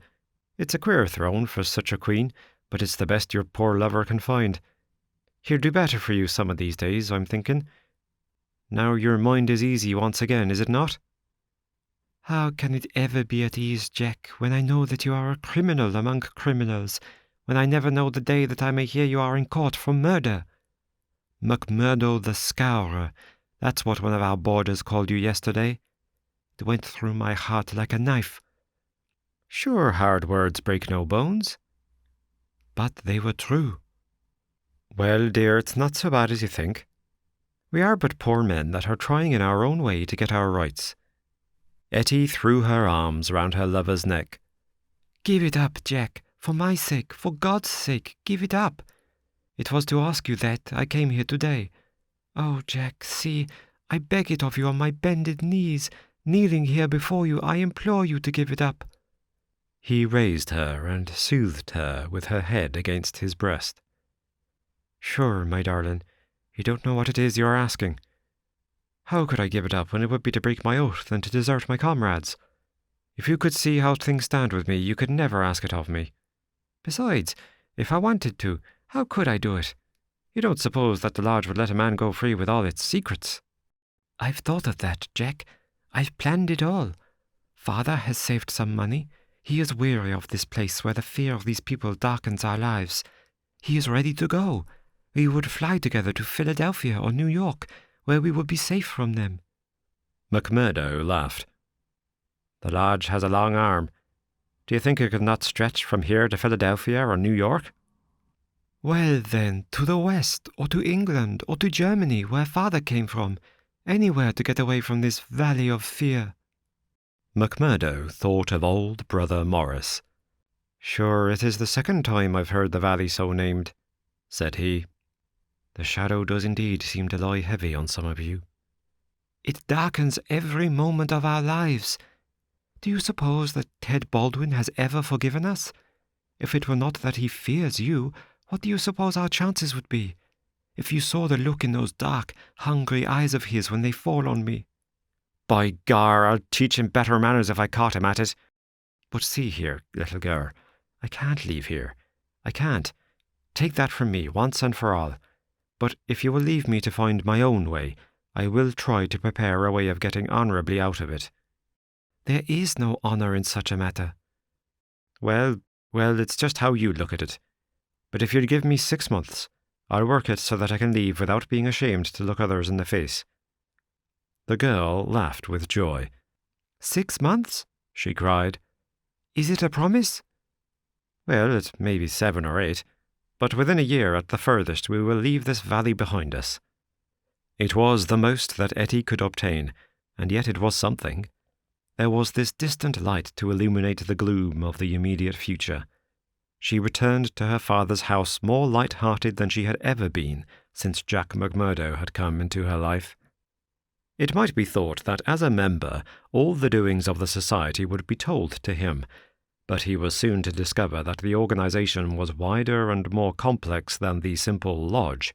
It's a queer throne for such a queen, but it's the best your poor lover can find. He'll do better for you some of these days, I'm thinking. Now your mind is easy once again, is it not?" "How can it ever be at ease, Jack, when I know that you are a criminal among criminals, when I never know the day that I may hear you are in court for murder? McMurdo the Scowrer, that's what one of our boarders called you yesterday. It went through my heart like a knife. Sure, hard words break no bones. But they were true." "Well, dear, it's not so bad as you think. We are but poor men that are trying in our own way to get our rights." Etty threw her arms round her lover's neck. "Give it up, Jack. For my sake, for God's sake, give it up. It was to ask you that I came here today. Oh, Jack, see, I beg it of you on my bended knees. Kneeling here before you, I implore you to give it up." He raised her and soothed her with her head against his breast. "Sure, my darling, you don't know what it is you're asking. How could I give it up when it would be to break my oath and to desert my comrades? If you could see how things stand with me, you could never ask it of me. Besides, if I wanted to, how could I do it? You don't suppose that the lodge would let a man go free with all its secrets?" "I've thought of that, Jack. I've planned it all. Father has saved some money. He is weary of this place where the fear of these people darkens our lives. He is ready to go. We would fly together to Philadelphia or New York, where we would be safe from them." McMurdo laughed. "The lodge has a long arm. Do you think it could not stretch from here to Philadelphia or New York?" "Well, then, to the west, or to England, or to Germany, where Father came from. Anywhere to get away from this valley of fear." McMurdo thought of old Brother Morris. "Sure, it is the second time I've heard the valley so named," said he. "The shadow does indeed seem to lie heavy on some of you. It darkens every moment of our lives. Do you suppose that Ted Baldwin has ever forgiven us? If it were not that he fears you, what do you suppose our chances would be? If you saw the look in those dark, hungry eyes of his when they fall on me." "By gar, I'll teach him better manners if I caught him at it." "But see here, little girl, I can't leave here. I can't. Take that from me once and for all. But if you will leave me to find my own way, I will try to prepare a way of getting honourably out of it." "There is no honour in such a matter." Well, it's just how you look at it. But if you'll give me 6 months, I'll work it so that I can leave without being ashamed to look others in the face." The girl laughed with joy. 6 months?" she cried. "Is it a promise?" "Well, it may be 7 or 8, but within a year at the furthest we will leave this valley behind us." It was the most that Etty could obtain, and yet it was something. There was this distant light to illuminate the gloom of the immediate future. She returned to her father's house more light-hearted than she had ever been since Jack McMurdo had come into her life. It might be thought that as a member all the doings of the society would be told to him, but he was soon to discover that the organization was wider and more complex than the simple lodge.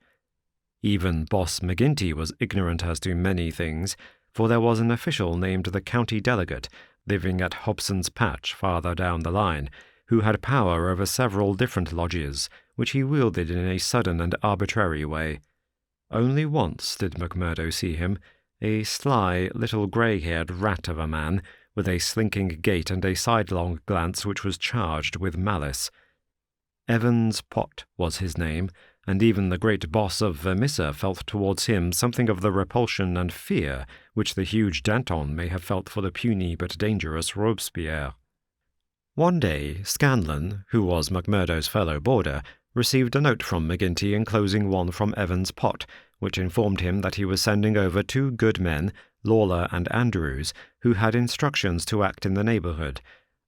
Even Boss McGinty was ignorant as to many things, for there was an official named the county delegate, living at Hobson's Patch farther down the line, who had power over several different lodges, which he wielded in a sudden and arbitrary way. Only once did McMurdo see him, a sly, little grey-haired rat of a man, with a slinking gait and a sidelong glance which was charged with malice. Evans Pott was his name, and even the great boss of Vermissa felt towards him something of the repulsion and fear which the huge Danton may have felt for the puny but dangerous Robespierre. One day, Scanlon, who was McMurdo's fellow boarder, received a note from McGinty enclosing one from Evans Pott, which informed him that he was sending over 2 good men, Lawler and Andrews, who had instructions to act in the neighbourhood,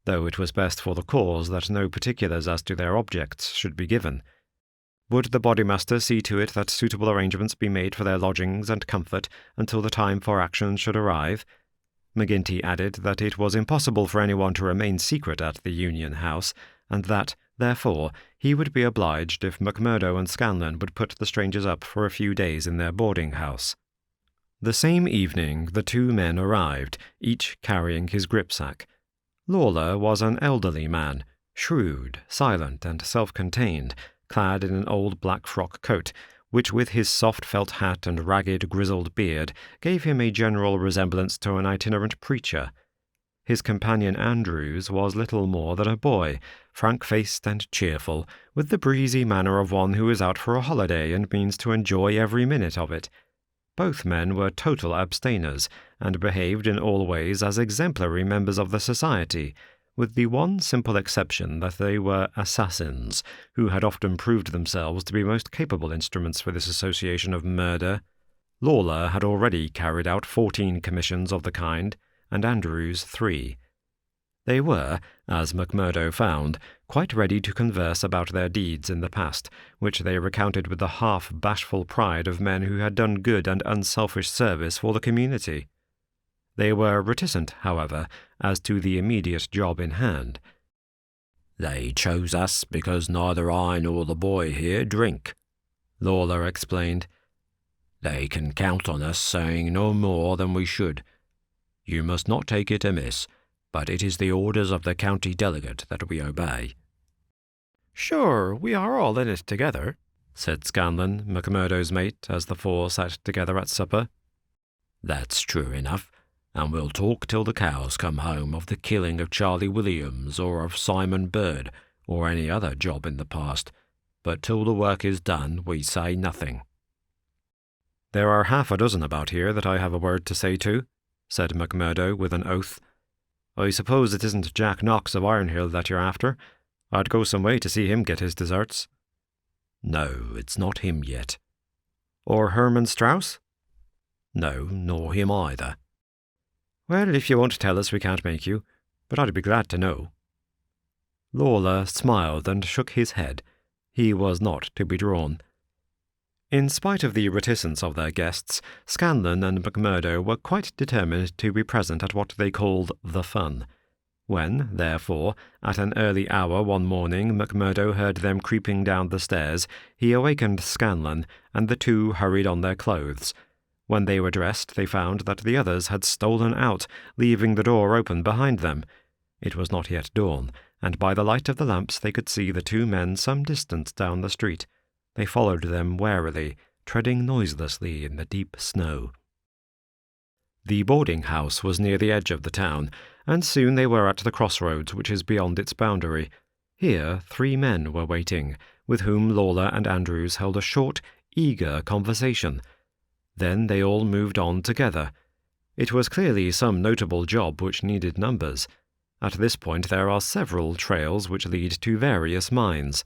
though it was best for the cause that no particulars as to their objects should be given. Would the Bodymaster see to it that suitable arrangements be made for their lodgings and comfort until the time for action should arrive? McGinty added that it was impossible for anyone to remain secret at the Union House, and that, therefore, he would be obliged if McMurdo and Scanlon would put the strangers up for a few days in their boarding-house. The same evening the two men arrived, each carrying his gripsack. Lawler was an elderly man, shrewd, silent, and self-contained, clad in an old black frock coat, which with his soft felt hat and ragged grizzled beard gave him a general resemblance to an itinerant preacher. His companion Andrews was little more than a boy, frank-faced and cheerful, with the breezy manner of one who is out for a holiday and means to enjoy every minute of it. Both men were total abstainers, and behaved in all ways as exemplary members of the society, with the one simple exception that they were assassins, who had often proved themselves to be most capable instruments for this association of murder. Lawler had already carried out 14 commissions of the kind, and Andrews 3. They were, as McMurdo found, quite ready to converse about their deeds in the past, which they recounted with the half-bashful pride of men who had done good and unselfish service for the community. They were reticent, however, as to the immediate job in hand. "They chose us because neither I nor the boy here drink," Lawler explained. "They can count on us saying no more than we should. You must not take it amiss, but it is the orders of the county delegate that we obey." "Sure, we are all in it together," said Scanlon, McMurdo's mate, as the four sat together at supper. "That's true enough, and we'll talk till the cows come home of the killing of Charlie Williams or of Simon Bird or any other job in the past, but till the work is done we say nothing." "There are half a dozen about here that I have a word to say to," said McMurdo with an oath. "I suppose it isn't Jack Knox of Ironhill that you're after. I'd go some way to see him get his deserts." "No, it's not him yet." "Or Herman Strauss?" "No, nor him either." "Well, if you won't tell us, we can't make you, but I'd be glad to know." Lawler smiled and shook his head. He was not to be drawn. In spite of the reticence of their guests, Scanlon and McMurdo were quite determined to be present at what they called the fun. When, therefore, at an early hour one morning McMurdo heard them creeping down the stairs, he awakened Scanlon, and the two hurried on their clothes. When they were dressed, they found that the others had stolen out, leaving the door open behind them. It was not yet dawn, and by the light of the lamps they could see the two men some distance down the street. They followed them warily, treading noiselessly in the deep snow. The boarding-house was near the edge of the town, and soon they were at the crossroads which is beyond its boundary. Here 3 men were waiting, with whom Lawler and Andrews held a short, eager conversation. Then they all moved on together. It was clearly some notable job which needed numbers. At this point there are several trails which lead to various mines.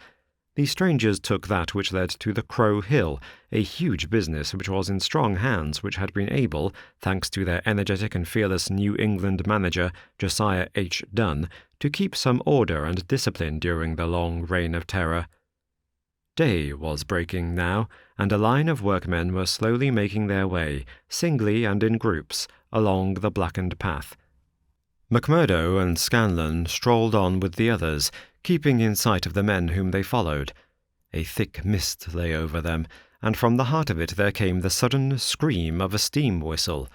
The strangers took that which led to the Crow Hill, a huge business which was in strong hands, which had been able, thanks to their energetic and fearless New England manager, Josiah H. Dunn, to keep some order and discipline during the long reign of terror. Day was breaking now, and a line of workmen were slowly making their way, singly and in groups, along the blackened path. McMurdo and Scanlon strolled on with the others, keeping in sight of the men whom they followed. A thick mist lay over them, and from the heart of it there came the sudden scream of a steam whistle.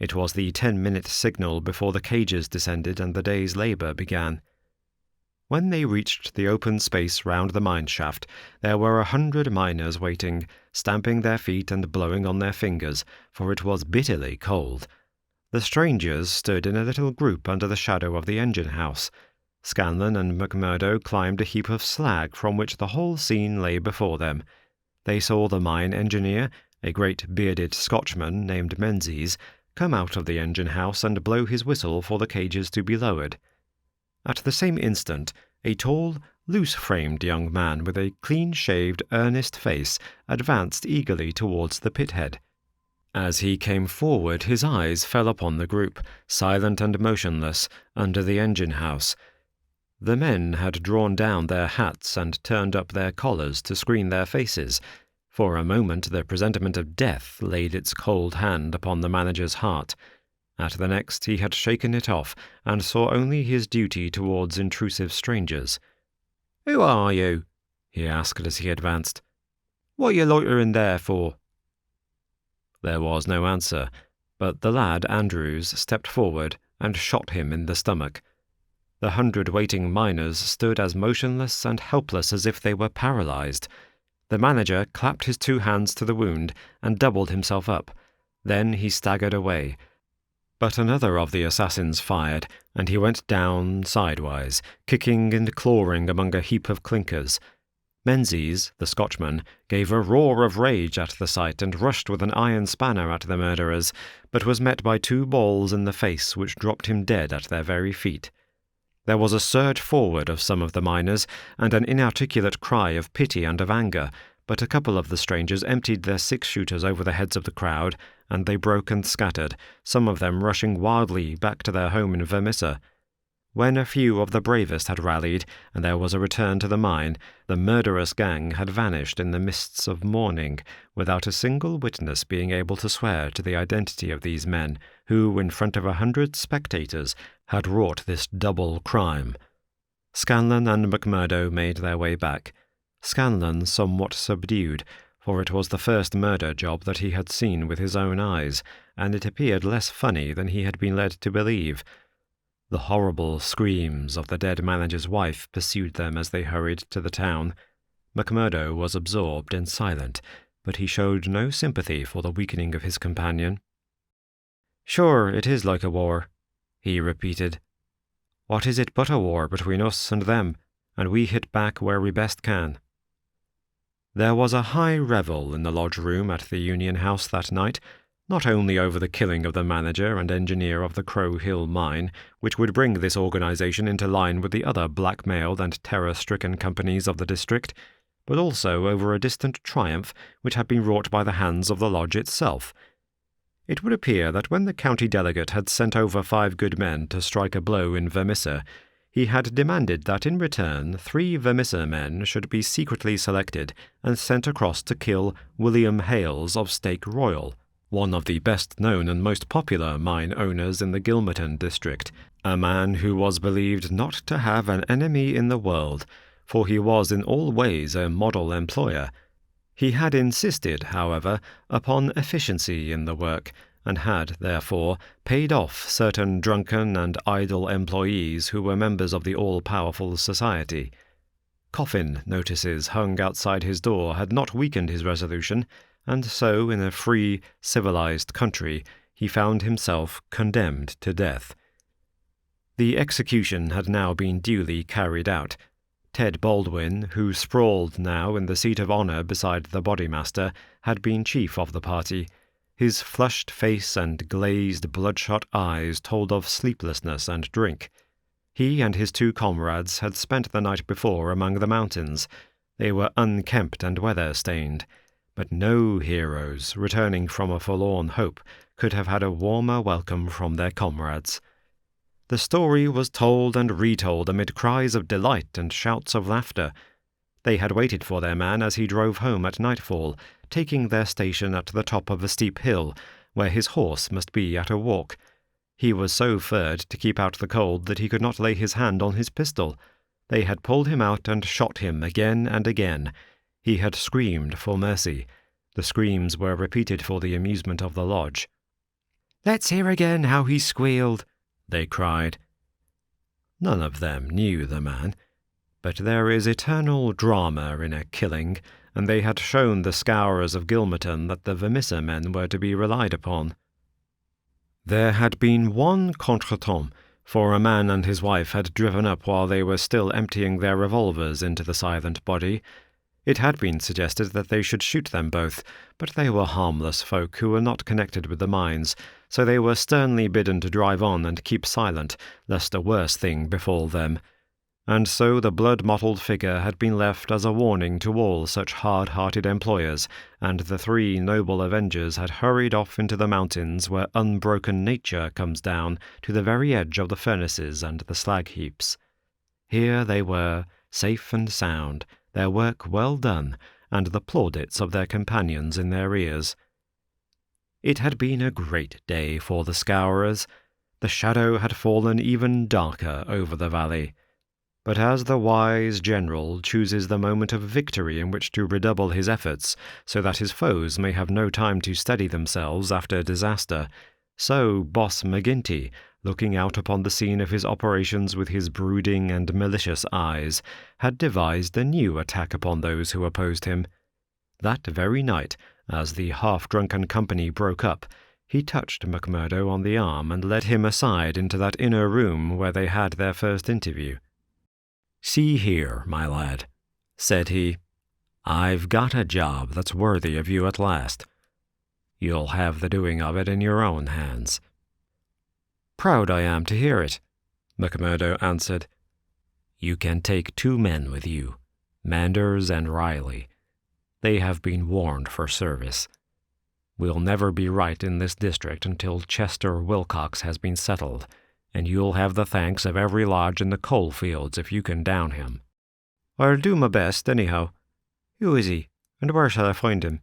It was the 10-minute signal before the cages descended and the day's labour began. When they reached the open space round the mine shaft, there were 100 miners waiting, stamping their feet and blowing on their fingers, for it was bitterly cold. The strangers stood in a little group under the shadow of the engine-house. Scanlon and McMurdo climbed a heap of slag from which the whole scene lay before them. They saw the mine engineer, a great bearded Scotchman named Menzies, come out of the engine-house and blow his whistle for the cages to be lowered. At the same instant, a tall, loose-framed young man with a clean-shaved, earnest face advanced eagerly towards the pit-head. As he came forward, his eyes fell upon the group, silent and motionless, under the engine-house. The men had drawn down their hats and turned up their collars to screen their faces. For a moment the presentiment of death laid its cold hand upon the manager's heart. At the next he had shaken it off, and saw only his duty towards intrusive strangers. "Who are you?" he asked as he advanced. "What are you loitering there for?" There was no answer, but the lad Andrews stepped forward and shot him in the stomach. The 100 waiting miners stood as motionless and helpless as if they were paralyzed. The manager clapped his 2 hands to the wound and doubled himself up. Then he staggered away. But another of the assassins fired, and he went down sidewise, kicking and clawing among a heap of clinkers. Menzies, the Scotchman, gave a roar of rage at the sight and rushed with an iron spanner at the murderers, but was met by 2 balls in the face which dropped him dead at their very feet. There was a surge forward of some of the miners, and an inarticulate cry of pity and of anger, but a couple of the strangers emptied their 6-shooters over the heads of the crowd, and they broke and scattered, some of them rushing wildly back to their home in Vermissa. When a few of the bravest had rallied, and there was a return to the mine, the murderous gang had vanished in the mists of morning, without a single witness being able to swear to the identity of these men, who, in front of 100 spectators, had wrought this double crime. Scanlon and McMurdo made their way back. Scanlon somewhat subdued, for it was the first murder job that he had seen with his own eyes, and it appeared less funny than he had been led to believe. The horrible screams of the dead manager's wife pursued them as they hurried to the town. McMurdo was absorbed and silent, but he showed no sympathy for the weakening of his companion. "Sure, it is like a war," he repeated. "What is it but a war between us and them, and we hit back where we best can." There was a high revel in the lodge room at the Union House that night, not only over the killing of the manager and engineer of the Crow Hill mine, which would bring this organization into line with the other blackmailed and terror-stricken companies of the district, but also over a distant triumph which had been wrought by the hands of the lodge itself. It would appear that when the county delegate had sent over 5 good men to strike a blow in Vermissa, he had demanded that in return 3 Vermissa men should be secretly selected and sent across to kill William Hales of Stake Royal, one of the best-known and most popular mine owners in the Gilmerton district, a man who was believed not to have an enemy in the world, for he was in all ways a model employer. He had insisted, however, upon efficiency in the work, and had, therefore, paid off certain drunken and idle employees who were members of the all-powerful society. Coffin notices hung outside his door had not weakened his resolution, and so, in a free, civilized country, he found himself condemned to death. The execution had now been duly carried out. Ted Baldwin, who sprawled now in the seat of honour beside the Bodymaster, had been chief of the party. His flushed face and glazed, bloodshot eyes told of sleeplessness and drink. He and his 2 comrades had spent the night before among the mountains. They were unkempt and weather-stained. But no heroes, returning from a forlorn hope, could have had a warmer welcome from their comrades. The story was told and retold amid cries of delight and shouts of laughter. They had waited for their man as he drove home at nightfall, taking their station at the top of a steep hill, where his horse must be at a walk. He was so furred to keep out the cold that he could not lay his hand on his pistol. They had pulled him out and shot him again and again. He had screamed for mercy. The screams were repeated for the amusement of the lodge. "Let's hear again how he squealed," they cried. None of them knew the man, but there is eternal drama in a killing, and they had shown the Scowrers of Gilmerton that the Vermissa men were to be relied upon. There had been one contretemps, for a man and his wife had driven up while they were still emptying their revolvers into the silent body. It had been suggested that they should shoot them both, but they were harmless folk who were not connected with the mines, so they were sternly bidden to drive on and keep silent, lest a worse thing befall them. And so the blood-mottled figure had been left as a warning to all such hard-hearted employers, and the 3 noble avengers had hurried off into the mountains where unbroken nature comes down to the very edge of the furnaces and the slag heaps. Here they were, safe and sound, their work well done, and the plaudits of their companions in their ears. It had been a great day for the Scowrers. The shadow had fallen even darker over the valley. But as the wise general chooses the moment of victory in which to redouble his efforts so that his foes may have no time to steady themselves after disaster, so Boss McGinty, looking out upon the scene of his operations with his brooding and malicious eyes, had devised a new attack upon those who opposed him. That very night, as the half-drunken company broke up, he touched McMurdo on the arm and led him aside into that inner room where they had their first interview. "See here, my lad," said he, "I've got a job that's worthy of you at last. You'll have the doing of it in your own hands." "Proud I am to hear it," McMurdo answered. "You can take 2 men with you, Manders and Riley. They have been warned for service. We'll never be right in this district until Chester Wilcox has been settled, and you'll have the thanks of every lodge in the coal fields if you can down him." "I'll do my best, anyhow. Who is he, and where shall I find him?"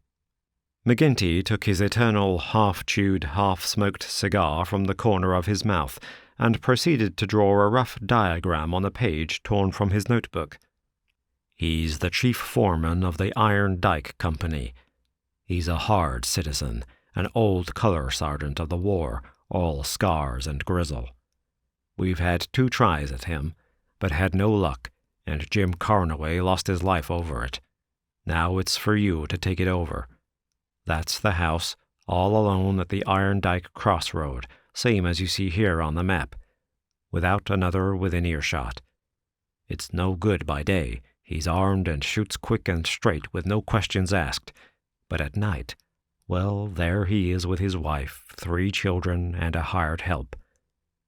McGinty took his eternal half-chewed, half-smoked cigar from the corner of his mouth and proceeded to draw a rough diagram on a page torn from his notebook. "He's the chief foreman of the Iron Dike Company. He's a hard citizen, an old colour sergeant of the war, all scars and grizzle. We've had 2 tries at him, but had no luck, and Jim Carnaway lost his life over it. Now it's for you to take it over. That's the house, all alone at the Iron Dike crossroad, same as you see here on the map, without another within earshot. It's no good by day. He's armed and shoots quick and straight with no questions asked. But at night, well, there he is with his wife, 3 children, and a hired help.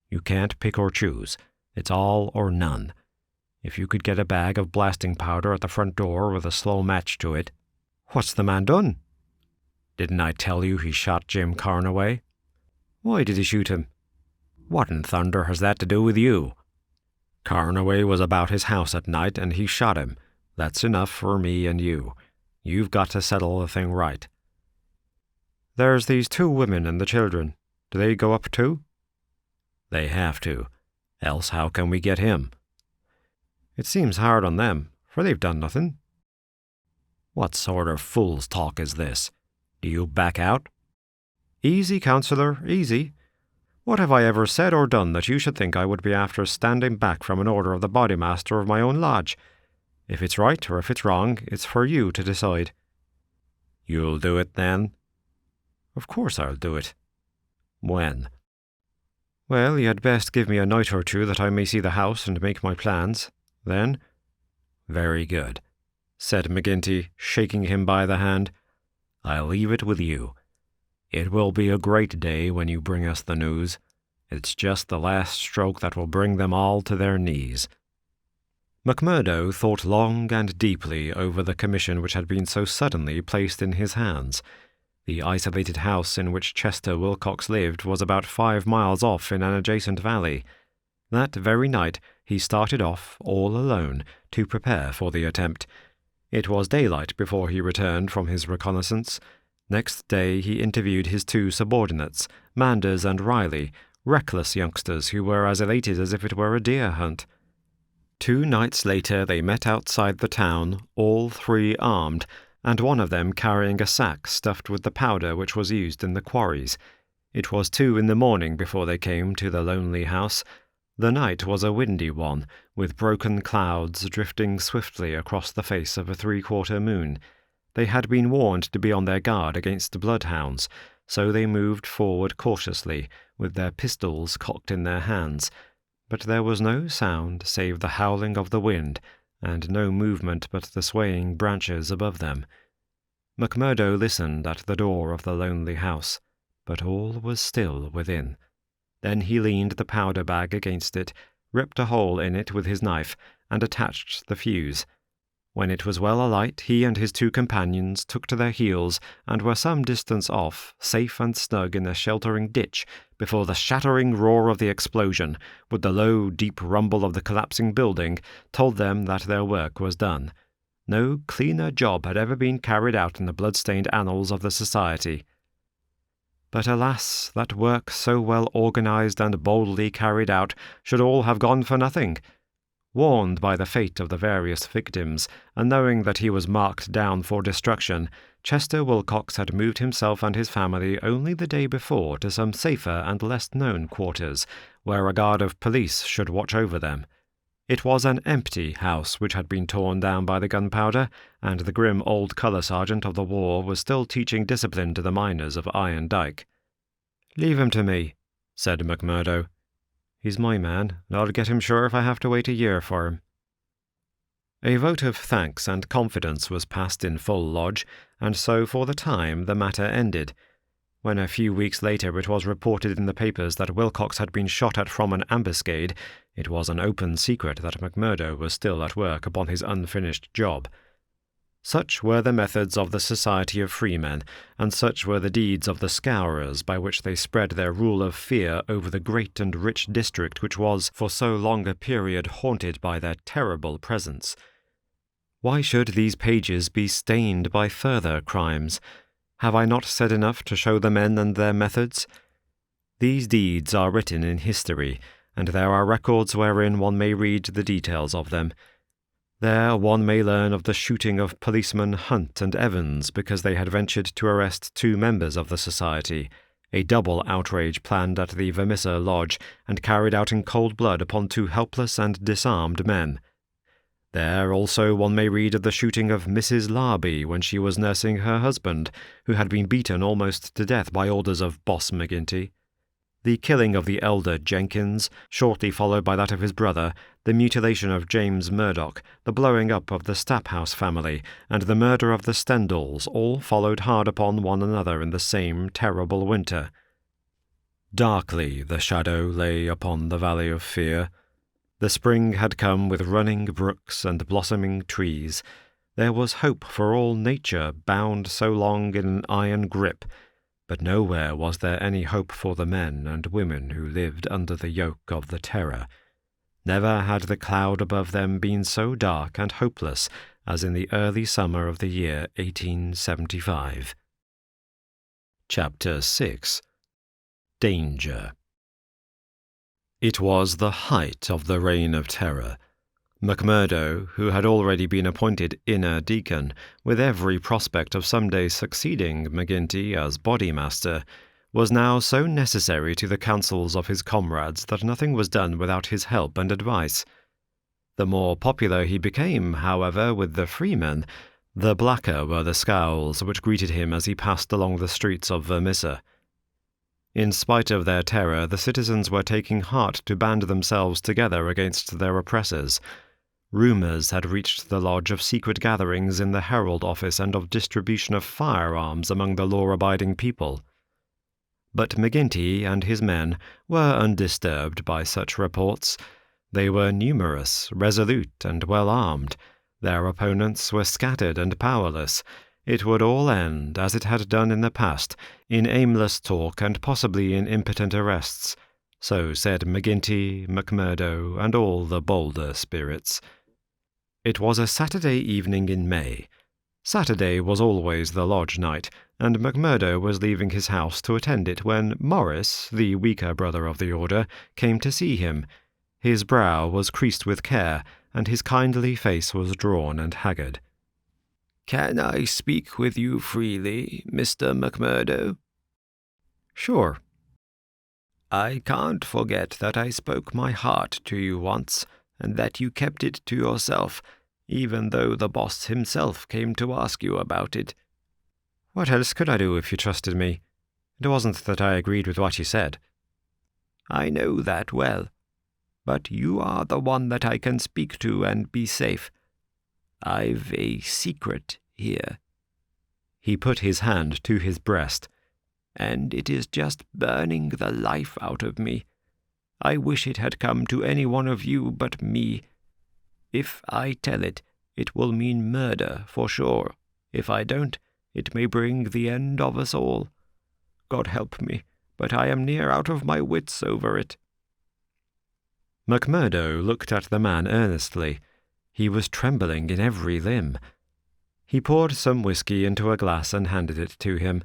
You can't pick or choose. It's all or none. If you could get a bag of blasting powder at the front door with a slow match to it—" "What's the man done?" "Didn't I tell you he shot Jim Carnaway?" "Why did he shoot him?" "What in thunder has that to do with you?" "Carnaway was about his house at night, and he shot him. That's enough for me and you. You've got to settle the thing right." "There's these 2 women and the children. Do they go up too?" "They have to. Else how can we get him?" "It seems hard on them, for they've done nothing." "What sort of fool's talk is this? Do you back out?" "Easy, counsellor, easy. What have I ever said or done that you should think I would be after standing back from an order of the Bodymaster of my own lodge? If it's right or if it's wrong, it's for you to decide." "You'll do it, then?" "Of course I'll do it." "When?" "Well, you had best give me a night or 2 that I may see the house and make my plans. Then—" "Very good," said McGinty, shaking him by the hand. "I'll leave it with you. It will be a great day when you bring us the news. It's just the last stroke that will bring them all to their knees." McMurdo thought long and deeply over the commission which had been so suddenly placed in his hands. The isolated house in which Chester Wilcox lived was about 5 miles off in an adjacent valley. That very night he started off, all alone, to prepare for the attempt. It was daylight before he returned from his reconnaissance. Next day he interviewed his 2 subordinates, Manders and Riley, reckless youngsters who were as elated as if it were a deer hunt. 2 nights later they met outside the town, all 3 armed, and one of them carrying a sack stuffed with the powder which was used in the quarries. It was 2 in the morning before they came to the lonely house. The night was a windy one, with broken clouds drifting swiftly across the face of a 3/4 moon. They had been warned to be on their guard against the bloodhounds, so they moved forward cautiously, with their pistols cocked in their hands. But there was no sound save the howling of the wind, and no movement but the swaying branches above them. McMurdo listened at the door of the lonely house, but all was still within. Then he leaned the powder bag against it, ripped a hole in it with his knife, and attached the fuse. When it was well alight, he and his 2 companions took to their heels and were some distance off, safe and snug in a sheltering ditch, before the shattering roar of the explosion, with the low, deep rumble of the collapsing building, told them that their work was done. No cleaner job had ever been carried out in the blood-stained annals of the society. But alas, that work so well organized and boldly carried out should all have gone for nothing. Warned by the fate of the various victims, and knowing that he was marked down for destruction, Chester Wilcox had moved himself and his family only the day before to some safer and less-known quarters, where a guard of police should watch over them. It was an empty house which had been torn down by the gunpowder, and the grim old colour sergeant of the war was still teaching discipline to the miners of Iron Dyke. "Leave him to me," said McMurdo. "He's my man, and I'll get him sure if I have to wait a year for him." A vote of thanks and confidence was passed in full lodge, and so for the time the matter ended. When a few weeks later it was reported in the papers that Wilcox had been shot at from an ambuscade, it was an open secret that McMurdo was still at work upon his unfinished job. Such were the methods of the Society of Freemen, and such were the deeds of the Scowrers by which they spread their rule of fear over the great and rich district which was for so long a period haunted by their terrible presence. Why should these pages be stained by further crimes? Have I not said enough to show the men and their methods? These deeds are written in history, and there are records wherein one may read the details of them. There one may learn of the shooting of policemen Hunt and Evans because they had ventured to arrest 2 members of the society, a double outrage planned at the Vermissa lodge and carried out in cold blood upon 2 helpless and disarmed men. There also one may read of the shooting of Mrs. Larby when she was nursing her husband, who had been beaten almost to death by orders of Boss McGinty. The killing of the elder Jenkins, shortly followed by that of his brother, the mutilation of James Murdoch, the blowing up of the Staphouse family, and the murder of the Stendals all followed hard upon one another in the same terrible winter. Darkly the shadow lay upon the Valley of Fear. The spring had come with running brooks and blossoming trees. There was hope for all nature bound so long in an iron grip, but nowhere was there any hope for the men and women who lived under the yoke of the terror. Never had the cloud above them been so dark and hopeless as in the early summer of the year 1875. Chapter 6. Danger. It was the height of the Reign of Terror. McMurdo, who had already been appointed inner deacon, with every prospect of some day succeeding McGinty as Bodymaster, was now so necessary to the counsels of his comrades that nothing was done without his help and advice. The more popular he became, however, with the freemen, the blacker were the scowls which greeted him as he passed along the streets of Vermissa. In spite of their terror, the citizens were taking heart to band themselves together against their oppressors. Rumours had reached the lodge of secret gatherings in the Herald office and of distribution of firearms among the law-abiding people. But McGinty and his men were undisturbed by such reports. They were numerous, resolute, and well-armed. Their opponents were scattered and powerless. It would all end, as it had done in the past, in aimless talk and possibly in impotent arrests. So said McGinty, McMurdo, and all the bolder spirits. It was a Saturday evening in May. Saturday was always the lodge night, and McMurdo was leaving his house to attend it when Morris, the weaker brother of the order, came to see him. His brow was creased with care, and his kindly face was drawn and haggard. "Can I speak with you freely, Mr. McMurdo?" "Sure." "I can't forget that I spoke my heart to you once, and that you kept it to yourself, even though the boss himself came to ask you about it." "What else could I do if you trusted me? It wasn't that I agreed with what you said." "I know that well, but you are the one that I can speak to and be safe. I've a secret here." He put his hand to his breast. "And it is just burning the life out of me. I wish it had come to any one of you but me. If I tell it, it will mean murder for sure. If I don't, it may bring the end of us all. God help me, but I am near out of my wits over it." McMurdo looked at the man earnestly. He was trembling in every limb. He poured some whiskey into a glass and handed it to him.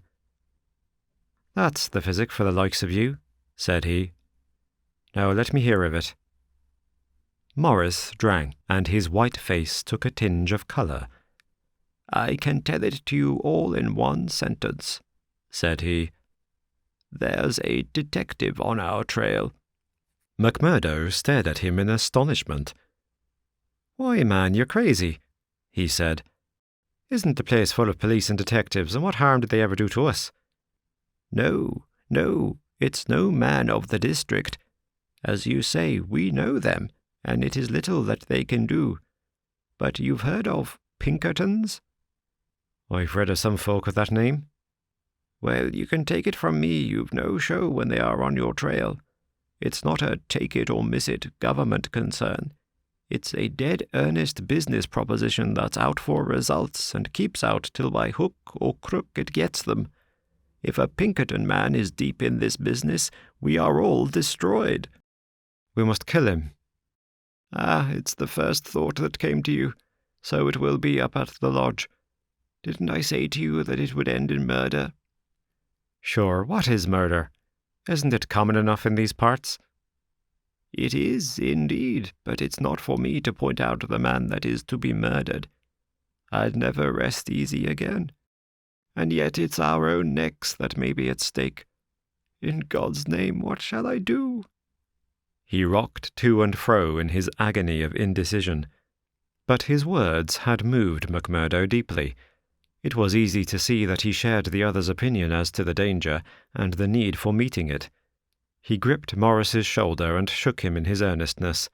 "That's the physic for the likes of you," said he. "Now let me hear of it." Morris drank, and his white face took a tinge of colour. "I can tell it to you all in one sentence," said he. "There's a detective on our trail." McMurdo stared at him in astonishment. "Why, man, you're crazy," he said. "Isn't the place full of police and detectives, and what harm did they ever do to us?" No, it's no man of the district. As you say, we know them, and it is little that they can do. But you've heard of Pinkertons? "I've read of some folk of that name." "Well, you can take it from me you've no show when they are on your trail. It's not a take-it-or-miss-it government concern. It's a dead earnest business proposition that's out for results and keeps out till by hook or crook it gets them. If a Pinkerton man is deep in this business, we are all destroyed." "We must kill him." It's the first thought that came to you. So it will be up at the lodge. Didn't I say to you that it would end in murder?" "Sure, what is murder? Isn't it common enough in these parts?" "It is, indeed, but it's not for me to point out the man that is to be murdered. I'd never rest easy again. And yet it's our own necks that may be at stake. In God's name, what shall I do?" He rocked to and fro in his agony of indecision. But his words had moved McMurdo deeply. It was easy to see that he shared the other's opinion as to the danger and the need for meeting it. He gripped Morris's shoulder and shook him in his earnestness.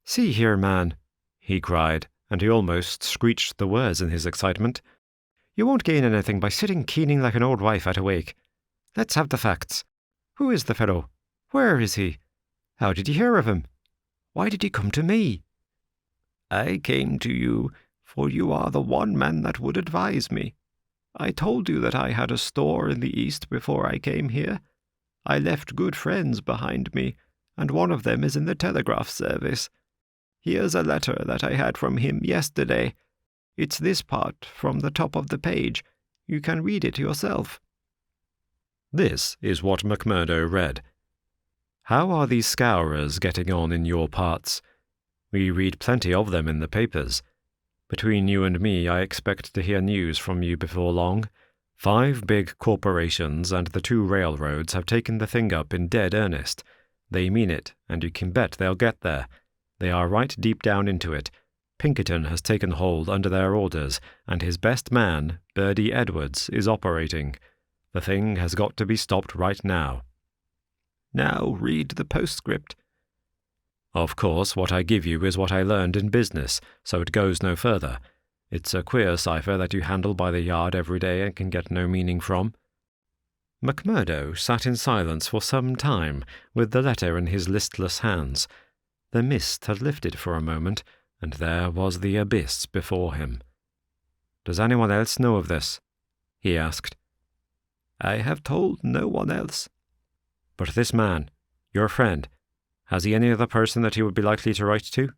"See here, man," he cried, and he almost screeched the words in his excitement. "You won't gain anything by sitting keening like an old wife at a wake. Let's have the facts. Who is the fellow? Where is he? How did you hear of him? Why did he come to me?" "I came to you, for you are the one man that would advise me. I told you that I had a store in the East before I came here. I left good friends behind me, and one of them is in the telegraph service. Here's a letter that I had from him yesterday. It's this part from the top of the page. You can read it yourself." This is what McMurdo read. "How are these Scowrers getting on in your parts? We read plenty of them in the papers. Between you and me, I expect to hear news from you before long. 5 big corporations and the 2 railroads have taken the thing up in dead earnest. They mean it, and you can bet they'll get there. They are right deep down into it. Pinkerton has taken hold under their orders, and his best man, Birdy Edwards, is operating. The thing has got to be stopped right now." "Now read the postscript." "Of course, what I give you is what I learned in business, so it goes no further. It's a queer cipher that you handle by the yard every day and can get no meaning from." McMurdo sat in silence for some time, with the letter in his listless hands. The mist had lifted for a moment, and there was the abyss before him. "Does anyone else know of this?" he asked. "I have told no one else." "But this man, your friend, has he any other person that he would be likely to write to?"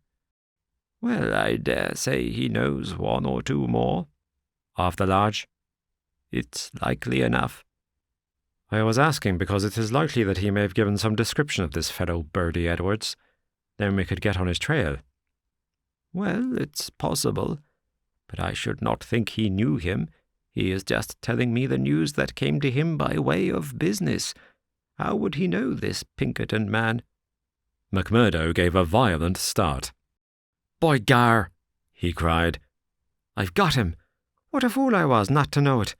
"Well, I dare say he knows 1 or 2 more." "Of the lodge?" "It's likely enough." "I was asking because it is likely that he may have given some description of this fellow Birdy Edwards. Then we could get on his trail." "Well, it's possible, but I should not think he knew him. He is just telling me the news that came to him by way of business. How would he know this Pinkerton man?" McMurdo gave a violent start. "By gar!" he cried. "I've got him! What a fool I was not to know it!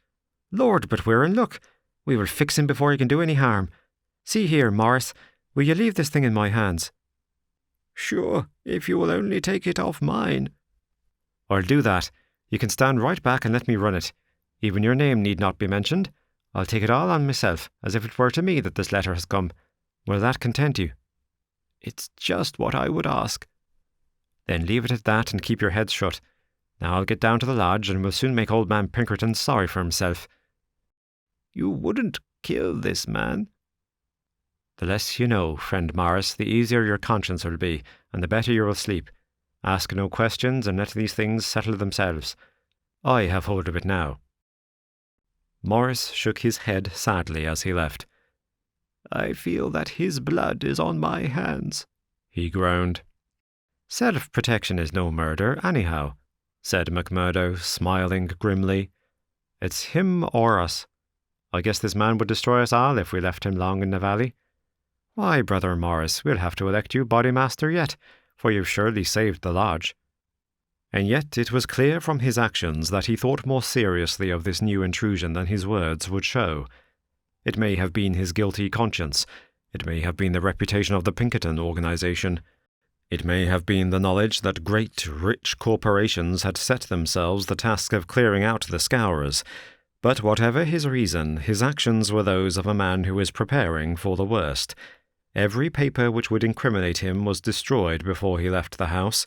Lord, but we're in luck! We will fix him before he can do any harm. See here, Morris, will you leave this thing in my hands?" "Sure, if you will only take it off mine." "I'll do that. You can stand right back and let me run it. Even your name need not be mentioned. I'll take it all on myself, as if it were to me that this letter has come. Will that content you?" "It's just what I would ask." "Then leave it at that and keep your head shut. Now I'll get down to the lodge and we'll soon make old man Pinkerton sorry for himself." "You wouldn't kill this man?" "The less you know, friend Morris, the easier your conscience will be, and the better you will sleep. Ask no questions and let these things settle themselves. I have hold of it now." Morris shook his head sadly as he left. "I feel that his blood is on my hands," he groaned. "Self-protection is no murder, anyhow," said McMurdo, smiling grimly. "It's him or us. I guess this man would destroy us all if we left him long in the valley. Why, Brother Morris, we'll have to elect you Bodymaster yet, for you've surely saved the lodge." And yet it was clear from his actions that he thought more seriously of this new intrusion than his words would show. It may have been his guilty conscience. It may have been the reputation of the Pinkerton organization. It may have been the knowledge that great, rich corporations had set themselves the task of clearing out the Scowrers. But whatever his reason, his actions were those of a man who is preparing for the worst. Every paper which would incriminate him was destroyed before he left the house.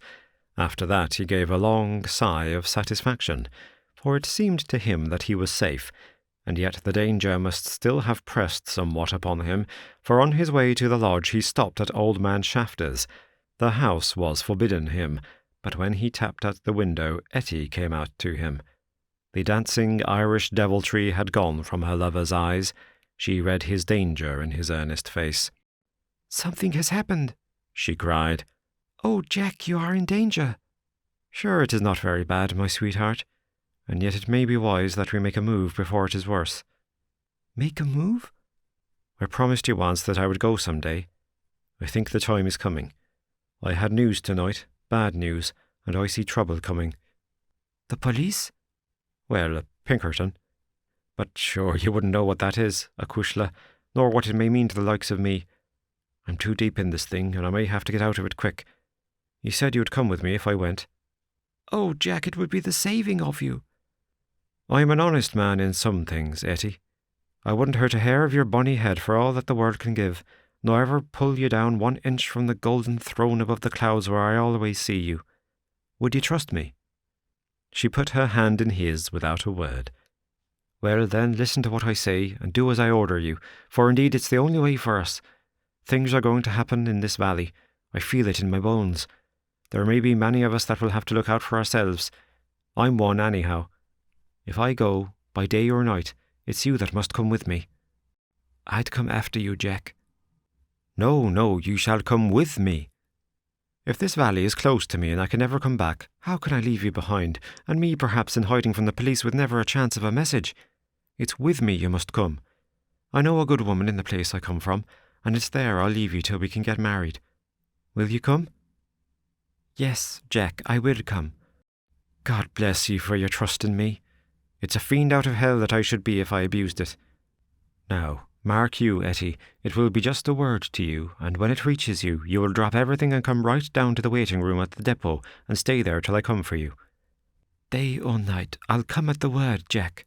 After that he gave a long sigh of satisfaction, for it seemed to him that he was safe, and yet the danger must still have pressed somewhat upon him, for on his way to the lodge he stopped at Old Man Shafter's. The house was forbidden him, but when he tapped at the window, Etty came out to him. The dancing Irish deviltry had gone from her lover's eyes. She read his danger in his earnest face. "Something has happened," she cried. "Oh, Jack, you are in danger." "Sure, it is not very bad, my sweetheart, and yet it may be wise that we make a move before it is worse." "Make a move?" "I promised you once that I would go some day. I think the time is coming. I had news tonight, bad news, and I see trouble coming." "The police?" "Well, Pinkerton. But sure, you wouldn't know what that is, acushla, nor what it may mean to the likes of me. I'm too deep in this thing, and I may have to get out of it quick. You said you would come with me if I went." "Oh, Jack, it would be the saving of you." "I am an honest man in some things, Etty. I wouldn't hurt a hair of your bonny head for all that the world can give, nor ever pull you down 1 inch from the golden throne above the clouds where I always see you. Would you trust me?" She put her hand in his without a word. "Well, then, listen to what I say, and do as I order you, for indeed it's the only way for us. Things are going to happen in this valley. I feel it in my bones. There may be many of us that will have to look out for ourselves. I'm one, anyhow. If I go, by day or night, it's you that must come with me." "I'd come after you, Jack." "No, no, you shall come with me. If this valley is close to me and I can never come back, how can I leave you behind, and me perhaps in hiding from the police with never a chance of a message? It's with me you must come. I know a good woman in the place I come from, and it's there I'll leave you till we can get married. Will you come?" "Yes, Jack, I will come." "God bless you for your trust in me. It's a fiend out of hell that I should be if I abused it. Now, mark you, Etty, it will be just a word to you, and when it reaches you, you will drop everything and come right down to the waiting room at the depot and stay there till I come for you." "Day or night, I'll come at the word, Jack."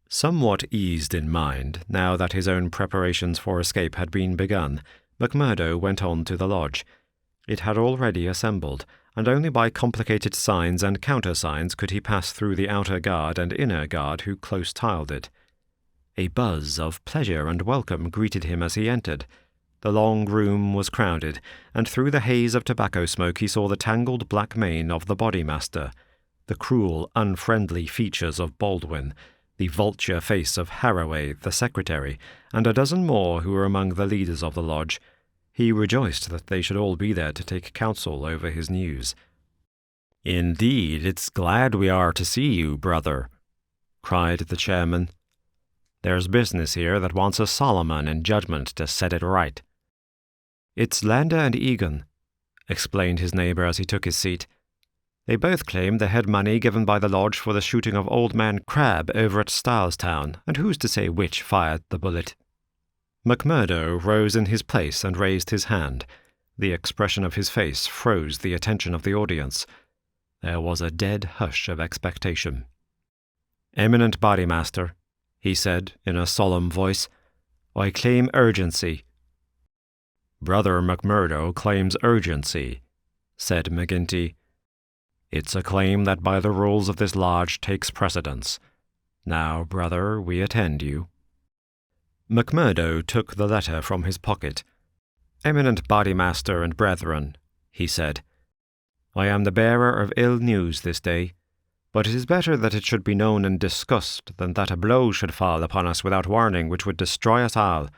Somewhat eased in mind, now that his own preparations for escape had been begun, McMurdo went on to the lodge. It had already assembled, and only by complicated signs and countersigns could he pass through the outer guard and inner guard who close-tiled it. A buzz of pleasure and welcome greeted him as he entered. The long room was crowded, and through the haze of tobacco smoke he saw the tangled black mane of the Bodymaster, the cruel, unfriendly features of Baldwin, the vulture face of Harroway, the secretary, and a dozen more who were among the leaders of the lodge. He rejoiced that they should all be there to take counsel over his news. "Indeed, it's glad we are to see you, brother," cried the chairman. "There's business here that wants a Solomon in judgment to set it right." "It's Landa and Egan," explained his neighbour as he took his seat. "They both claim the head money given by the lodge for the shooting of Old Man Crab over at Stylestown, and who's to say which fired the bullet?" McMurdo rose in his place and raised his hand. The expression of his face froze the attention of the audience. There was a dead hush of expectation. "Eminent Bodymaster," he said in a solemn voice, "I claim urgency." "Brother McMurdo claims urgency," said McGinty. "It's a claim that by the rules of this lodge takes precedence. Now, brother, we attend you." McMurdo took the letter from his pocket. "Eminent Bodymaster and brethren," he said, "I am the bearer of ill news this day. But it is better that it should be known and discussed than that a blow should fall upon us without warning which would destroy us all.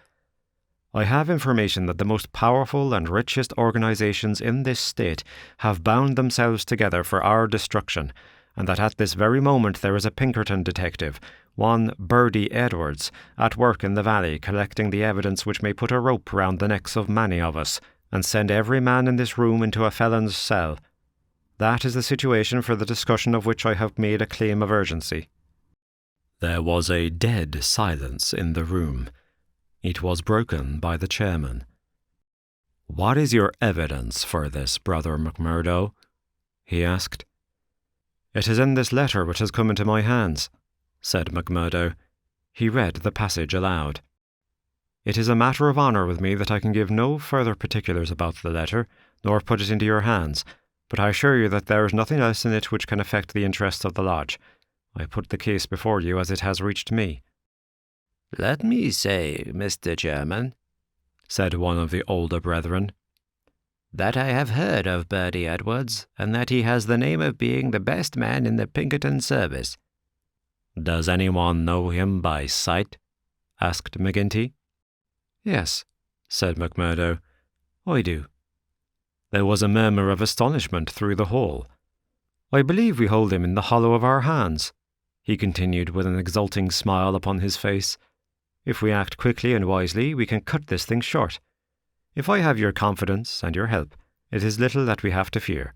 I have information that the most powerful and richest organizations in this state have bound themselves together for our destruction, and that at this very moment there is a Pinkerton detective, one Birdy Edwards, at work in the valley collecting the evidence which may put a rope round the necks of many of us, and send every man in this room into a felon's cell. That is the situation for the discussion of which I have made a claim of urgency." There was a dead silence in the room. It was broken by the chairman. "What is your evidence for this, Brother McMurdo?" he asked. "It is in this letter which has come into my hands," said McMurdo. He read the passage aloud. "It is a matter of honour with me that I can give no further particulars about the letter, nor put it into your hands, but I assure you that there is nothing else in it which can affect the interests of the lodge. I put the case before you as it has reached me." "Let me say, Mr. Chairman," said one of the older brethren, "that I have heard of Birdy Edwards, and that he has the name of being the best man in the Pinkerton service." "Does anyone know him by sight?" asked McGinty. "Yes," said McMurdo, "I do." There was a murmur of astonishment through the hall. "I believe we hold him in the hollow of our hands," he continued with an exulting smile upon his face. "If we act quickly and wisely, we can cut this thing short. If I have your confidence and your help, it is little that we have to fear."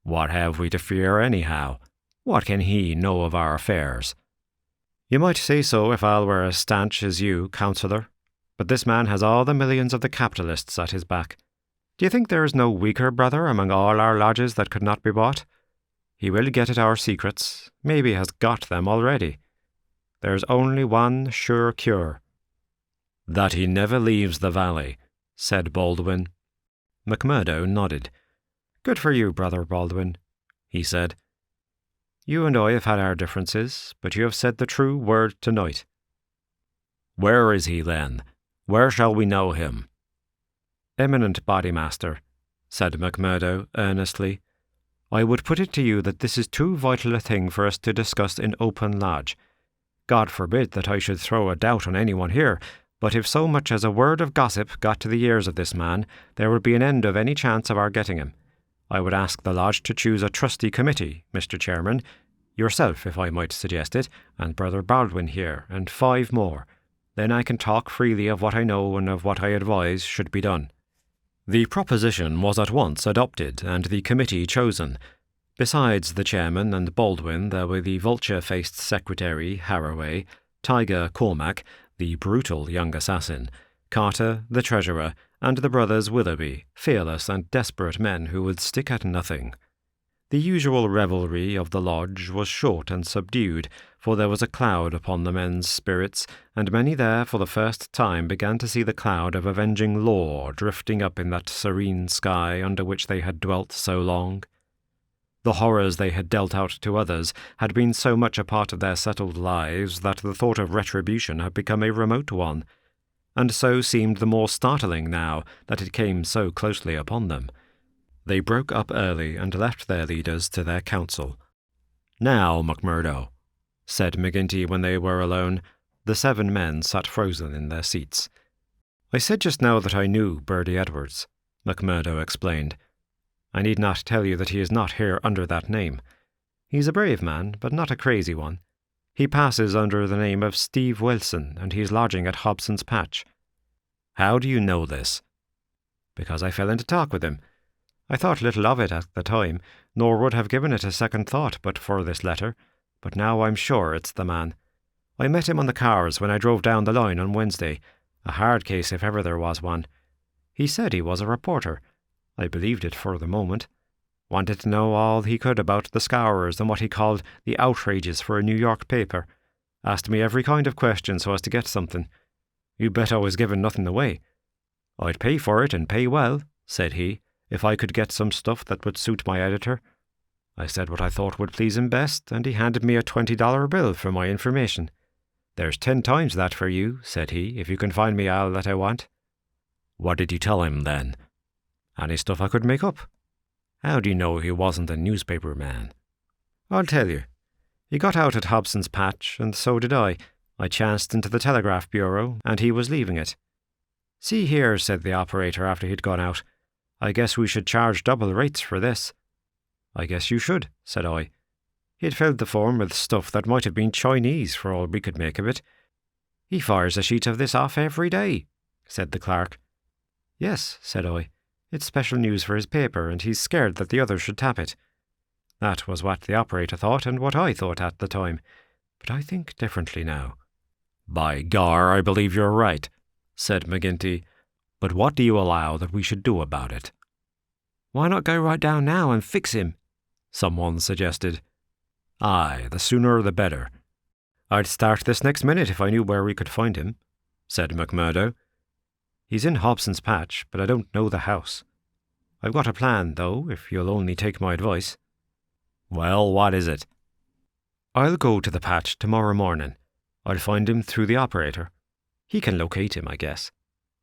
"What have we to fear anyhow? What can he know of our affairs?" "You might say so if Al were as stanch as you, counsellor. But this man has all the millions of the capitalists at his back. Do you think there is no weaker brother among all our lodges that could not be bought? He will get at our secrets, maybe has got them already. There's only one sure cure." "That he never leaves the valley," said Baldwin. McMurdo nodded. "Good for you, Brother Baldwin," he said. "You and I have had our differences, but you have said the true word tonight." "Where is he, then? Where shall we know him?" "Eminent Bodymaster," said McMurdo earnestly, "I would put it to you that this is too vital a thing for us to discuss in open lodge. God forbid that I should throw a doubt on anyone here, but if so much as a word of gossip got to the ears of this man, there would be an end of any chance of our getting him. I would ask the lodge to choose a trustee committee, Mr. Chairman, yourself, if I might suggest it, and Brother Baldwin here, and 5 more. Then I can talk freely of what I know and of what I advise should be done." The proposition was at once adopted and the committee chosen. Besides the chairman and Baldwin, there were the vulture-faced secretary, Harroway, Tiger Cormac, the brutal young assassin, Carter, the treasurer, and the brothers Willoughby, fearless and desperate men who would stick at nothing. The usual revelry of the lodge was short and subdued, for there was a cloud upon the men's spirits, and many there for the first time began to see the cloud of avenging law drifting up in that serene sky under which they had dwelt so long. The horrors they had dealt out to others had been so much a part of their settled lives that the thought of retribution had become a remote one, and so seemed the more startling now that it came so closely upon them. They broke up early and left their leaders to their counsel. "Now, McMurdo," said McGinty when they were alone. The 7 men sat frozen in their seats. "I said just now that I knew Birdy Edwards," McMurdo explained. "I need not tell you that he is not here under that name. He's a brave man, but not a crazy one. He passes under the name of Steve Wilson, and he's lodging at Hobson's Patch." "How do you know this?" "Because I fell into talk with him. I thought little of it at the time, nor would have given it a second thought but for this letter, but now I'm sure it's the man. I met him on the cars when I drove down the line on Wednesday, a hard case if ever there was one. He said he was a reporter. I believed it for the moment. Wanted to know all he could about the Scowrers and what he called the outrages for a New York paper. Asked me every kind of question so as to get something. You bet I was giving nothing away. I'd pay for it and pay well, said he, if I could get some stuff that would suit my editor. I said what I thought would please him best, and he handed me a $20 bill for my information. "There's 10 times that for you," said he, "if you can find me all that I want." "What did you tell him then?" "Any stuff I could make up." "How do you know he wasn't a newspaper man?" I'll tell you. He got out at Hobson's Patch, and so did I. I chanced into the Telegraph Bureau, and he was leaving it. See here, said the operator after he'd gone out. I guess we should charge double rates for this. I guess you should, said I. He'd filled the form with stuff that might have been Chinese for all we could make of it. He fires a sheet of this off every day, said the clerk. Yes, said I. It's special news for his paper, and he's scared that the others should tap it. That was what the operator thought and what I thought at the time, but I think differently now. By gar, I believe you're right, said McGinty. But what do you allow that we should do about it? Why not go right down now and fix him? Someone suggested. Aye, the sooner the better. I'd start this next minute if I knew where we could find him, said McMurdo. He's in Hobson's Patch, but I don't know the house. I've got a plan, though, if you'll only take my advice. Well, what is it? I'll go to the patch tomorrow morning. I'll find him through the operator. He can locate him, I guess.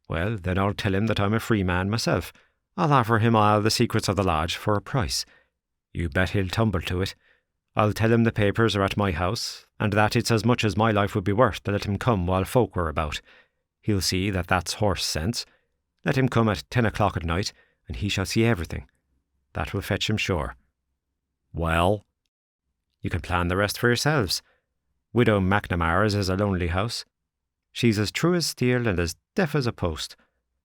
Well, then I'll tell him that I'm a free man myself. I'll offer him all the secrets of the lodge for a price. You bet he'll tumble to it. I'll tell him the papers are at my house, and that it's as much as my life would be worth to let him come while folk were about. He'll see that that's horse sense. Let him come at 10 o'clock at night, and he shall see everything. That will fetch him sure. Well? You can plan the rest for yourselves. Widow McNamara's is a lonely house. She's as true as steel and as deaf as a post.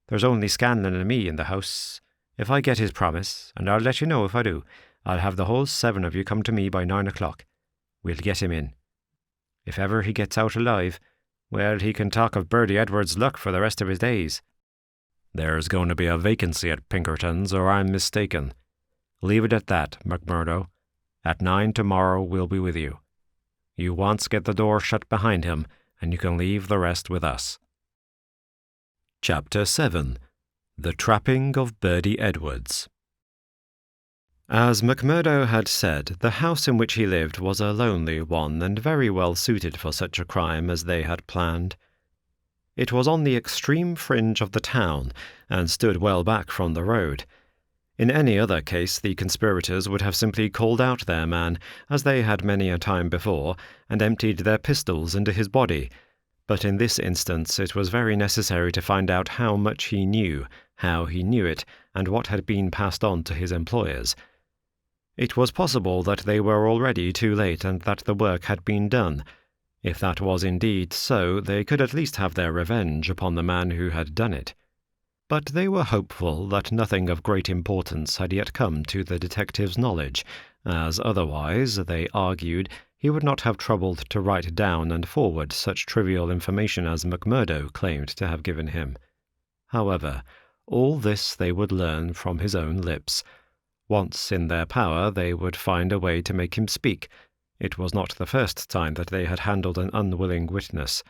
There's only Scanlon and me in the house. If I get his promise, and I'll let you know if I do, I'll have the whole 7 of you come to me by 9 o'clock. We'll get him in. If ever he gets out alive, well, he can talk of Birdy Edwards' luck for the rest of his days. There's going to be a vacancy at Pinkerton's, or I'm mistaken. Leave it at that, McMurdo. At 9 tomorrow we'll be with you. You once get the door shut behind him, and you can leave the rest with us. Chapter 7. The Trapping of Birdy Edwards. As McMurdo had said, the house in which he lived was a lonely one and very well suited for such a crime as they had planned. It was on the extreme fringe of the town, and stood well back from the road. In any other case, the conspirators would have simply called out their man, as they had many a time before, and emptied their pistols into his body. But in this instance it was very necessary to find out how much he knew, how he knew it, and what had been passed on to his employers. It was possible that they were already too late and that the work had been done. If that was indeed so, they could at least have their revenge upon the man who had done it. But they were hopeful that nothing of great importance had yet come to the detective's knowledge, as otherwise, they argued, he would not have troubled to write down and forward such trivial information as McMurdo claimed to have given him. However, all this they would learn from his own lips. Once in their power, they would find a way to make him speak. It was not the first time that they had handled an unwilling witness.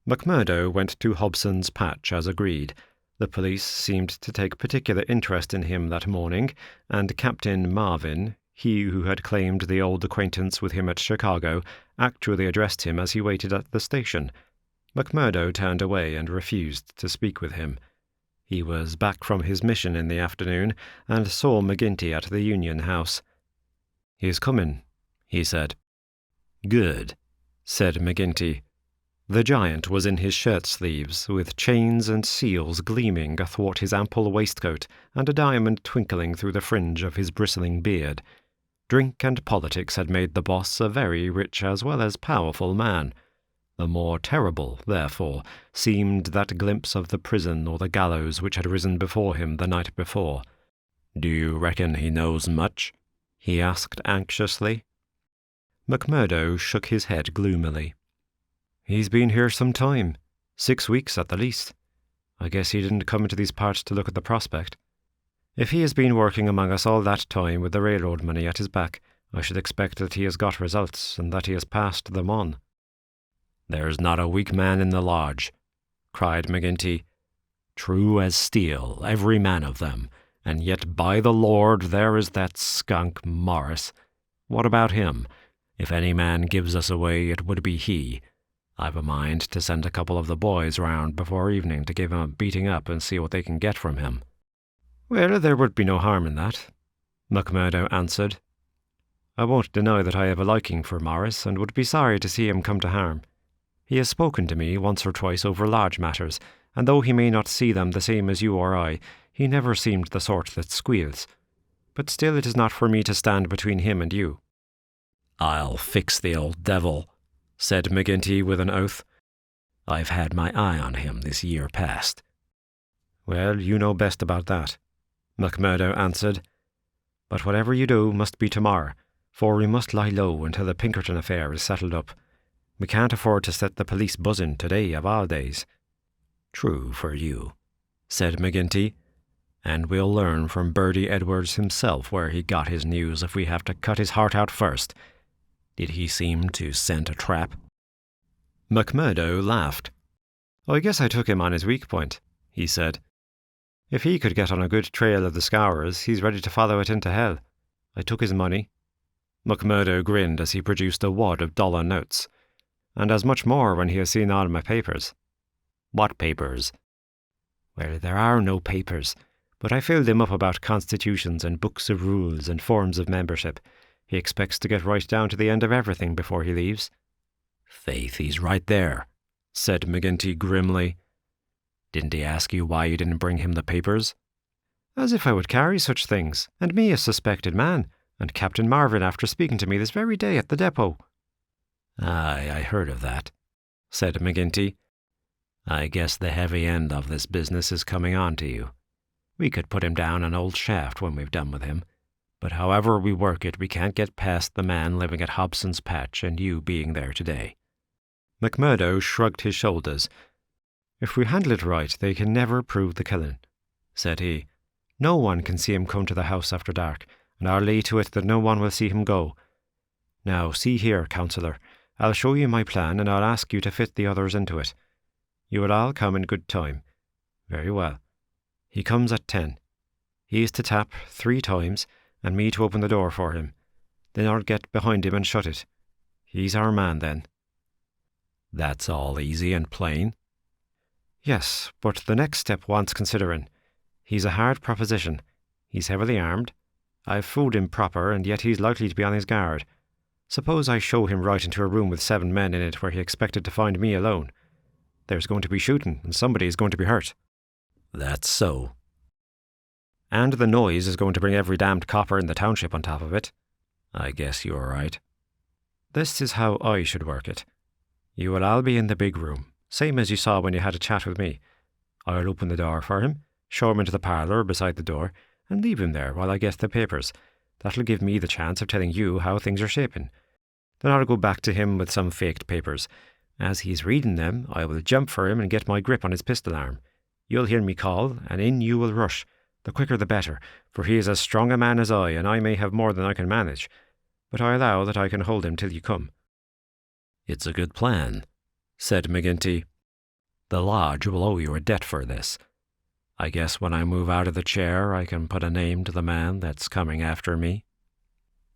McMurdo went to Hobson's Patch as agreed. The police seemed to take particular interest in him that morning, and Captain Marvin, he who had claimed the old acquaintance with him at Chicago, actually addressed him as he waited at the station. McMurdo turned away and refused to speak with him. He was back from his mission in the afternoon, and saw McGinty at the Union House. "He is coming," he said. "Good," said McGinty. The giant was in his shirt-sleeves, with chains and seals gleaming athwart his ample waistcoat and a diamond twinkling through the fringe of his bristling beard. Drink and politics had made the boss a very rich as well as powerful man. The more terrible, therefore, seemed that glimpse of the prison or the gallows which had risen before him the night before. "Do you reckon he knows much?" he asked anxiously. McMurdo shook his head gloomily. "He's been here some time, 6 weeks at the least. I guess he didn't come into these parts to look at the prospect. If he has been working among us all that time with the railroad money at his back, I should expect that he has got results and that he has passed them on." "There's not a weak man in the lodge," cried McGinty. "True as steel, every man of them, and yet by the Lord there is that skunk Morris. What about him? If any man gives us away, it would be he. I've a mind to send a couple of the boys round before evening to give him a beating up and see what they can get from him." "Well, there would be no harm in that," McMurdo answered. I won't deny that I have a liking for Morris, and would be sorry to see him come to harm. He has spoken to me once or twice over large matters, and though he may not see them the same as you or I, he never seemed the sort that squeals. But still it is not for me to stand between him and you." "I'll fix the old devil," said McGinty with an oath. "I've had my eye on him this year past." "Well, you know best about that," McMurdo answered. "But whatever you do must be tomorrow, for we must lie low until the Pinkerton affair is settled up. We can't afford to set the police buzzing today of all days." "True for you," said McGinty. "And we'll learn from Birdy Edwards himself where he got his news if we have to cut his heart out first. Did he seem to scent a trap?" McMurdo laughed. "I guess I took him on his weak point," he said. "If he could get on a good trail of the Scowrers, he's ready to follow it into hell. I took his money." McMurdo grinned as he produced a wad of dollar notes. "And as much more when he has seen all my papers." "What papers?" "Well, there are no papers, but I filled him up about constitutions and books of rules and forms of membership. He expects to get right down to the end of everything before he leaves." "Faith, he's right there," said McGinty grimly. "Didn't he ask you why you didn't bring him the papers?" "As if I would carry such things, and me a suspected man, and Captain Marvin after speaking to me this very day at the depot." "Aye, I heard of that," said McGinty. "I guess the heavy end of this business is coming on to you. We could put him down an old shaft when we've done with him, but however we work it, we can't get past the man living at Hobson's Patch and you being there today." McMurdo shrugged his shoulders. "If we handle it right, they can never prove the killing," said he. "No one can see him come to the house after dark, and I'll lay to it that no one will see him go. Now, see here, councillor, I'll show you my plan, and I'll ask you to fit the others into it. You will all come in good time. Very well. He comes at 10. He is to tap 3 times, and me to open the door for him. Then I'll get behind him and shut it. He's our man then." "That's all easy and plain." "Yes, but the next step wants considering. He's a hard proposition. He's heavily armed. I've fooled him proper, and yet he's likely to be on his guard. Suppose I show him right into a room with 7 men in it where he expected to find me alone. There's going to be shooting, and somebody is going to be hurt." "That's so." "And the noise is going to bring every damned copper in the township on top of it." "I guess you're right." "This is how I should work it. You will all be in the big room, same as you saw when you had a chat with me. I'll open the door for him, show him into the parlour beside the door, and leave him there while I get the papers. That'll give me the chance of telling you how things are shaping. Then I'll go back to him with some faked papers. As he's reading them, I will jump for him and get my grip on his pistol arm. You'll hear me call, and in you will rush. The quicker the better, for he is as strong a man as I, and I may have more than I can manage. But I allow that I can hold him till you come." "It's a good plan," said McGinty. "The lodge will owe you a debt for this. I guess when I move out of the chair I can put a name to the man that's coming after me."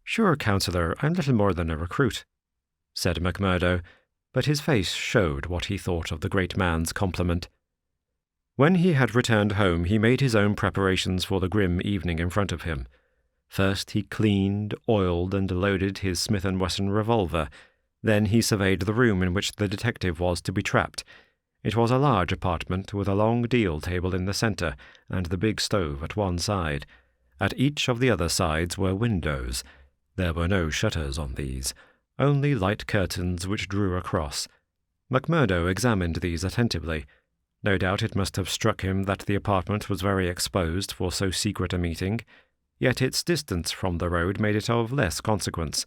"Sure, councillor, I'm little more than a recruit," said McMurdo, but his face showed what he thought of the great man's compliment. When he had returned home, he made his own preparations for the grim evening in front of him. First he cleaned, oiled, and loaded his Smith & Wesson revolver. Then he surveyed the room in which the detective was to be trapped. It was a large apartment with a long deal table in the centre and the big stove at one side. At each of the other sides were windows. There were no shutters on these, only light curtains which drew across. McMurdo examined these attentively. No doubt it must have struck him that the apartment was very exposed for so secret a meeting, yet its distance from the road made it of less consequence.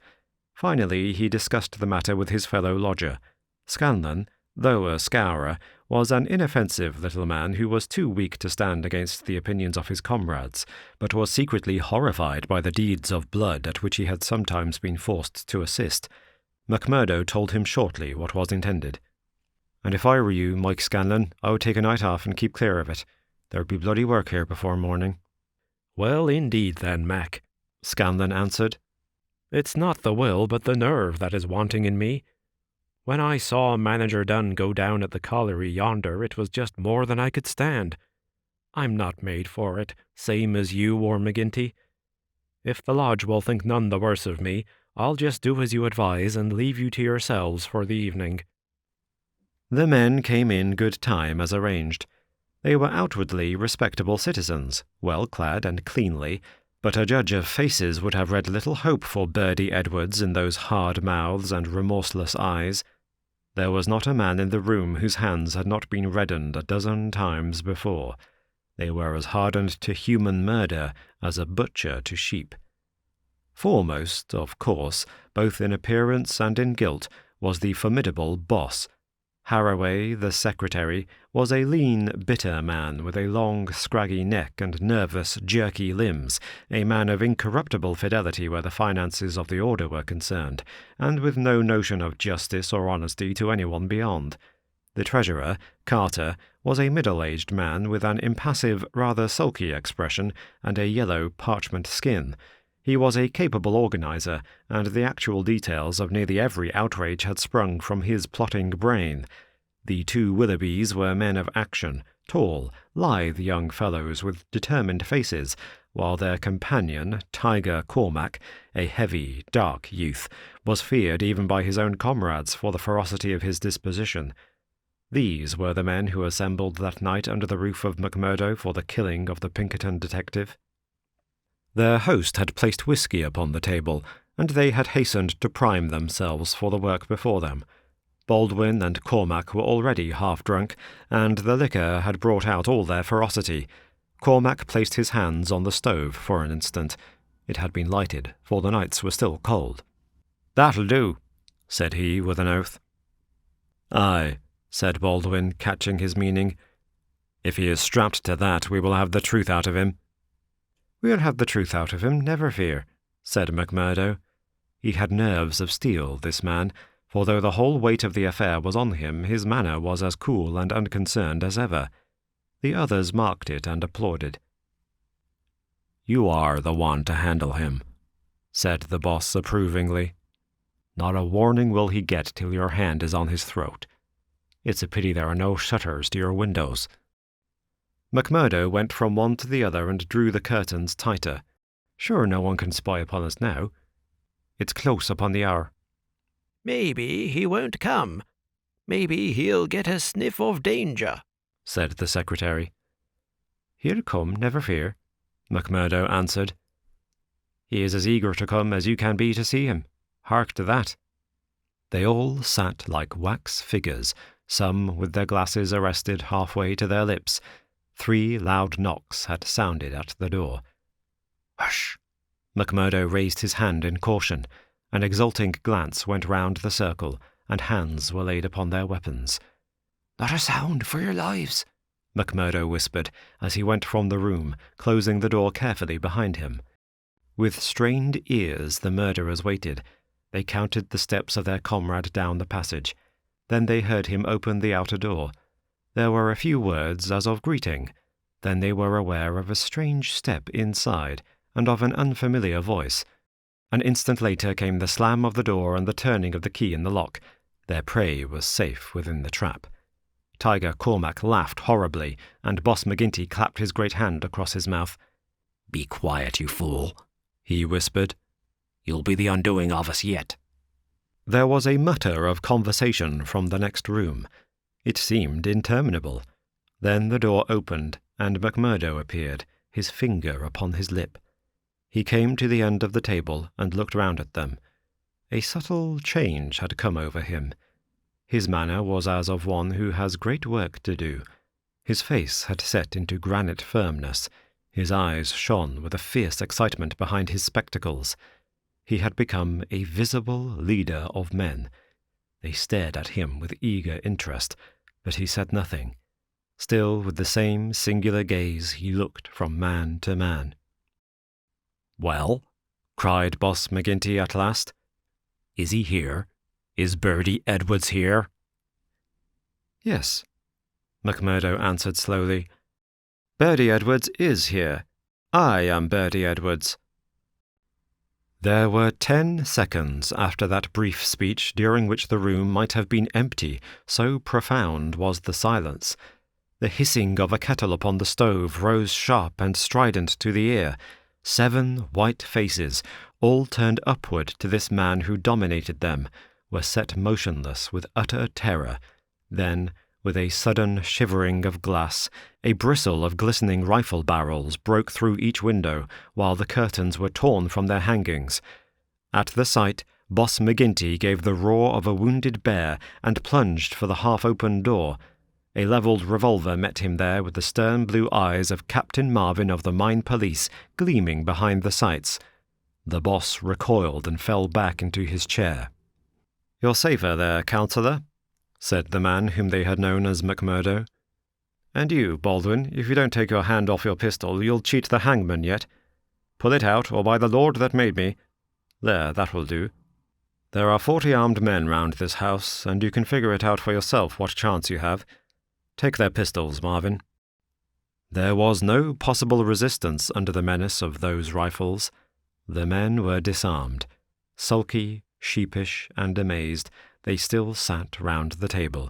Finally, he discussed the matter with his fellow lodger. Scanlan, though a Scowrer, was an inoffensive little man who was too weak to stand against the opinions of his comrades, but was secretly horrified by the deeds of blood at which he had sometimes been forced to assist. McMurdo told him shortly what was intended. "And if I were you, Mike Scanlan, I would take a night off and keep clear of it. There'd be bloody work here before morning." "Well, indeed then, Mac," Scanlan answered. "It's not the will but the nerve that is wanting in me. When I saw Manager Dunn go down at the colliery yonder, it was just more than I could stand. I'm not made for it, same as you or McGinty. If the lodge will think none the worse of me, I'll just do as you advise and leave you to yourselves for the evening." The men came in good time as arranged. They were outwardly respectable citizens, well clad and cleanly, but a judge of faces would have read little hope for Birdy Edwards in those hard mouths and remorseless eyes. There was not a man in the room whose hands had not been reddened a dozen times before. They were as hardened to human murder as a butcher to sheep. Foremost, of course, both in appearance and in guilt, was the formidable boss. Harraway, the secretary, was a lean, bitter man with a long, scraggy neck and nervous, jerky limbs, a man of incorruptible fidelity where the finances of the order were concerned, and with no notion of justice or honesty to anyone beyond. The treasurer, Carter, was a middle-aged man with an impassive, rather sulky expression and a yellow parchment skin. He was a capable organizer, and the actual details of nearly every outrage had sprung from his plotting brain. The two Willoughbys were men of action, tall, lithe young fellows with determined faces, while their companion, Tiger Cormac, a heavy, dark youth, was feared even by his own comrades for the ferocity of his disposition. These were the men who assembled that night under the roof of McMurdo for the killing of the Pinkerton detective. Their host had placed whisky upon the table, and they had hastened to prime themselves for the work before them. Baldwin and Cormac were already half drunk, and the liquor had brought out all their ferocity. Cormac placed his hands on the stove for an instant. It had been lighted, for the nights were still cold. "That'll do," said he with an oath. "Aye," said Baldwin, catching his meaning. "If he is strapped to that, we will have the truth out of him." "We'll have the truth out of him, never fear," said McMurdo. He had nerves of steel, this man, for though the whole weight of the affair was on him, his manner was as cool and unconcerned as ever. The others marked it and applauded. "You are the one to handle him," said the boss approvingly. "Not a warning will he get till your hand is on his throat. It's a pity there are no shutters to your windows." McMurdo went from one to the other and drew the curtains tighter. "Sure no one can spy upon us now. It's close upon the hour." "Maybe he won't come. Maybe he'll get a sniff of danger," said the secretary. "He'll come, never fear," McMurdo answered. "He is as eager to come as you can be to see him. Hark to that." They all sat like wax figures, some with their glasses arrested halfway to their lips. 3 loud knocks had sounded at the door. "Hush!" McMurdo raised his hand in caution. An exulting glance went round the circle, and hands were laid upon their weapons. "Not a sound, for your lives," McMurdo whispered, as he went from the room, closing the door carefully behind him. With strained ears the murderers waited. They counted the steps of their comrade down the passage. Then they heard him open the outer door. There were a few words as of greeting. Then they were aware of a strange step inside, and of an unfamiliar voice. An instant later came the slam of the door and the turning of the key in the lock. Their prey was safe within the trap. Tiger Cormac laughed horribly, and Boss McGinty clapped his great hand across his mouth. "Be quiet, you fool," he whispered. "You'll be the undoing of us yet." There was a mutter of conversation from the next room. It seemed interminable. Then the door opened, and McMurdo appeared, his finger upon his lip. He came to the end of the table and looked round at them. A subtle change had come over him. His manner was as of one who has great work to do. His face had set into granite firmness. His eyes shone with a fierce excitement behind his spectacles. He had become a visible leader of men. They stared at him with eager interest, but he said nothing. Still, with the same singular gaze, he looked from man to man. "Well?" cried Boss McGinty at last. "Is he here? Is Birdy Edwards here?" "Yes," McMurdo answered slowly. "Birdy Edwards is here. I am Birdy Edwards." There were 10 seconds after that brief speech during which the room might have been empty, so profound was the silence. The hissing of a kettle upon the stove rose sharp and strident to the ear. 7 white faces, all turned upward to this man who dominated them, were set motionless with utter terror. Then, with a sudden shivering of glass, a bristle of glistening rifle barrels broke through each window, while the curtains were torn from their hangings. At the sight, Boss McGinty gave the roar of a wounded bear and plunged for the half-open door. A levelled revolver met him there with the stern blue eyes of Captain Marvin of the Mine Police gleaming behind the sights. The boss recoiled and fell back into his chair. "You're safer there, counsellor," said the man whom they had known as McMurdo. "And you, Baldwin, if you don't take your hand off your pistol, you'll cheat the hangman yet. Pull it out, or by the Lord that made me. There, that will do. There are 40 armed men round this house, and you can figure it out for yourself what chance you have. Take their pistols, Marvin." There was no possible resistance under the menace of those rifles. The men were disarmed. Sulky, sheepish, and amazed, they still sat round the table.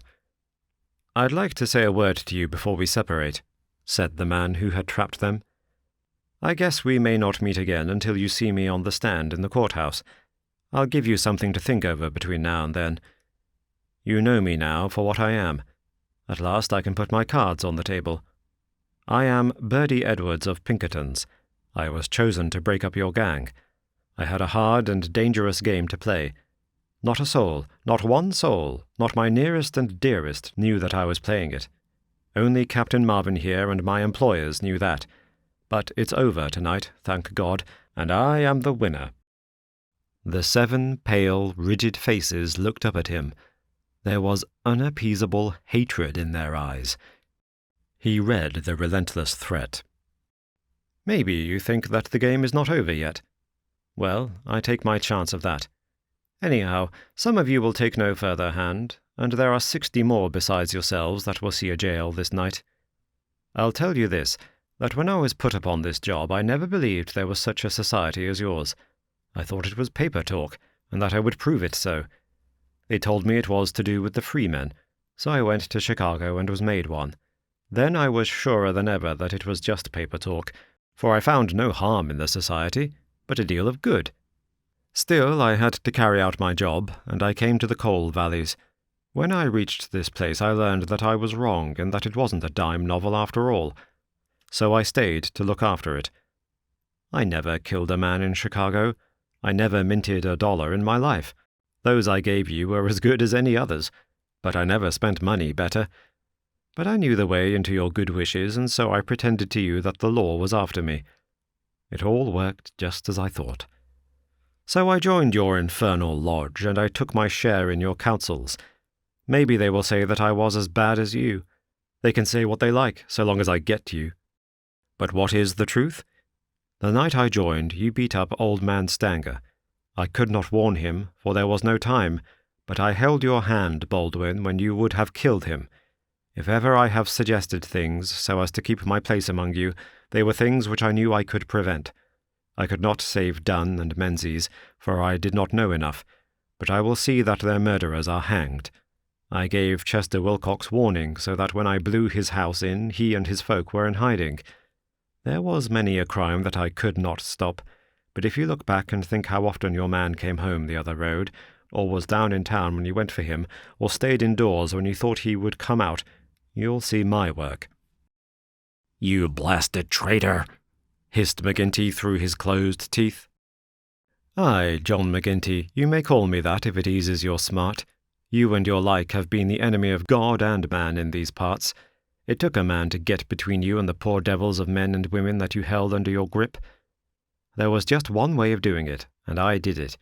"I'd like to say a word to you before we separate," said the man who had trapped them. "I guess we may not meet again until you see me on the stand in the courthouse. I'll give you something to think over between now and then. You know me now for what I am. At last I can put my cards on the table. I am Birdy Edwards of Pinkerton's. I was chosen to break up your gang. I had a hard and dangerous game to play. Not a soul, not one soul, not my nearest and dearest knew that I was playing it. Only Captain Marvin here and my employers knew that. But it's over tonight, thank God, and I am the winner." The 7 pale, rigid faces looked up at him. There was unappeasable hatred in their eyes. He read the relentless threat. "Maybe you think that the game is not over yet. Well, I take my chance of that. Anyhow, some of you will take no further hand, and there are 60 more besides yourselves that will see a jail this night. I'll tell you this, that when I was put upon this job I never believed there was such a society as yours. I thought it was paper talk, and that I would prove it so. They told me it was to do with the freemen, so I went to Chicago and was made one. Then I was surer than ever that it was just paper talk, for I found no harm in the society, but a deal of good. Still, I had to carry out my job, and I came to the coal valleys. When I reached this place I learned that I was wrong and that it wasn't a dime novel after all. So I stayed to look after it. I never killed a man in Chicago. I never minted $1 in my life. Those I gave you were as good as any others, but I never spent money better. But I knew the way into your good wishes, and so I pretended to you that the law was after me. It all worked just as I thought. So I joined your infernal lodge, and I took my share in your councils. Maybe they will say that I was as bad as you. They can say what they like, so long as I get you. But what is the truth? The night I joined, you beat up old man Stanger. I could not warn him, for there was no time, but I held your hand, Baldwin, when you would have killed him. If ever I have suggested things so as to keep my place among you, they were things which I knew I could prevent. I could not save Dunn and Menzies, for I did not know enough, but I will see that their murderers are hanged. I gave Chester Wilcox warning, so that when I blew his house in, he and his folk were in hiding. There was many a crime that I could not stop, but if you look back and think how often your man came home the other road, or was down in town when you went for him, or stayed indoors when you thought he would come out, you'll see my work." "You blasted traitor!" hissed McGinty through his closed teeth. "Aye, John McGinty, you may call me that if it eases your smart. You and your like have been the enemy of God and man in these parts. It took a man to get between you and the poor devils of men and women that you held under your grip. There was just one way of doing it, and I did it.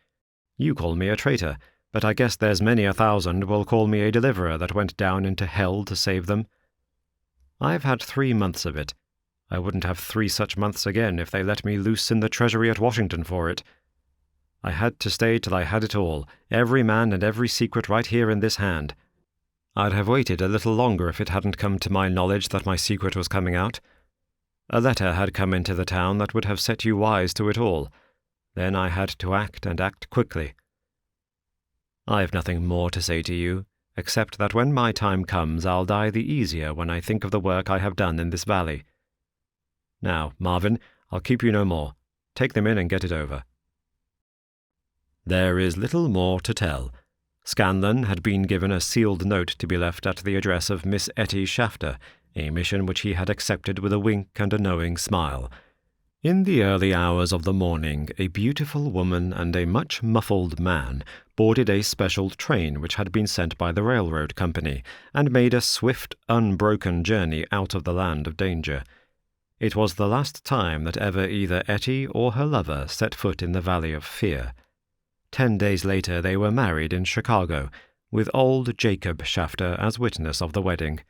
You call me a traitor, but I guess there's many 1,000 will call me a deliverer that went down into hell to save them. I've had 3 months of it. I wouldn't have 3 such months again if they let me loose in the treasury at Washington for it. I had to stay till I had it all, every man and every secret right here in this hand. I'd have waited a little longer if it hadn't come to my knowledge that my secret was coming out. A letter had come into the town that would have set you wise to it all. Then I had to act, and act quickly. I've nothing more to say to you, except that when my time comes I'll die the easier when I think of the work I have done in this valley. Now, Marvin, I'll keep you no more. Take them in and get it over." There is little more to tell. Scanlan had been given a sealed note to be left at the address of Miss Etty Shafter, a mission which he had accepted with a wink and a knowing smile. In the early hours of the morning, a beautiful woman and a much muffled man boarded a special train which had been sent by the railroad company, and made a swift, unbroken journey out of the land of danger. It was the last time that ever either Etty or her lover set foot in the Valley of Fear. 10 days later they were married in Chicago, with old Jacob Shafter as witness of the wedding.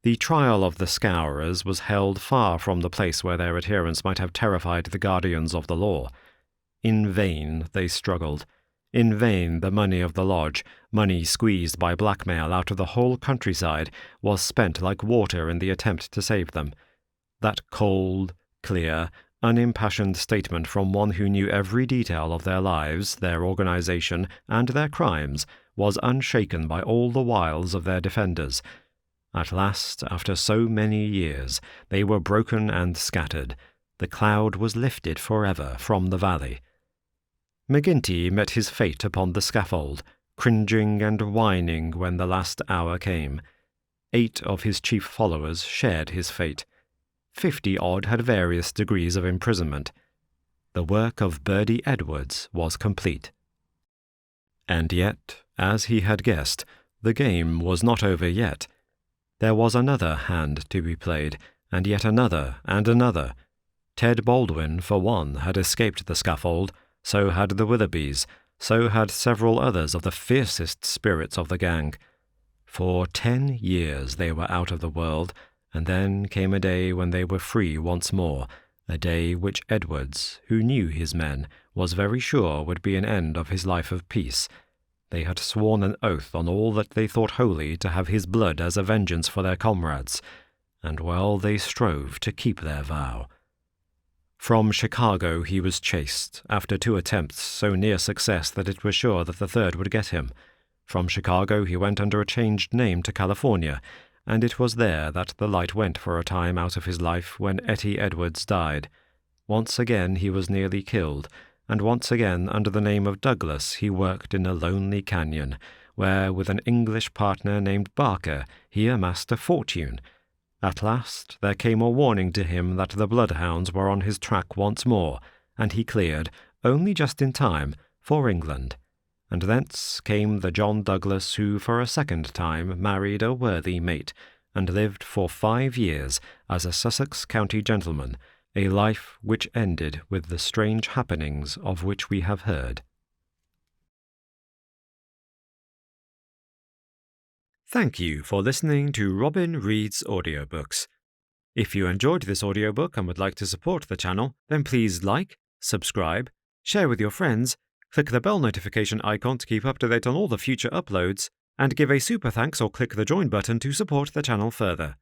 The trial of the Scowrers was held far from the place where their adherents might have terrified the guardians of the law. In vain they struggled. In vain the money of the lodge, money squeezed by blackmail out of the whole countryside, was spent like water in the attempt to save them. That cold, clear, unimpassioned statement from one who knew every detail of their lives, their organization, and their crimes was unshaken by all the wiles of their defenders. At last, after so many years, they were broken and scattered. The cloud was lifted forever from the valley. McGinty met his fate upon the scaffold, cringing and whining when the last hour came. 8 of his chief followers shared his fate. 50-odd had various degrees of imprisonment. The work of Birdy Edwards was complete. And yet, as he had guessed, the game was not over yet. There was another hand to be played, and yet another and another. Ted Baldwin, for one, had escaped the scaffold, so had the Willoughbys, so had several others of the fiercest spirits of the gang. For 10 years they were out of the world, and then came a day when they were free once more, a day which Edwards, who knew his men, was very sure would be an end of his life of peace. They had sworn an oath on all that they thought holy to have his blood as a vengeance for their comrades, and well they strove to keep their vow. From Chicago he was chased, after 2 attempts so near success that it was sure that the third would get him. From Chicago he went under a changed name to California, and it was there that the light went for a time out of his life when Etty Edwards died. Once again he was nearly killed, and once again under the name of Douglas he worked in a lonely canyon, where with an English partner named Barker he amassed a fortune. At last there came a warning to him that the bloodhounds were on his track once more, and he cleared, only just in time, for England. And thence came the John Douglas who for a second time married a worthy mate, and lived for 5 years as a Sussex county gentleman, a life which ended with the strange happenings of which we have heard. Thank you for listening to Robin Reads Audiobooks. If you enjoyed this audiobook and would like to support the channel, then please like, subscribe, share with your friends, click the bell notification icon to keep up to date on all the future uploads, and give a super thanks or click the join button to support the channel further.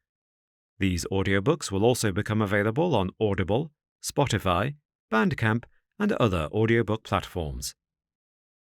These audiobooks will also become available on Audible, Spotify, Bandcamp, and other audiobook platforms.